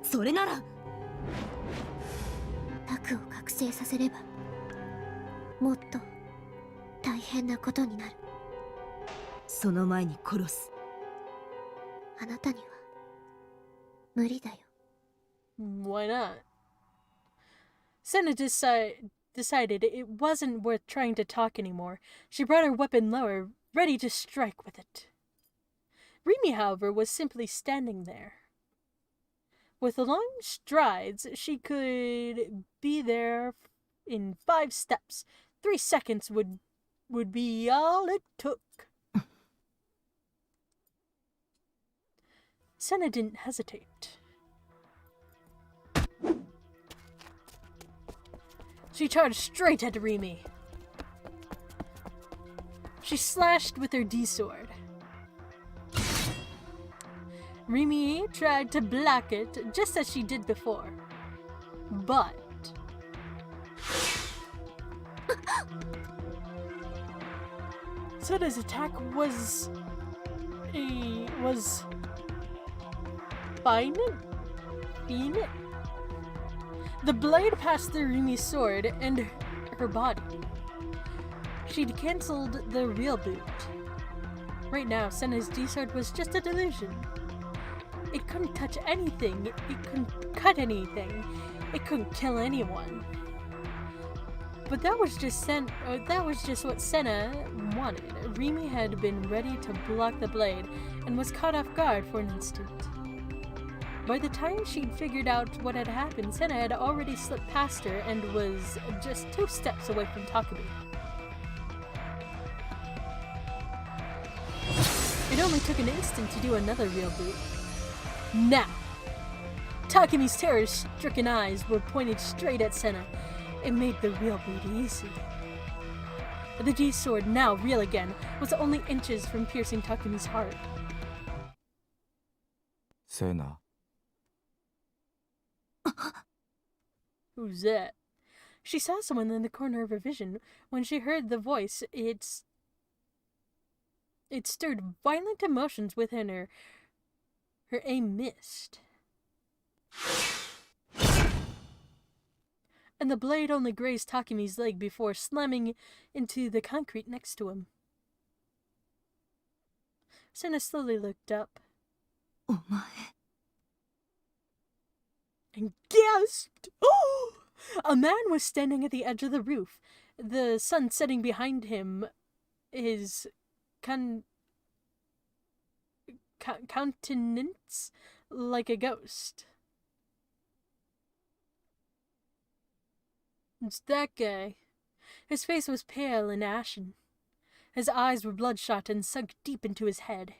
Speaker 7: それなら
Speaker 3: タクを覚醒させればもっと大変なことになる。
Speaker 7: その前に殺す。
Speaker 3: あなたには無理だよ。
Speaker 1: Why not? Senna decided it wasn't worth trying to talk anymore. She brought her weapon lower, ready to strike with it. Rimi, however, was simply standing there. With long strides, she could be there in 5 steps. 3 seconds would be all it took. Senna didn't hesitate. She charged straight at Rimi. She slashed with her D-sword. Rimi tried to block it just as she did before. But Senna's attack was Feinit? The blade passed through Rimi's sword and her body. She'd cancelled the real boot. Right now, Senna's D-sword was just a delusion. It couldn't touch anything. It couldn't cut anything. It couldn't kill anyone. But that was just what Senna wanted. Rimi had been ready to block the blade and was caught off guard for an instant. By the time she'd figured out what had happened, Senna had already slipped past her and was just 2 steps away from Takumi. It only took an instant to do another real boot. Now! Takumi's terror-stricken eyes were pointed straight at Senna. It made the real boot easy. The D-sword, now real again, was only inches from piercing Takumi's heart.
Speaker 10: Senna.
Speaker 1: Who's that? She saw someone in the corner of her vision. When she heard the voice, it stirred violent emotions within her. Her aim missed. And the blade only grazed Takumi's leg before slamming into the concrete next to him. Senna slowly looked up.
Speaker 7: お前
Speaker 1: and gasped. Oh! A man was standing at the edge of the roof, the sun setting behind him, his countenance like a ghost. It's that guy. His face was pale and ashen. His eyes were bloodshot and sunk deep into his head.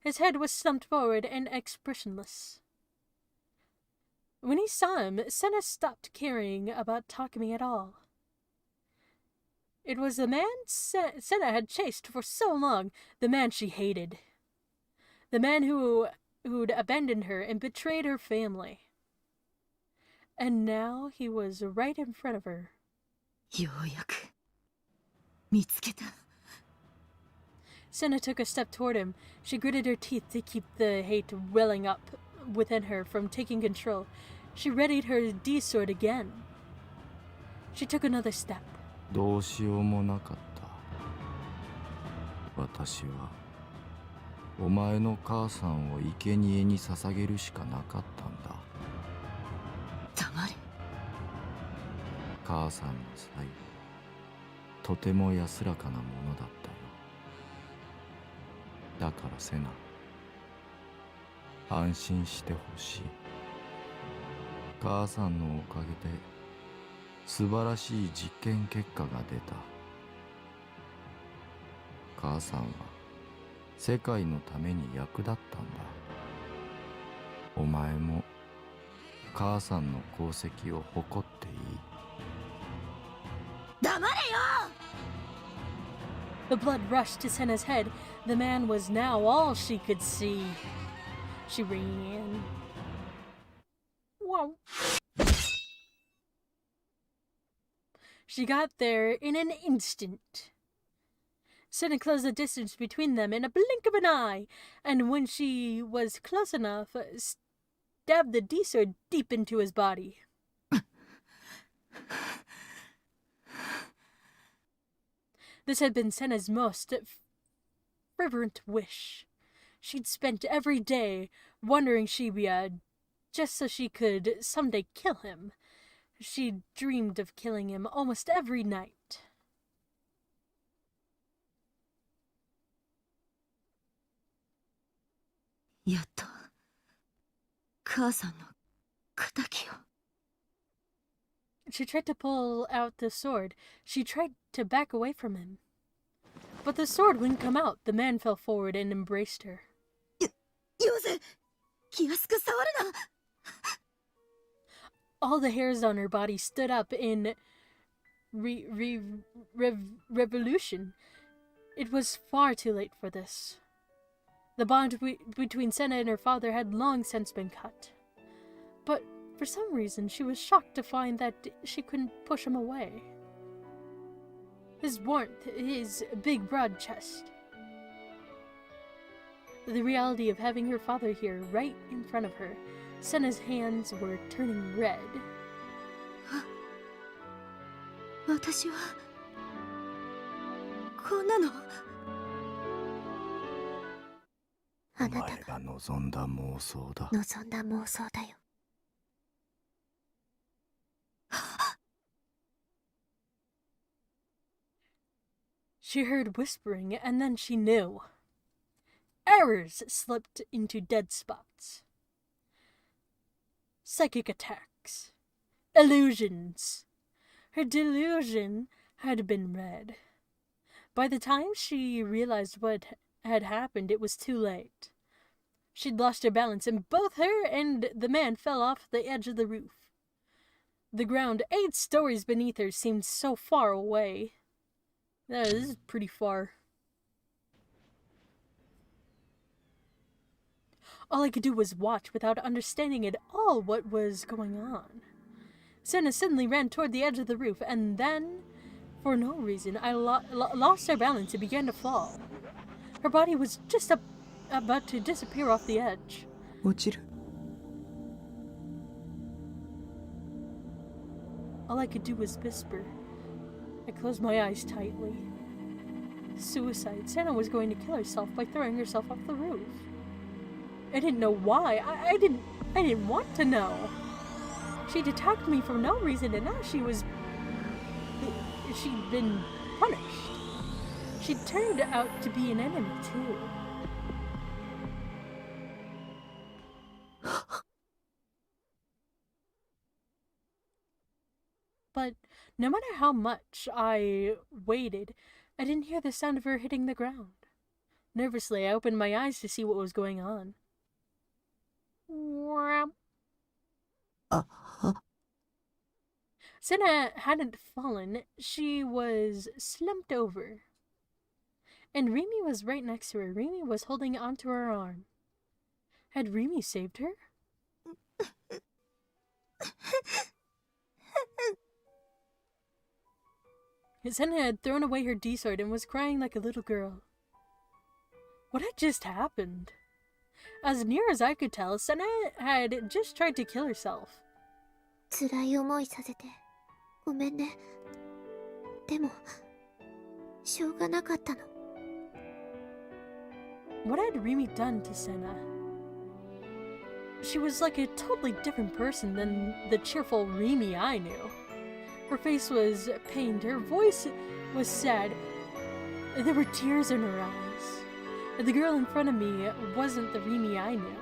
Speaker 1: His head was slumped forward and expressionless. When he saw him, Senna stopped caring about Takumi at all. It was the man Senna had chased for so long, the man she hated. The man who'd abandoned her and betrayed her family. And now he was right in front of her.
Speaker 7: ようやく見つけた。
Speaker 1: Senna took a step toward him. She gritted her teeth to keep the hate welling up within her from taking control. She readied her D-sword again. She took another step.
Speaker 11: どうしようもなかった。私はお前の母さんを生贄に捧げるしかなかったんだ。
Speaker 7: 黙れ。
Speaker 11: 母さんの最後、とても安らかなものだったよ。だからセナ、安心してほしい。母さんのおかげで素晴らしい実験結果が出た。母さんは世界のために役立ったんだ。お前も母さんの功績を誇っていい。
Speaker 3: 黙れよ!
Speaker 1: The blood rushed to Senna's head. The man was now all she could see. She ran. Whoa. She got there in an instant. Senna closed the distance between them in a blink of an eye, and when she was close enough, stabbed the D-sword deep into his body. This had been Senna's most fervent wish. She'd spent every day wondering Shibuya just so she could someday kill him. She dreamed of killing him almost every night.
Speaker 7: Yatto, 母さんの仇を。
Speaker 1: She tried to pull out the sword. She tried to back away from him. But the sword wouldn't come out. The man fell forward and embraced her.
Speaker 3: よせ! 気安く触るな!
Speaker 1: All the hairs on her body stood up in revolution. It was far too late for this. The bond between Senna and her father had long since been cut. But for some reason, she was shocked to find that she couldn't push him away. His warmth, his big broad chest. The reality of having her father here right in front of her. Senna's hands were turning red.
Speaker 3: 私はこんなのあなたが
Speaker 11: 望んだ妄想だ。
Speaker 3: 望んだ妄想だよ。
Speaker 1: She heard whispering, and then she knew. Errors slipped into dead spots. Psychic attacks. Illusions. Her delusion had been read. By the time she realized what had happened, it was too late. She'd lost her balance, and both her and the man fell off the edge of the roof. The ground 8 stories beneath her seemed so far away. This is pretty far. All I could do was watch without understanding at all what was going on. Senna suddenly ran toward the edge of the roof, and then, for no reason, I lost her balance and began to fall. Her body was just about to disappear off the edge.
Speaker 6: 落ちる?
Speaker 1: All I could do was whisper. I closed my eyes tightly. Suicide. Senna was going to kill herself by throwing herself off the roof. I didn't know why. I didn't want to know. She'd attacked me for no reason, and now she'd been punished. She turned out to be an enemy, too. But no matter how much I waited, I didn't hear the sound of her hitting the ground. Nervously, I opened my eyes to see what was going on. Senna hadn't fallen, she was slumped over. And Rimi was right next to her. Rimi was holding onto her arm. Had Rimi saved her? Senna had thrown away her D-sword and was crying like a little girl. What had just happened? As near as I could tell, Senna had just tried to kill herself.
Speaker 3: 辛い思いさせてごめんね。でもしょうがなかったの。
Speaker 1: What had Rimi done to Senna? She was like a totally different person than the cheerful Rimi I knew. Her face was pained, her voice was sad. There were tears in her eyes. The girl in front of me wasn't the Rimi I knew.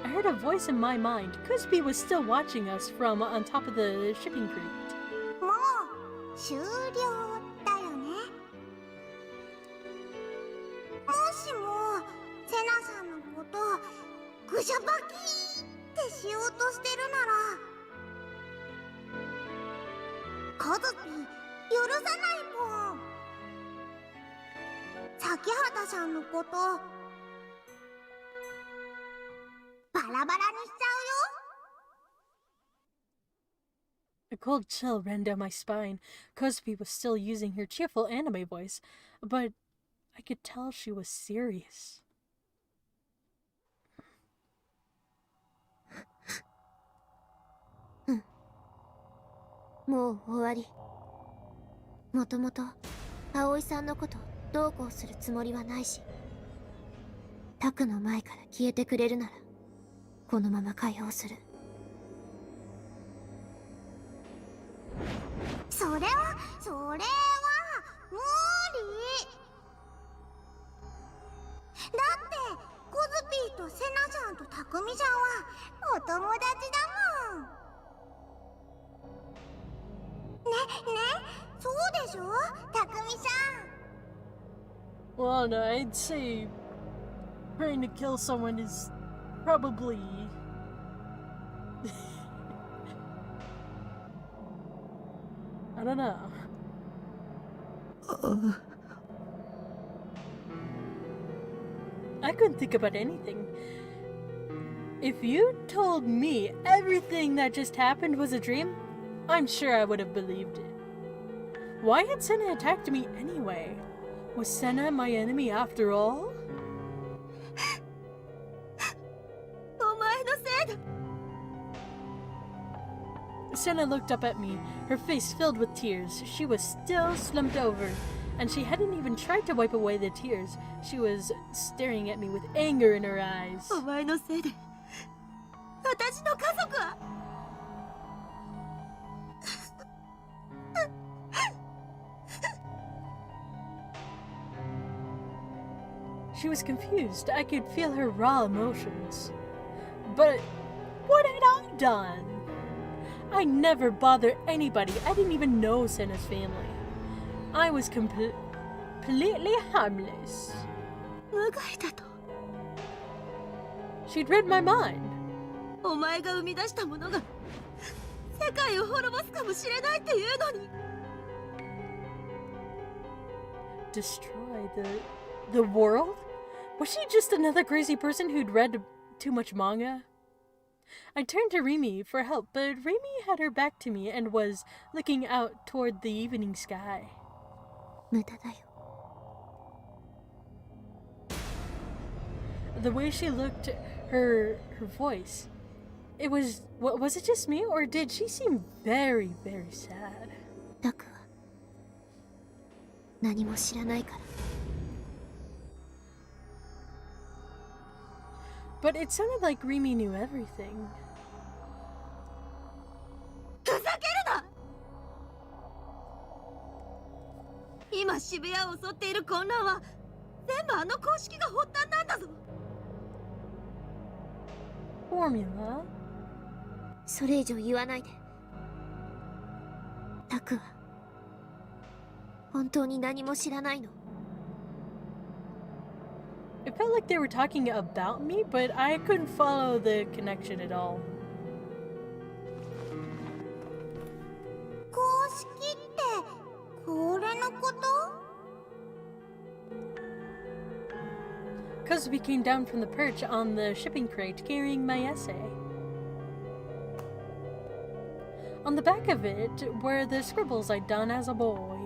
Speaker 1: I heard a voice in my mind. Kusby was still watching us from on top of the shipping crate.
Speaker 3: 終了だよね。もしもセナさんのことぐしゃばきってしようとしてるならカズピ許さないもん。崎畑さんのことバラバラにしちゃうよ。
Speaker 1: A cold chill ran down my spine. Kusby was still using her cheerful anime voice, but I could tell she was serious.
Speaker 3: もう終わり。もともと葵さんのことどうこうするつもりはないし、タクの前から消えてくれるならこのまま解放する。それは無理。だってコズピーとセナちゃんとタクミちゃんはお友達だもん。ね、そうでしょタクミちゃん。
Speaker 1: Well, no, I'd say trying to kill someone is probably... I don't know. I couldn't think about anything. If you told me everything that just happened was a dream, I'm sure I would have believed it. Why had Senna attacked me anyway? Was Senna my enemy after all?
Speaker 3: お前のせいだ。
Speaker 1: Senna looked up at me, her face filled with tears. She was still slumped over, and she hadn't even tried to wipe away the tears. She was staring at me with anger in her eyes.
Speaker 3: お前のせいで私の家族は。
Speaker 1: She was confused. I could feel her raw emotions. But what had I done? I never bothered anybody. I didn't even know Senna's family. I was completely harmless.
Speaker 3: 無害だと。
Speaker 1: She'd read my mind.
Speaker 3: お前が生み出したものが世界を滅ぼすかもしれないっていうのに。
Speaker 1: Destroy the world? Was she just another crazy person who'd read too much manga? I turned to Rimi for help, but Rimi had her back to me and was looking out toward the evening sky.
Speaker 3: 無駄だよ。
Speaker 1: The way she looked, her voice, it was it just me, or did she seem very, very sad?
Speaker 3: タクは何も知らないから。
Speaker 1: But it sounded like Rimi knew everything.
Speaker 3: ふざける今渋谷を襲っている混乱は全部あの公式が発端なんだぞ。
Speaker 1: Formula?
Speaker 3: それ以上言わないで。タクは本当に何も知らないの。
Speaker 1: It felt like they were talking about me, but I couldn't follow the connection at all.
Speaker 3: 公式ってこれのこと？
Speaker 1: Kosubi came down from the perch on the shipping crate carrying my essay. On the back of it were the scribbles I'd done as a boy.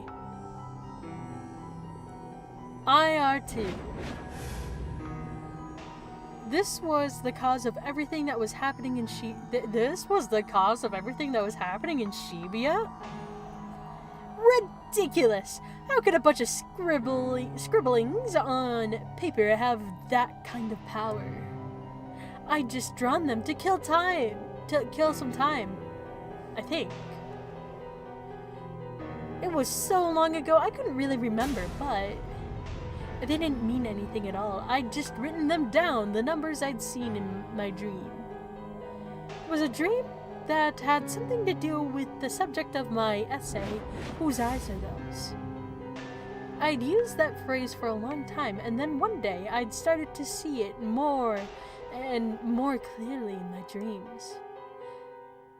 Speaker 1: IR2. This was the cause of everything that was happening in This was the cause of everything that was happening in Shibuya? Ridiculous! How could a bunch of scribblings on paper have that kind of power? I'd just drawn them to kill time. To kill some time. I think. It was so long ago I couldn't really remember, but they didn't mean anything at all. I'd just written them down, the numbers I'd seen in my dream. It was a dream that had something to do with the subject of my essay, whose eyes are those. I'd used that phrase for a long time, and then one day I'd started to see it more and more clearly in my dreams.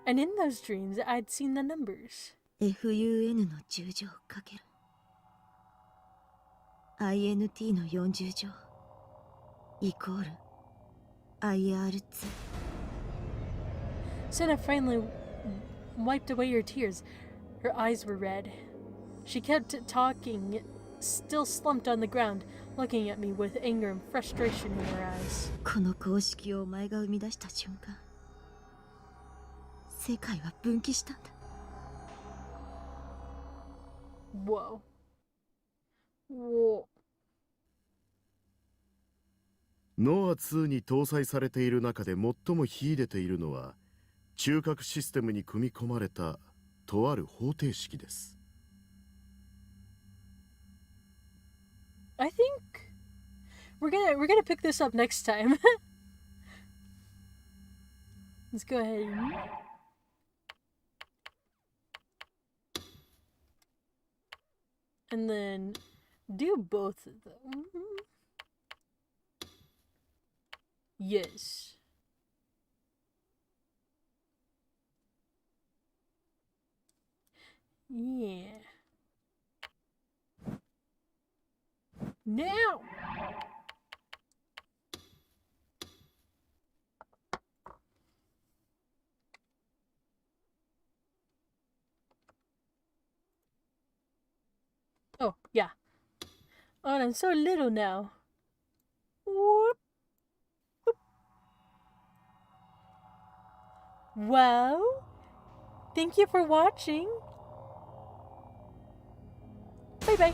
Speaker 1: And in those dreams, I'd seen the numbers.
Speaker 3: FUN の10乗かける INT の40乗イコール IR2.
Speaker 1: Senna finally wiped away her tears. Her eyes were red. She kept talking, still slumped on the ground, looking at me with anger and frustration in her eyes.
Speaker 3: この公式をお前が生み出した瞬間世界は分岐したんだ。
Speaker 1: Whoa. Whoa.
Speaker 12: ノア2に搭載されている中で最も秀でているのは中核システムに組み込まれたとある方程式です。
Speaker 1: I think we're gonna pick this up next time. Let's go ahead. And then do both of them. Yes. Yeah. Now! Oh, yeah. Oh, I'm so little now. Whoop. Whoop. Well, thank you for watching. Bye-bye.